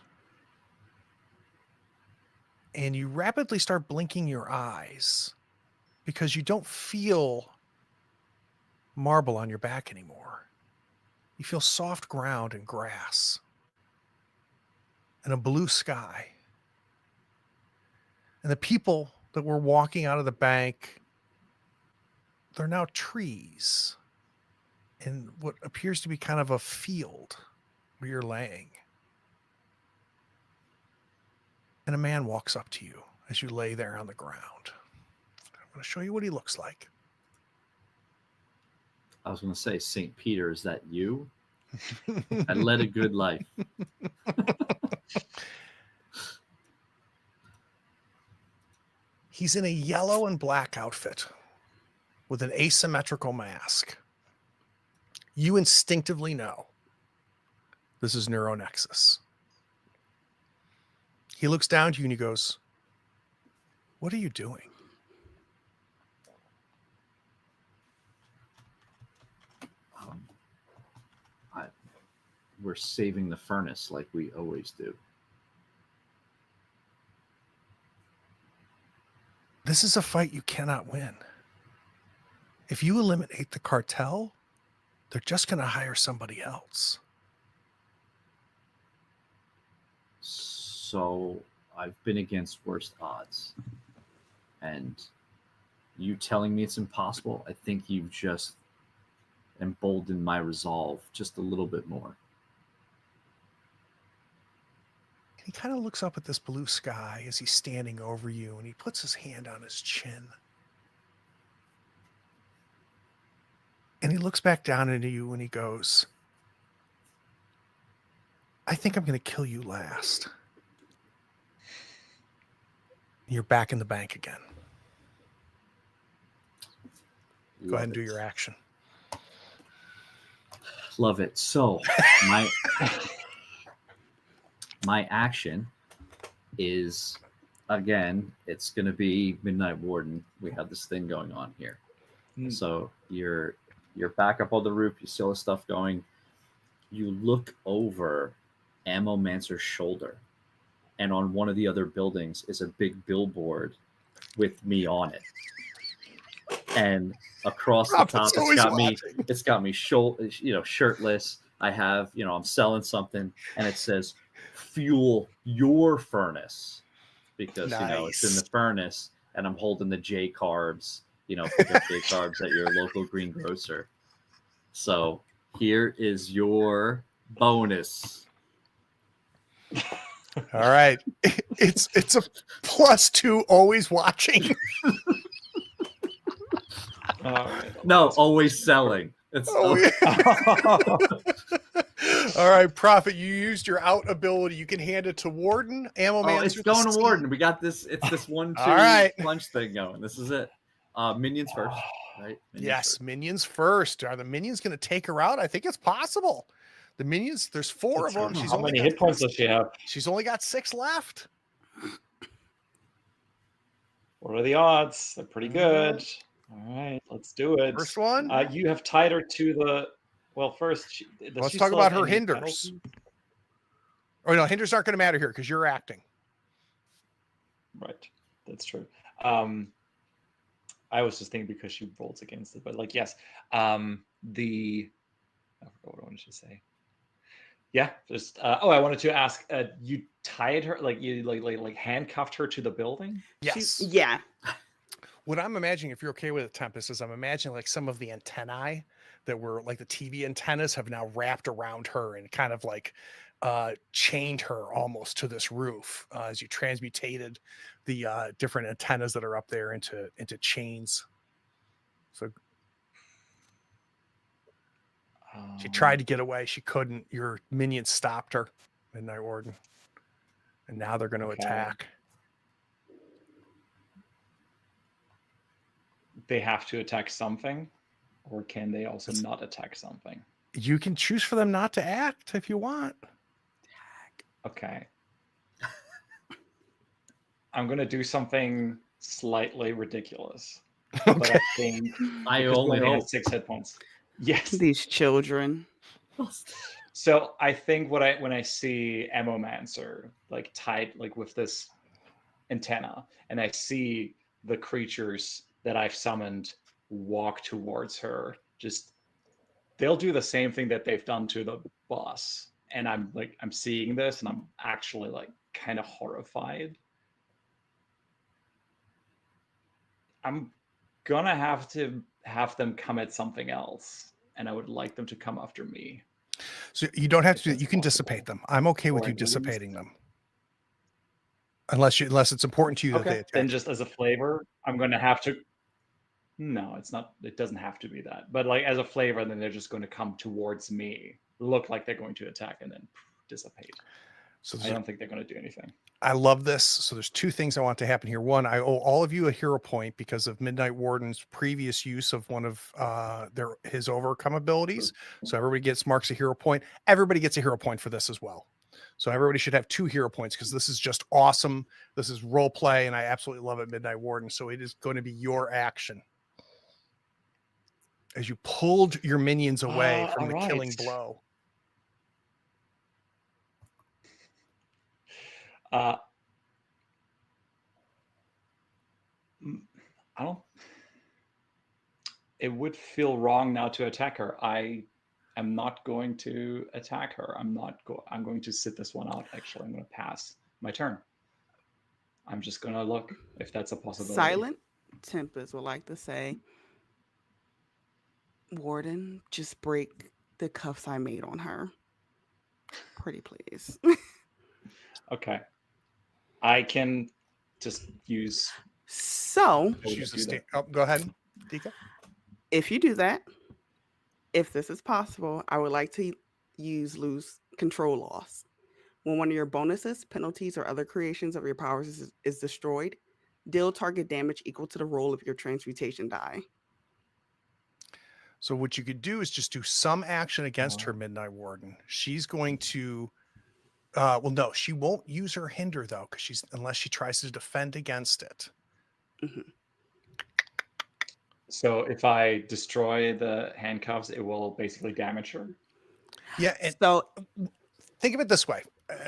And you rapidly start blinking your eyes because you don't feel marble on your back anymore. You feel soft ground and grass and a blue sky. And the people that were walking out of the bank, they're now trees in what appears to be kind of a field where you're laying. And a man walks up to you as you lay there on the ground. I'm going to show you what he looks like. I was going to say, St. Peter, is that you? I led a good life. He's in a yellow and black outfit with an asymmetrical mask. You instinctively know this is Neuronexus. He looks down to you and he goes, "What are you doing?" We're saving the furnace like we always do. This is a fight you cannot win. If you eliminate the cartel, they're just going to hire somebody else. So I've been against worst odds. And you telling me it's impossible, I think you've just emboldened my resolve just a little bit more. He kind of looks up at this blue sky as he's standing over you, and he puts his hand on his chin. And he looks back down into you and he goes, "I think I'm going to kill you last." You're back in the bank again. Go ahead and do your action. Love it. So my action is, again, it's going to be Midnight Warden. We have this thing going on here. So you're back up on the roof. You still have stuff going. You look over Ammo Mancer's shoulder, and on one of the other buildings is a big billboard with me on it. And across the top, it's got me shirtless. I have, I'm selling something, and it says, "Fuel your furnace," because it's in the furnace, and I'm holding the J carbs, pick up J carbs at your local greengrocer. So here is your bonus. All right. It's a +2 always watching. No, always selling. It's All right, Prophet, you used your out ability. You can hand it to Warden. Ammo Man. It's going to Warden. We got this. It's this 1-2 punch thing going. This is it. Minions first, right? Minions first. Are the minions going to take her out? I think it's possible. The minions, there's 4 of them. How many hit points does she have? She's only got 6 left. What are the odds? They're pretty good. All right, let's do it. First one. You have tied her to the. Well, first, let's talk about her hinders. Oh no, hinders aren't going to matter here because you're acting. Right, that's true. I was just thinking because she rolls against it, but yes, I forgot what I wanted to say. Yeah, just I wanted to ask. You tied her, you like handcuffed her to the building? Yes. Yeah. What I'm imagining, if you're okay with it, Tempest, is I'm imagining like some of the antennae that were like the TV antennas have now wrapped around her and kind of like chained her almost to this roof as you transmutated the different antennas that are up there into chains. So she tried to get away. She couldn't. Your minions stopped her, Midnight Warden. And now they're going to attack. They have to attack something, or can they also not attack something? You can choose for them not to act if you want. Okay. I'm going to do something slightly ridiculous. Okay. But I think I only have 6 hit points. Yes. These children. So I think when I see Ammo Mancer tied with this antenna, and I see the creatures that I've summoned walk towards her, they'll do the same thing that they've done to the boss. And I'm seeing this, and I'm actually kind of horrified. I'm gonna have to have them come at something else, and I would like them to come after me. So you don't have to. You can dissipate them. I'm okay with you dissipating them, unless it's important to you that they attack. Then just as a flavor, I'm going to have to. No, it's not. It doesn't have to be that. But as a flavor, then they're just going to come towards me look like they're going to attack and then dissipate. So I don't think they're going to do anything. I love this. So there's two things I want to happen here. One, I owe all of you a hero point because of Midnight Warden's previous use of one of his overcome abilities. So everybody gets marks a hero point. Everybody gets a hero point for this as well. So everybody should have 2 hero points because this is just awesome. This is role play, and I absolutely love it, Midnight Warden. So it is going to be your action as you pulled your minions away from the killing blow. I don't. It would feel wrong now to attack her. I am not going to attack her. I'm going to sit this one out. Actually, I'm going to pass my turn. I'm just going to look if that's a possibility. Silent Tempest would like to say, Warden, just break the cuffs I made on her. Pretty please. Okay. I can just use. So, go ahead, Dika. If you do that, if this is possible, I would like to lose control loss. When one of your bonuses, penalties, or other creations of your powers is destroyed, deal target damage equal to the roll of your transmutation die. So what you could do is just do some action against her, Midnight Warden. She's going to, well, no, she won't use her hinder though, because unless she tries to defend against it. Mm-hmm. So if I destroy the handcuffs, it will basically damage her. Yeah. And so think of it this way.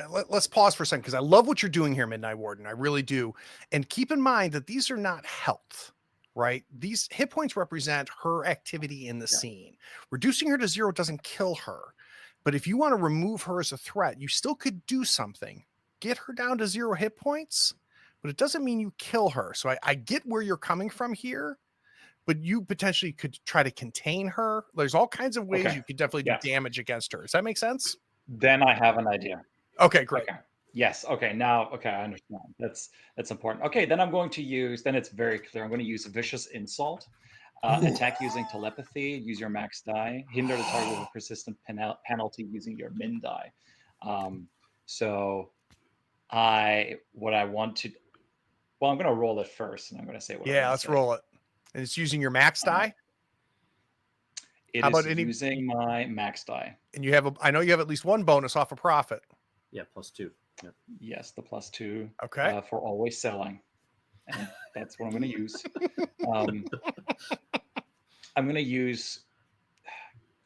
Let's pause for a second because I love what you're doing here, Midnight Warden. I really do. And keep in mind that these are not health, right? These hit points represent her activity in the scene. Reducing her to 0 doesn't kill her. But if you want to remove her as a threat, you still could do something. Get her down to 0 hit points, but it doesn't mean you kill her. So I get where you're coming from here, but you potentially could try to contain her. There's all kinds of ways you could definitely do damage against her. Does that make sense? Then I have an idea. Okay, great. Okay. Yes. Okay. Now, I understand. That's important. Okay. Then I'm going to use, then it's very clear. I'm going to use Vicious Insult. Attack using telepathy, use your max die. Hinder the target with a persistent penalty using your min die. So what I want to, well, I'm going to roll it first and I'm going to say what let's roll it. And it's using your max die? It is using my max die. And I know you have at least one bonus off a profit. Yeah, +2. Yep. Yes, the +2. Okay. For always selling. And that's what I'm going to use. I'm going to use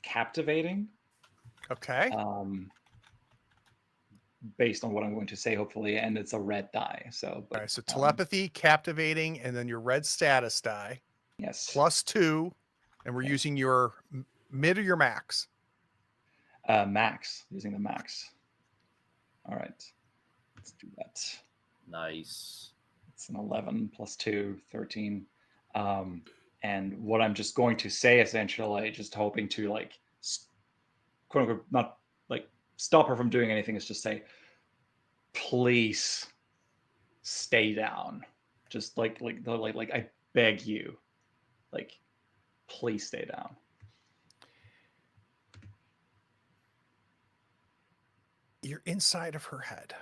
Captivating. Okay. Based on what I'm going to say, hopefully, and it's a red die. So, all right. So Telepathy, Captivating, and then your red status die. Yes. +2, and we're using your mid or your max. Max. Using the max. All right. Let's do that. Nice. It's an 11 +2, 13. And what I'm just going to say, essentially, just hoping to quote unquote, not stop her from doing anything, is just say, please stay down. Just like I beg you, please stay down. You're inside of her head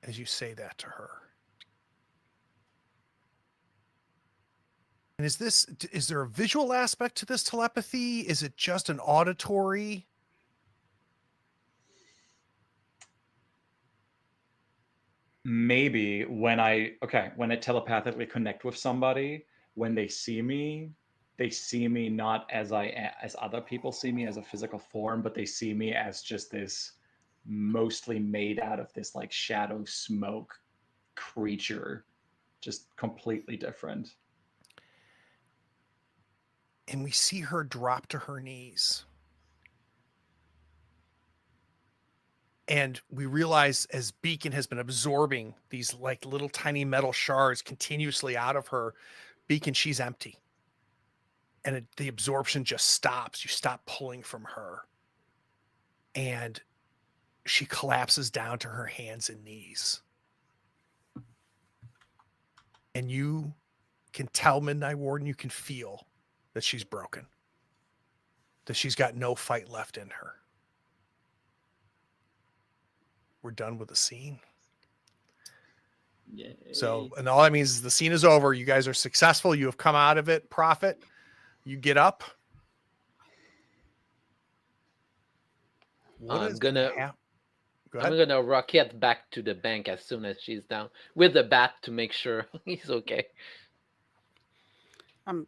as you say that to her. And is there a visual aspect to this telepathy? Is it just an auditory? Maybe when I telepathically connect with somebody, when they see me not as as other people see me as a physical form, but they see me as just this mostly made out of this shadow smoke creature, just completely different. And we see her drop to her knees. And we realize as Beacon has been absorbing these little tiny metal shards continuously out of her, Beacon, she's empty. And the absorption just stops. You stop pulling from her. And she collapses down to her hands and knees. And you can tell, Midnight Warden, you can feel that she's broken. That she's got no fight left in her. we're done with the scene. Yay. So, and all that means is the scene is over. You guys are successful. You have come out of it. Profit. You get up. What I'm is gonna Go I'm ahead. gonna rocket back to the bank as soon as she's down with the bat to make sure he's okay. I'm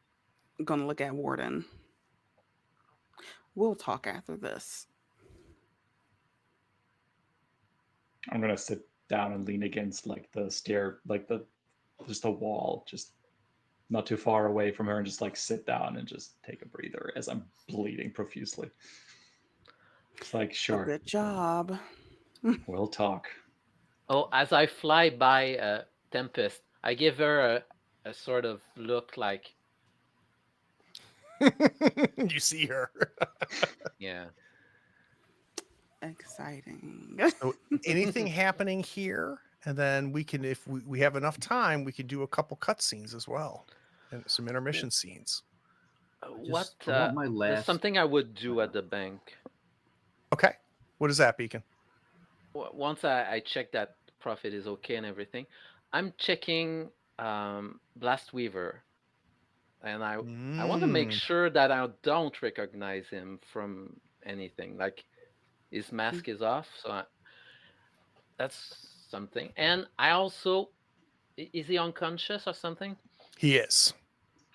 gonna look at Warden. We'll talk after this. I'm gonna sit down and lean against like the stair, like just a wall, just not too far away from her, and just like sit down and just take a breather as I'm bleeding profusely. It's like, sure, Good job. we'll talk. Oh, as I fly by Tempest, I give her a sort of look like, You see her. yeah. Exciting. So anything happening here, and then we can, if we have enough time, we could do a couple cut scenes as well, and some intermission scenes. What? I want my There's last. something I would do at the bank. Okay. What is that, Beacon? Once I check that Profit is okay and everything, I'm checking Blast Weaver, and I want to make sure that I don't recognize him from anything. Like his mask is off, so that's something. And I also, is he unconscious or something? He is.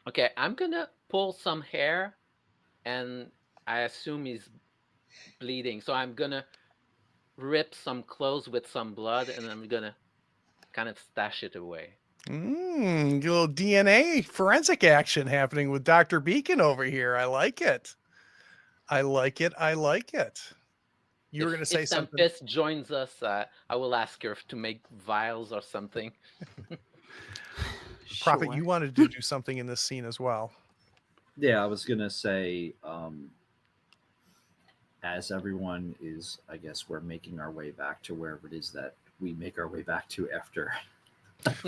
Okay, I'm gonna pull some hair, and I assume he's bleeding. So I'm gonna rip some clothes with some blood, and I'm gonna kind of stash it away. A little DNA forensic action happening with Dr. Beacon over here. I like it. I like it. I like it. You were going to say if something. Tempest joins us, I will ask her to make vials or something. Prophet, Sure. you wanted to do something in this scene as well. Yeah, I was gonna say, as everyone is, I guess we're making our way back to wherever it is that we make our way back to after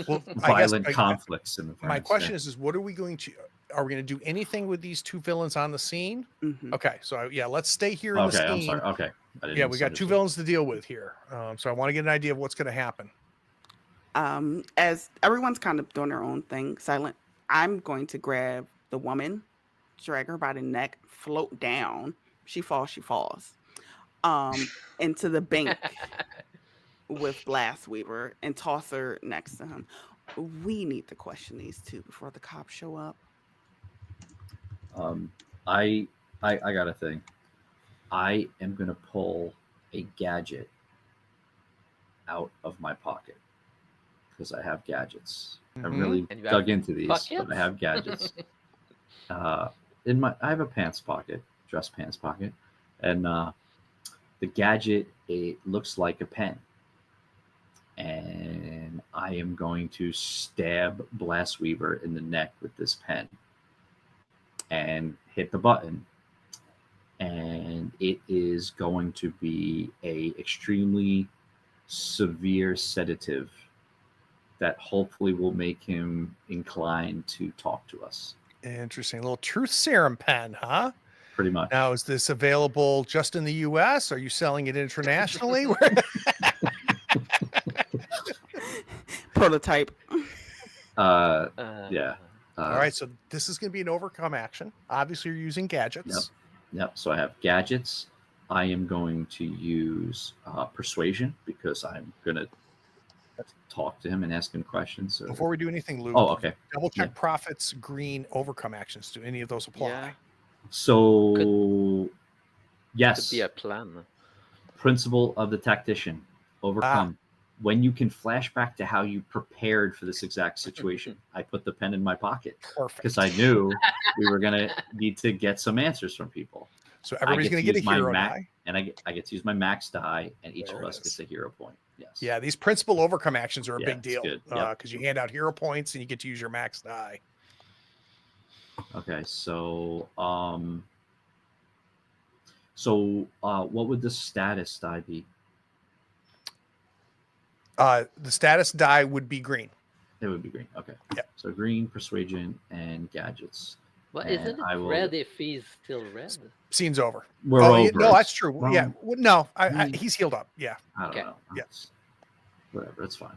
Well, violent conflicts in the my France, question yeah. is what are we going to do anything with these two villains on the scene? Mhm. Okay, so let's stay here in the Okay, scene. I'm sorry. Okay. I didn't Yeah, we got two misunderstand. villains to deal with here. So I want to get an idea of what's going to happen. As everyone's kind of doing their own thing, silent, I'm going to grab the woman, drag her by the neck, float down. She falls, into the bank with Blast Weaver and toss her next to him. We need to question these two before the cops show up. I got a thing. I am gonna pull a gadget out of my pocket because I have gadgets. I really And you dug have into these, but pockets? I have gadgets. I have a pants pocket, dress pants pocket, and the gadget, it looks like a pen, and I am going to stab Blast Weaver in the neck with this pen and hit the button, and it is going to be a extremely severe sedative that hopefully will make him inclined to talk to us. Interesting. A little truth serum pen, huh? Pretty much. Now, is this available just in the US? Are you selling it internationally? Prototype. Yeah. All right, so this is going to be an overcome action. Obviously, you're using gadgets. Yep. So I have gadgets. I am going to use persuasion because I'm going to talk to him and ask him questions. So... Before we do anything, Luke, okay. Double check Prophet's green overcome actions. Do any of those apply? Yeah. So, yes. Could be a plan. Principle of the tactician. Overcome. When you can flash back to how you prepared for this exact situation, I put the pen in my pocket. Perfect. Because I knew we were going to need to get some answers from people. So everybody's going to get a hero die. And I get to use my max die, and each There of it us is. gets a hero point. Yes. Yeah, these principal overcome actions are a big it's deal good. because you hand out hero points and you get to use your max die. Okay, so what would the status die be? The status die would be green. It would be green. Okay. Yep. So green, persuasion, and gadgets. Well, And isn't I it will- red if he's still red? Scene's over. We're Oh, over. no, that's true. Well, Yeah. No, he- he's healed up. Yeah. I don't Okay. know. Yeah. Whatever, it's fine.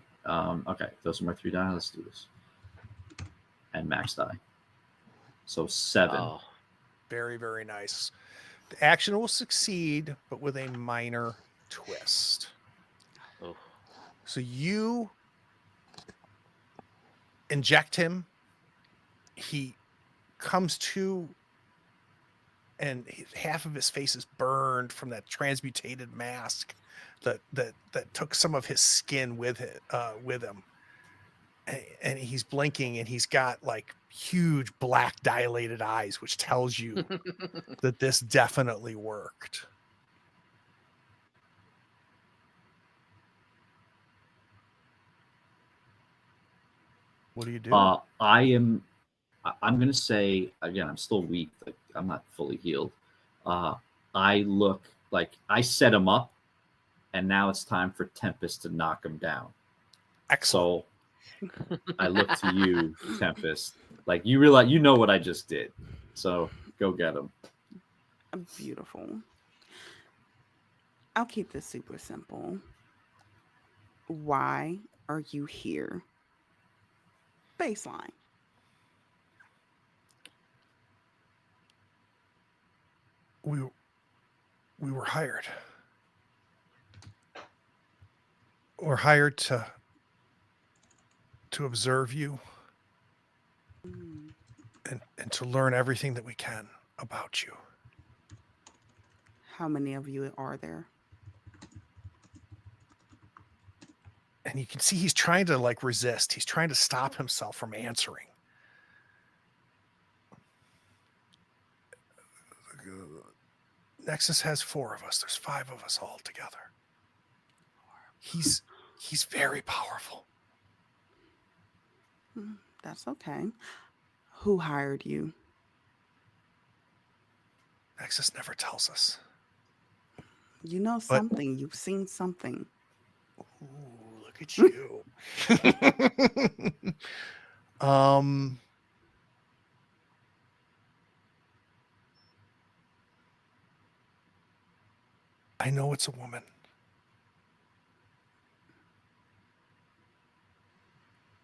Okay, those are my 3 die. Let's do this. And max die. So 7. Oh, Very, very nice. The action will succeed, but with a minor twist. oh. So you inject him. He comes to, and half of his face is burned from that transmutated mask that took some of his skin with him. And he's blinking, and he's got like huge black dilated eyes, which tells you that this definitely worked. What do you do? I'm gonna say again, I'm still weak. Like, I'm not fully healed. I look like I set him up, and now it's time for Tempest to knock him down. Excellent. So I look to you, Tempest. Like, you realize, you know what I just did. So go get him. Beautiful. I'll keep this super simple. Why are you here? Baseline. We were hired. We're hired to observe you Mm. and to learn everything that we can about you. How many of you are there? And you can see he's trying to like resist. He's trying to stop himself from answering. Nexus has 4 of us. There's 5 of us all together. He's very powerful. That's okay. Who hired you? Nexus never tells us. You know something. You've seen something. Ooh, look at you. I know it's a woman.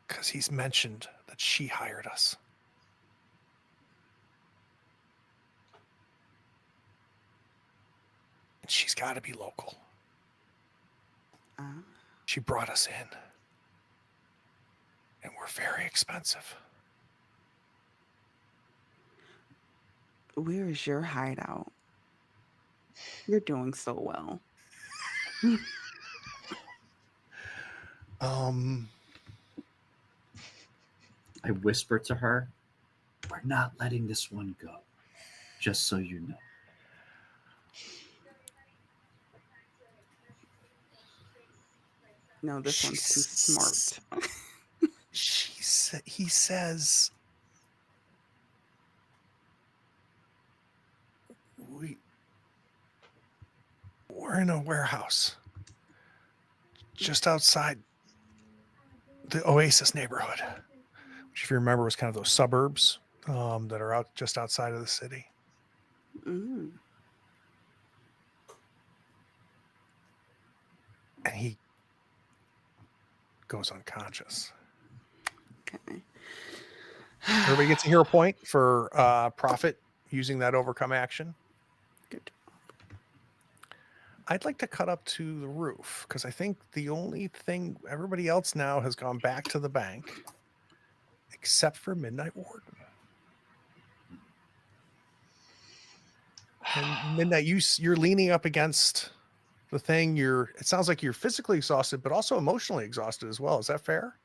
Because he's mentioned that she hired us. And she's got to be local. She brought us in. And we're very expensive. Where is your hideout? You're doing so well. I whisper to her, we're not letting this one go. Just so you know. No, this one's too smart. He says, we're in a warehouse just outside the Oasis neighborhood, which, if you remember, was kind of those suburbs that are out just outside of the city. Mm. And he goes unconscious. Okay. Everybody gets a hero point for profit using that overcome action. Good. I'd like to cut up to the roof because I think the only thing, everybody else now has gone back to the bank except for Midnight Warden. And Midnight, you're leaning up against the thing. It sounds like you're physically exhausted, but also emotionally exhausted as well. Is that fair?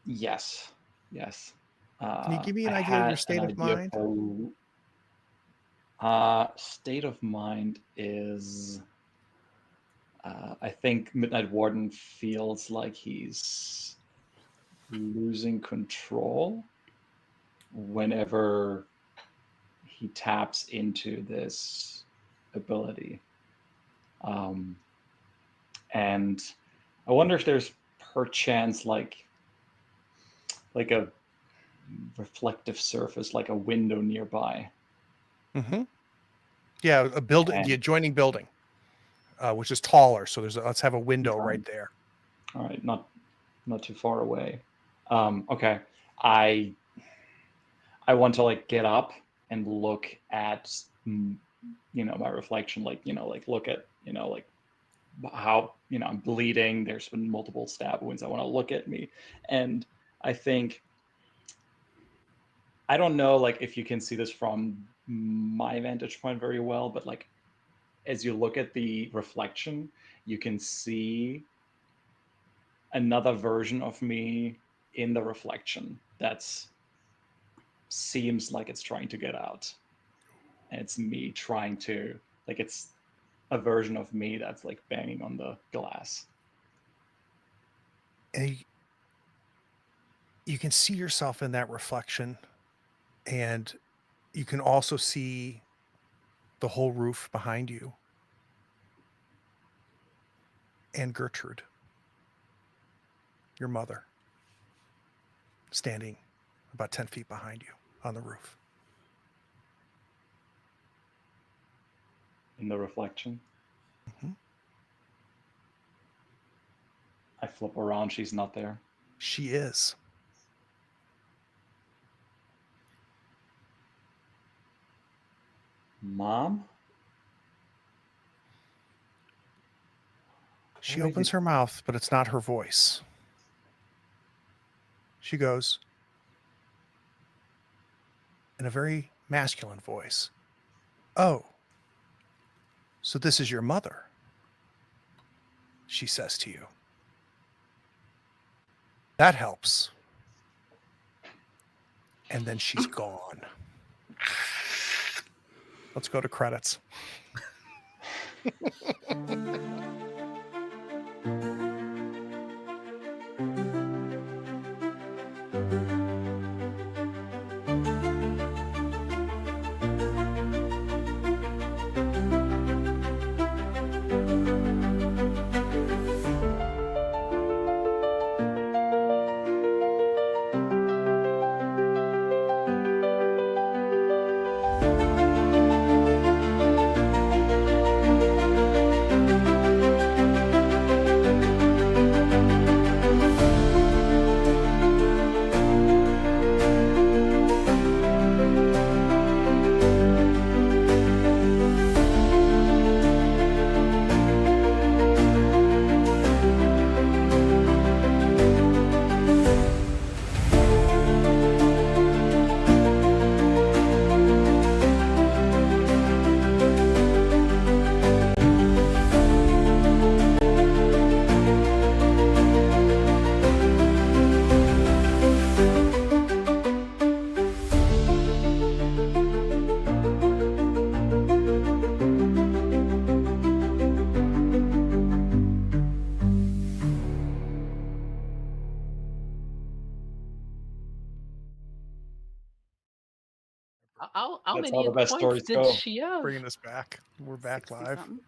Yes. Can you give me an I idea of your had state an of idea mind? state of mind is, I think Midnight Warden feels like he's losing control whenever he taps into this ability. And I wonder if there's perchance like a reflective surface, like a window nearby. Mm-hmm. Yeah, a building, the adjoining building, which is taller. So let's have a window right there. All right, not too far away. Okay, I want to like get up and look at my reflection, like look at like how I'm bleeding. There's been multiple stab wounds. I want to look at me, and I think I don't know like if you can see this from my vantage point very well, but like as you look at the reflection, you can see another version of me in the reflection that's seems like it's trying to get out, and it's me trying to like it's a version of me that's like banging on the glass. And you can see yourself in that reflection, and you can also see the whole roof behind you and Gertrude, your mother, standing about 10 feet behind you on the roof. In the reflection. Mm-hmm. I flip around, she's not there. She is. Mom? She opens her mouth, but it's not her voice. She goes, in a very masculine voice, "Oh, so this is your mother," she says to you. That helps. And then she's gone. Let's go to credits. How That's many how the hit best points stories did go. she have? Bringing us back. We're back 60 live. something.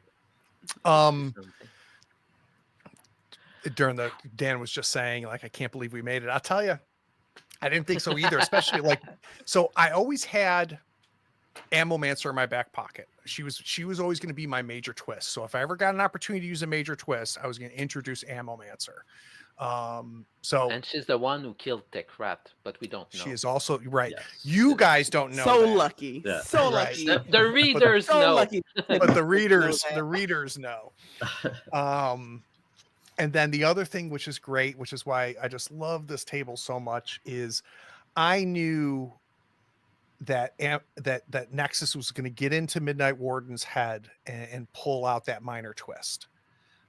During the Dan was just saying, like, I can't believe we made it. I'll tell you, I didn't think so either, especially like, so I always had Ammomancer in my back pocket. She was always going to be my major twist. So if I ever got an opportunity to use a major twist, I was going to introduce Ammomancer. And she's the one who killed Techrat, but we don't know. She is also right. Yes. You guys don't know. So that. lucky. Yeah. So Right. lucky. The readers so know. lucky. But the readers Know know. And then the other thing, which is great, which is why I just love this table so much, is I knew that Nexus was going to get into Midnight Warden's head and pull out that minor twist.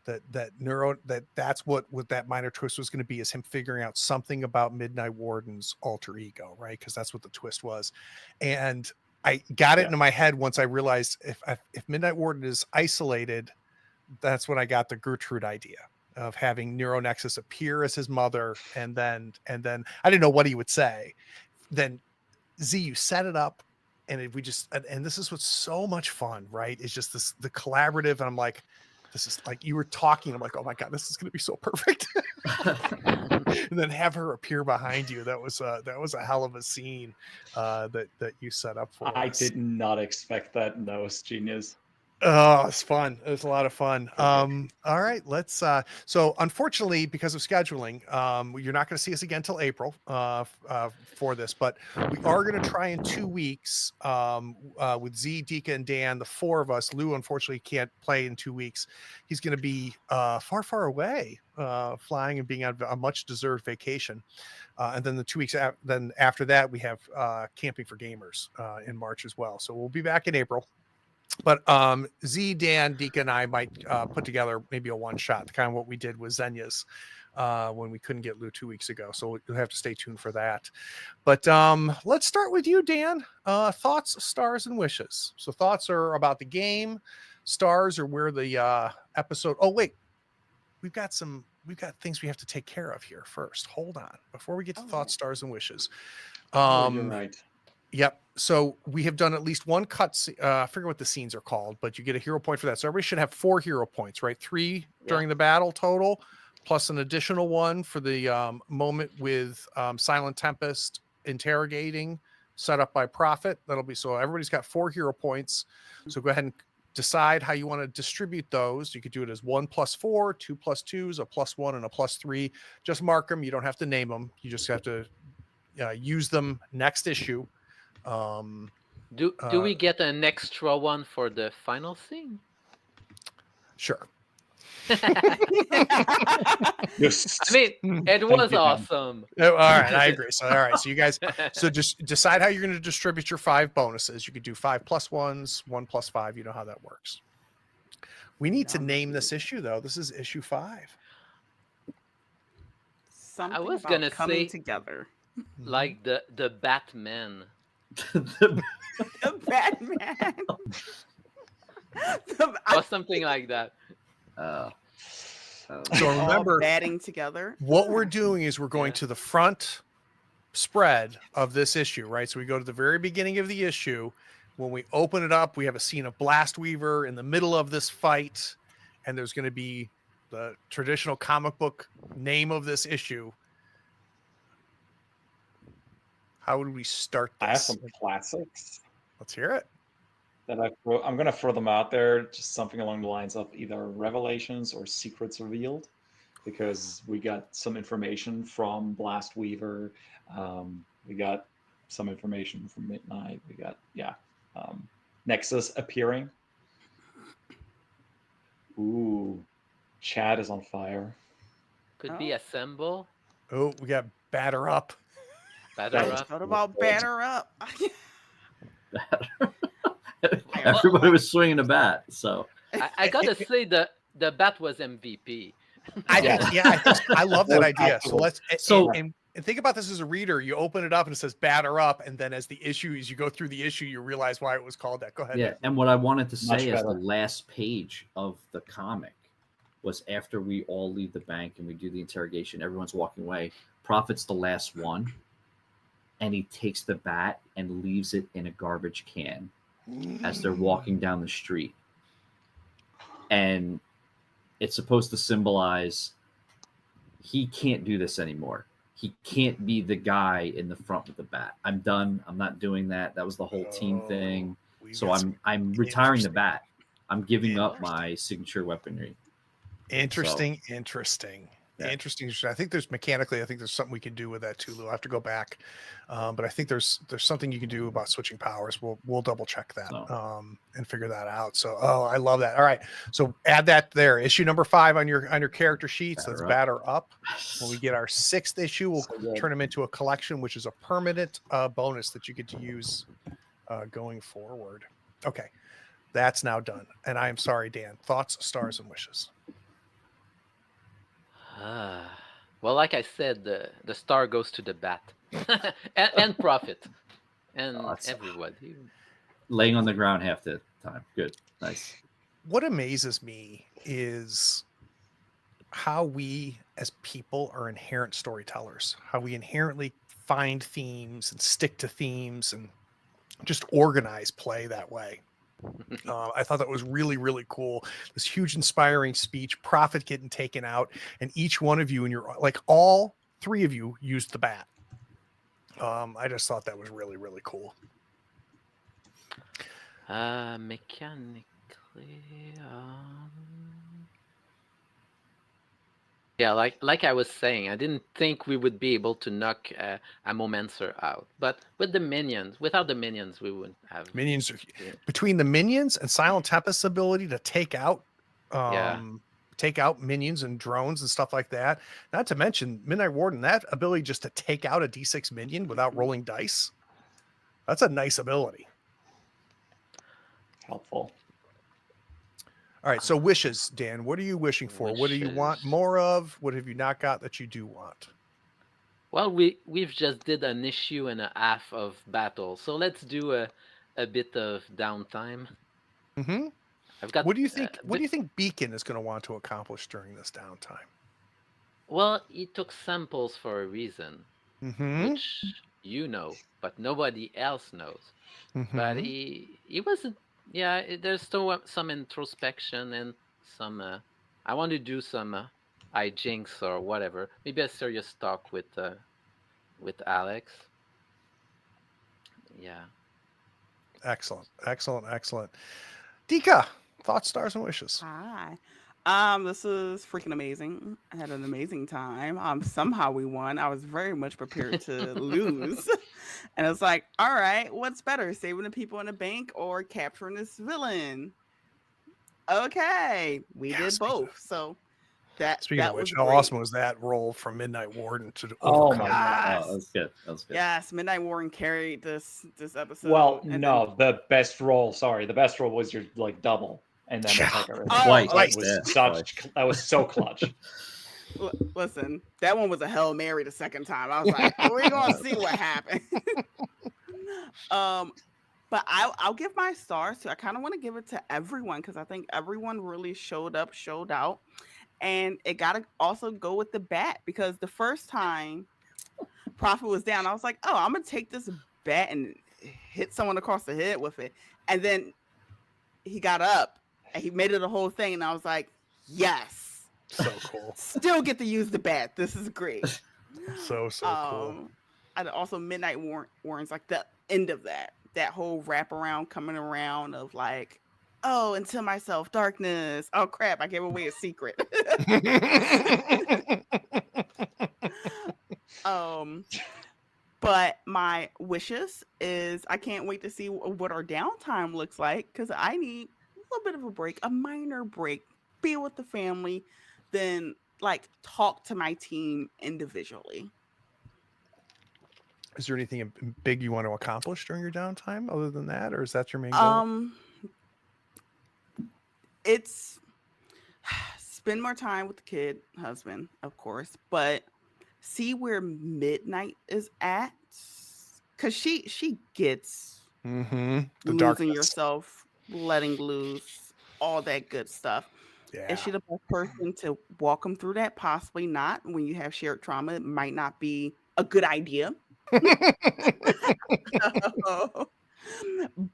That's what that minor twist was going to be, is him figuring out something about Midnight Warden's alter ego, right? Because that's what the twist was. And I got it into my head once I realized if Midnight Warden is isolated, that's when I got the Gertrude idea of having Neuronexus appear as his mother, and then I didn't know what he would say. Then Z, you set it up, and and this is what's so much fun, right? It's just the collaborative, and I'm like, this is like, you were talking, I'm like, oh my god, this is going to be so perfect. and then have her appear behind you. That was a hell of a scene that you set up for I us. did not expect that. No, it's genius. Oh, it's fun. It was a lot of fun. All right, let's so unfortunately, because of scheduling, you're not going to see us again till April for this, but we are going to try in 2 weeks with Z, Dika, and Dan, the 4 of us. Lou unfortunately can't play in 2 weeks. He's going to be far away, flying and being on a much deserved vacation. And then the 2 weeks then after that, we have Camping for Gamers in March as well. So we'll be back in April. But Z, Dan, Dika, and I might put together maybe a one-shot, kind of what we did with Zenya's when we couldn't get Lou 2 weeks ago. So you'll have to stay tuned for that. But let's start with you, Dan. Thoughts, stars, and wishes. So thoughts are about the game. Stars are where the episode. Oh, wait. We've got things we have to take care of here first. Hold on. Before we get to thoughts, stars, and wishes. You're right. Yep. So we have done at least one cut. I forget what the scenes are called, but you get a hero point for that. So everybody should have 4 hero points, right? 3 during the battle total, plus an additional one for the moment with Silent Tempest interrogating, set up by Prophet. That'll be so everybody's got 4 hero points. So go ahead and decide how you want to distribute those. You could do it as 1 + 4, 2 + 2s, a +1, and a +3. Just mark them. You don't have to name them. You just have to use them next issue. Do we get an extra one for the final scene? Sure. Yes. I mean, it was awesome. All right, I agree. So, all right, so you guys, so just decide how you're going to distribute your 5 bonuses. You could do 5 + 1s, 1 + 5. You know how that works. We need to name this issue, though. This is issue 5. Something I was about gonna coming say- together. Like the Batman. The Batman. Or something like that. So All remember, batting together. what we're doing is we're going to the front spread of this issue, right? So we go to the very beginning of the issue. When we open it up, we have a scene of Blastweaver in the middle of this fight, and there's going to be the traditional comic book name of this issue. How would we start this? I have some classics Let's hear it. that I'm going to throw them out there. Just something along the lines of either Revelations or Secrets Revealed, because we got some information from Blastweaver. We got some information from Midnight. We got Nexus appearing. Ooh, Chad is on fire. Could be Assemble. Oh, we got Batter Up. Batter Up. What about batter up? Everybody was swinging a bat, so I gotta say the bat was MVP. I love that idea. So let's So- and think about this as a reader. You open it up and it says Batter Up, and then as you go through the issue, you realize why it was called that. Go ahead. yeah. And what I wanted to Much say is the better. last page of the comic was after we all leave the bank and we do the interrogation. Everyone's walking away. Prophet's the last one, and he takes the bat and leaves it in a garbage can as they're walking down the street. And it's supposed to symbolize he can't do this anymore. He can't be the guy in the front with the bat. I'm done. I'm not doing that. That was the whole team thing. So I'm retiring the bat. I'm giving up my signature weaponry. Interesting. Yeah. Interesting. I think there's something we can do with that too, Lou. I have to go back, but I think there's something you can do about switching powers. We'll double check that and figure that out. So, I love that. All right, so add that there. Issue number 5 on your character sheets. Let's batter up. When we get our 6th issue, we'll turn them into a collection, which is a permanent bonus that you get to use going forward. Okay, that's now done. And I am sorry, Dan. Thoughts, stars, and wishes. Well, like I said, the star goes to the bat and Prophet and everybody. Laying on the ground half the time. Good. Nice. What amazes me is how we as people are inherent storytellers, how we inherently find themes and stick to themes and just organize play that way. I thought that was really, really cool. This huge inspiring speech, Prophet getting taken out, and each one of you, and you're like all 3 of you used the bat. I just thought that was really, really cool. Mechanically, yeah, like I was saying, I didn't think we would be able to knock a Momencer out, but with the minions, without the minions, we wouldn't have. Minions are between the minions and Silent Tempest's ability to take out minions and drones and stuff like that. Not to mention Midnight Warden, that ability just to take out a D6 minion without rolling dice. That's a nice ability. Helpful. All right, so wishes, Dan. What are you wishing for? What do you want Wishes. more of? What have you not got that you do want? Well, we've just did an issue and a half of battle, so let's do a bit of downtime. Mm-hmm. I've got. What do you think? What do you think Beacon is going to want to accomplish during this downtime? Well, he took samples for a reason, Mm-hmm. which you know, but nobody else knows. Mm-hmm. But he wasn't. Yeah, there's still some introspection and some. I want to do some hijinks or whatever. Maybe a serious talk with Alex. Yeah. Excellent. Dika, thoughts, stars, and wishes. Hi. This is freaking amazing. I had an amazing time. Somehow we won. I was very much prepared to lose. And it's like, all right, what's better, saving the people in the bank or capturing this villain? Okay, we Yeah, did both. So that Speaking that of which, was how great. awesome was that roll from Midnight Warden to Oh overcome? my Yes. Oh, that's good. That's good. Yes, Midnight Warren carried this episode. Well, and no, the best roll. Sorry, the best roll was your like double, and then Yeah. the second. Oh, Twice. That was Yeah, that was so clutch. Listen, that one was a Hail Mary the second time. I was like, we're gonna see what happens. But I'll give my stars to. I kind of want to give it to everyone because I think everyone really showed up, showed out, and it got to also go with the bat because the first time Prophet was down, I was like, oh, I'm gonna take this bat and hit someone across the head with it, and then he got up and he made it a whole thing, and I was like, yes, So cool. still get to use the bat. This is great. So cool. And also Midnight Warren's like the end of that whole wraparound coming around of like, oh, into myself, darkness. Oh crap, I gave away a secret. But my wishes is I can't wait to see what our downtime looks like because I need a little bit of a break, a minor break, be with the family, then like talk to my team individually. Is there anything big you want to accomplish during your downtime other than that, or is that your main goal? It's spend more time with the kid, husband, of course, but see where Midnight is at because she gets Mm-hmm. The losing darkness. yourself, letting loose, all that good stuff. Yeah. Is she the best person to walk them through that? Possibly not. When you have shared trauma, it might not be a good idea.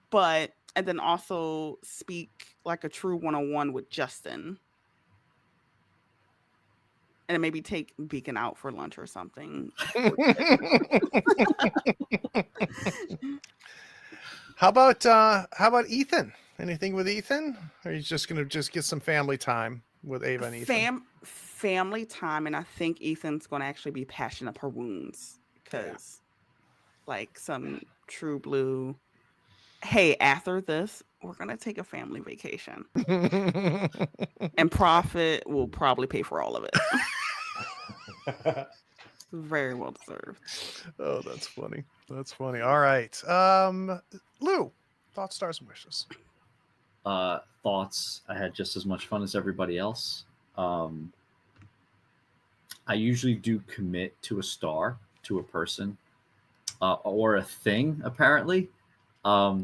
But and then also speak like a true one-on-one with Justin. And maybe take Beacon out for lunch or something. How about Ethan? Anything with Ethan? Or are you just gonna get some family time with Ava and Ethan? Family time, and I think Ethan's gonna actually be patching up her wounds because like some true blue. Hey, after this, we're gonna take a family vacation. And Prophet will probably pay for all of it. Very well deserved. Oh, that's funny. That's funny. All right. Lou, thoughts, stars, and wishes. Thoughts. I had just as much fun as everybody else. I usually do commit to a star, to a person, or a thing, apparently. I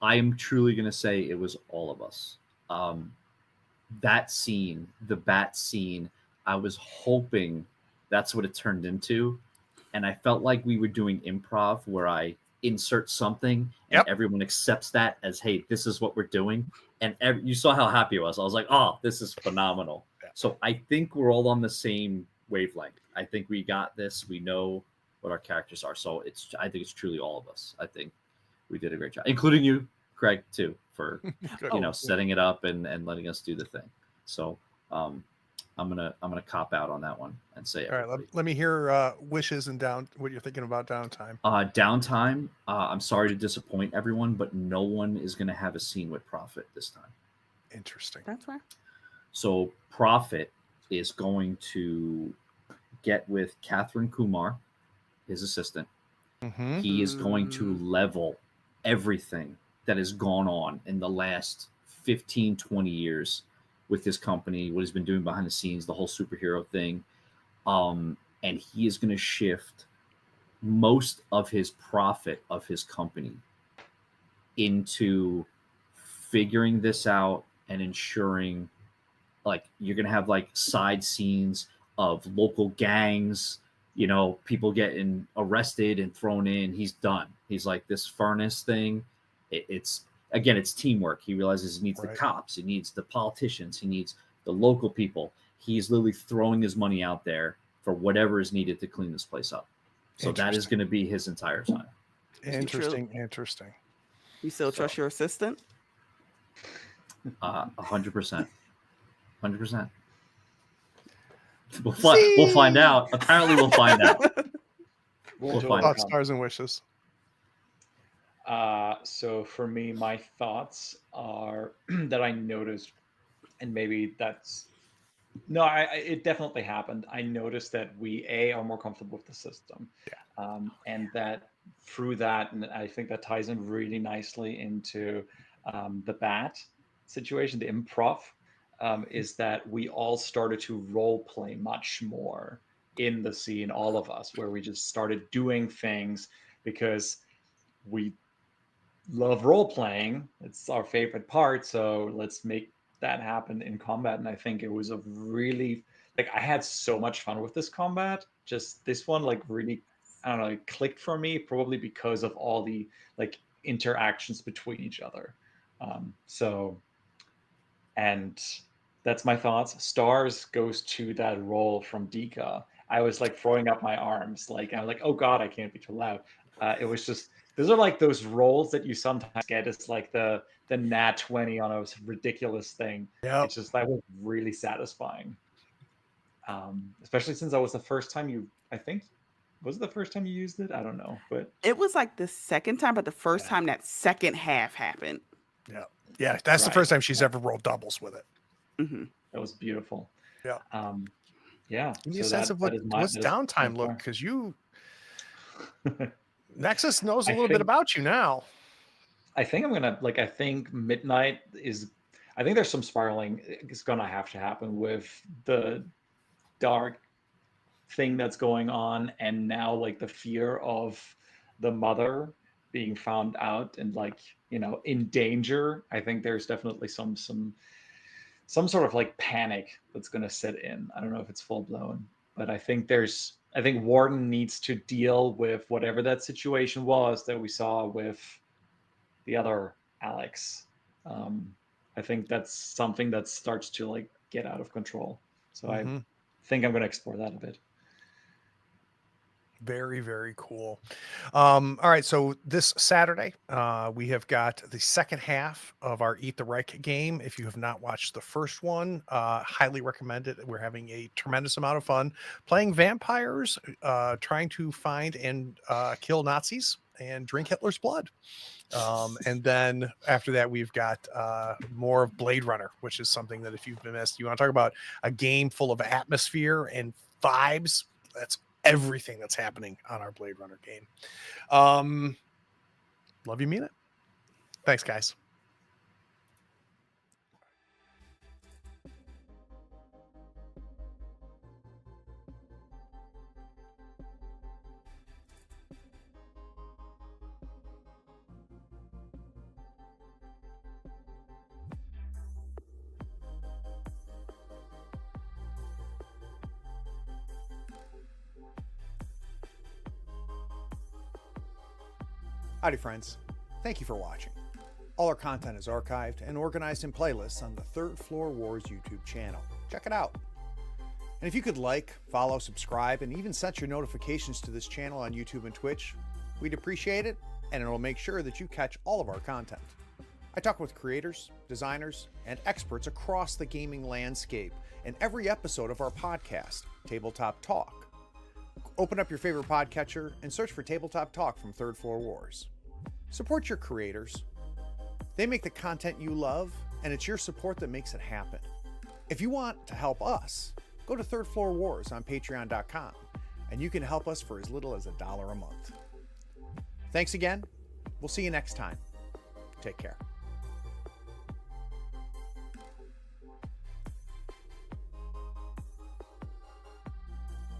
am truly going to say it was all of us. That scene, the bat scene, I was hoping that's what it turned into. And I felt like we were doing improv where I insert something and everyone accepts that as, hey, this is what we're doing. And you saw how happy I was. I was like, oh, this is phenomenal. Yeah. So I think we're all on the same wavelength. I think we got this. We know what our characters are. So I think it's truly all of us. I think we did a great job, including you, Craig, too, for setting it up and letting us do the thing. So I'm gonna cop out on that one and say All right, let me hear wishes and what you're thinking about downtime. Downtime. I'm sorry to disappoint everyone, but no one is gonna have a scene with Prophet this time. Interesting. That's right. So Prophet is going to get with Catherine Kumar, his assistant. Mm-hmm. He is going to level everything that has gone on in the last 15, 20 years with his company, what he's been doing behind the scenes, the whole superhero thing. And he is going to shift most of his profit of his company into figuring this out and ensuring, like, you're going to have like side scenes of local gangs, people getting arrested and thrown in. He's done. He's like, this furnace thing. It's teamwork. He realizes he needs the cops. He needs the politicians. He needs the local people. He's literally throwing his money out there for whatever is needed to clean this place up. So that is going to be his entire time. Interesting. You still trust your assistant? 100%. 100%. We'll find out. Apparently, we'll find out. We'll find out. Stars and wishes. So for me, my thoughts are that I noticed, and maybe that's it definitely happened. I noticed that we are more comfortable with the system, and that through that, and I think that ties in really nicely into the bat situation, the improv. Is that we all started to role play much more in the scene, all of us, where we just started doing things because we love role playing. It's our favorite part. So let's make that happen in combat. And I think it was a really, I had so much fun with this combat. Just this one, really, I don't know, it clicked for me, probably because of all the interactions between each other. And that's my thoughts. Stars goes to that role from Dika. I was throwing up my arms, I'm like, oh God, I can't be too loud. It was just, those are those roles that you sometimes get. It's the nat 20 on a ridiculous thing. Yep. It's just, that was really satisfying. Especially since that was the first time was it the first time you used it? I don't know, but it was the second time, but the first time that second half happened. Yeah, that's the first time she's ever rolled doubles with it. Mm-hmm. That was beautiful. Yeah. Yeah. Give me a sense of what's downtime look, because you Nexus knows a little bit about you now. I think I'm gonna I think midnight is. I think there's some spiraling is gonna have to happen with the dark thing that's going on, and now the fear of the mother being found out and in danger. I think there's definitely some sort of panic that's going to set in. I don't know if it's full blown, but I think Warden needs to deal with whatever that situation was that we saw with the other Alex. I think that's something that starts to get out of control. So I think I'm going to explore that a bit. Very, very cool. All right. So this Saturday, we have got the second half of our Eat the Reich game. If you have not watched the first one, highly recommend it. We're having a tremendous amount of fun playing vampires, trying to find and kill Nazis and drink Hitler's blood. And then after that, we've got more of Blade Runner, which is something that if you've missed, you want to talk about a game full of atmosphere and vibes. That's everything that's happening on our Blade Runner game. Love you, mean it. Thanks, guys. Howdy, friends. Thank you for watching. All our content is archived and organized in playlists on the Third Floor Wars YouTube channel. Check it out. And if you could like, follow, subscribe, and even set your notifications to this channel on YouTube and Twitch, we'd appreciate it, and it'll make sure that you catch all of our content. I talk with creators, designers, and experts across the gaming landscape in every episode of our podcast, Tabletop Talk. Open up your favorite podcatcher and search for Tabletop Talk from Third Floor Wars. Support your creators. They make the content you love, and it's your support that makes it happen. If you want to help us, go to Third Floor Wars on patreon.com, and you can help us for as little as $1 a month. Thanks again. We'll see you next time. Take care.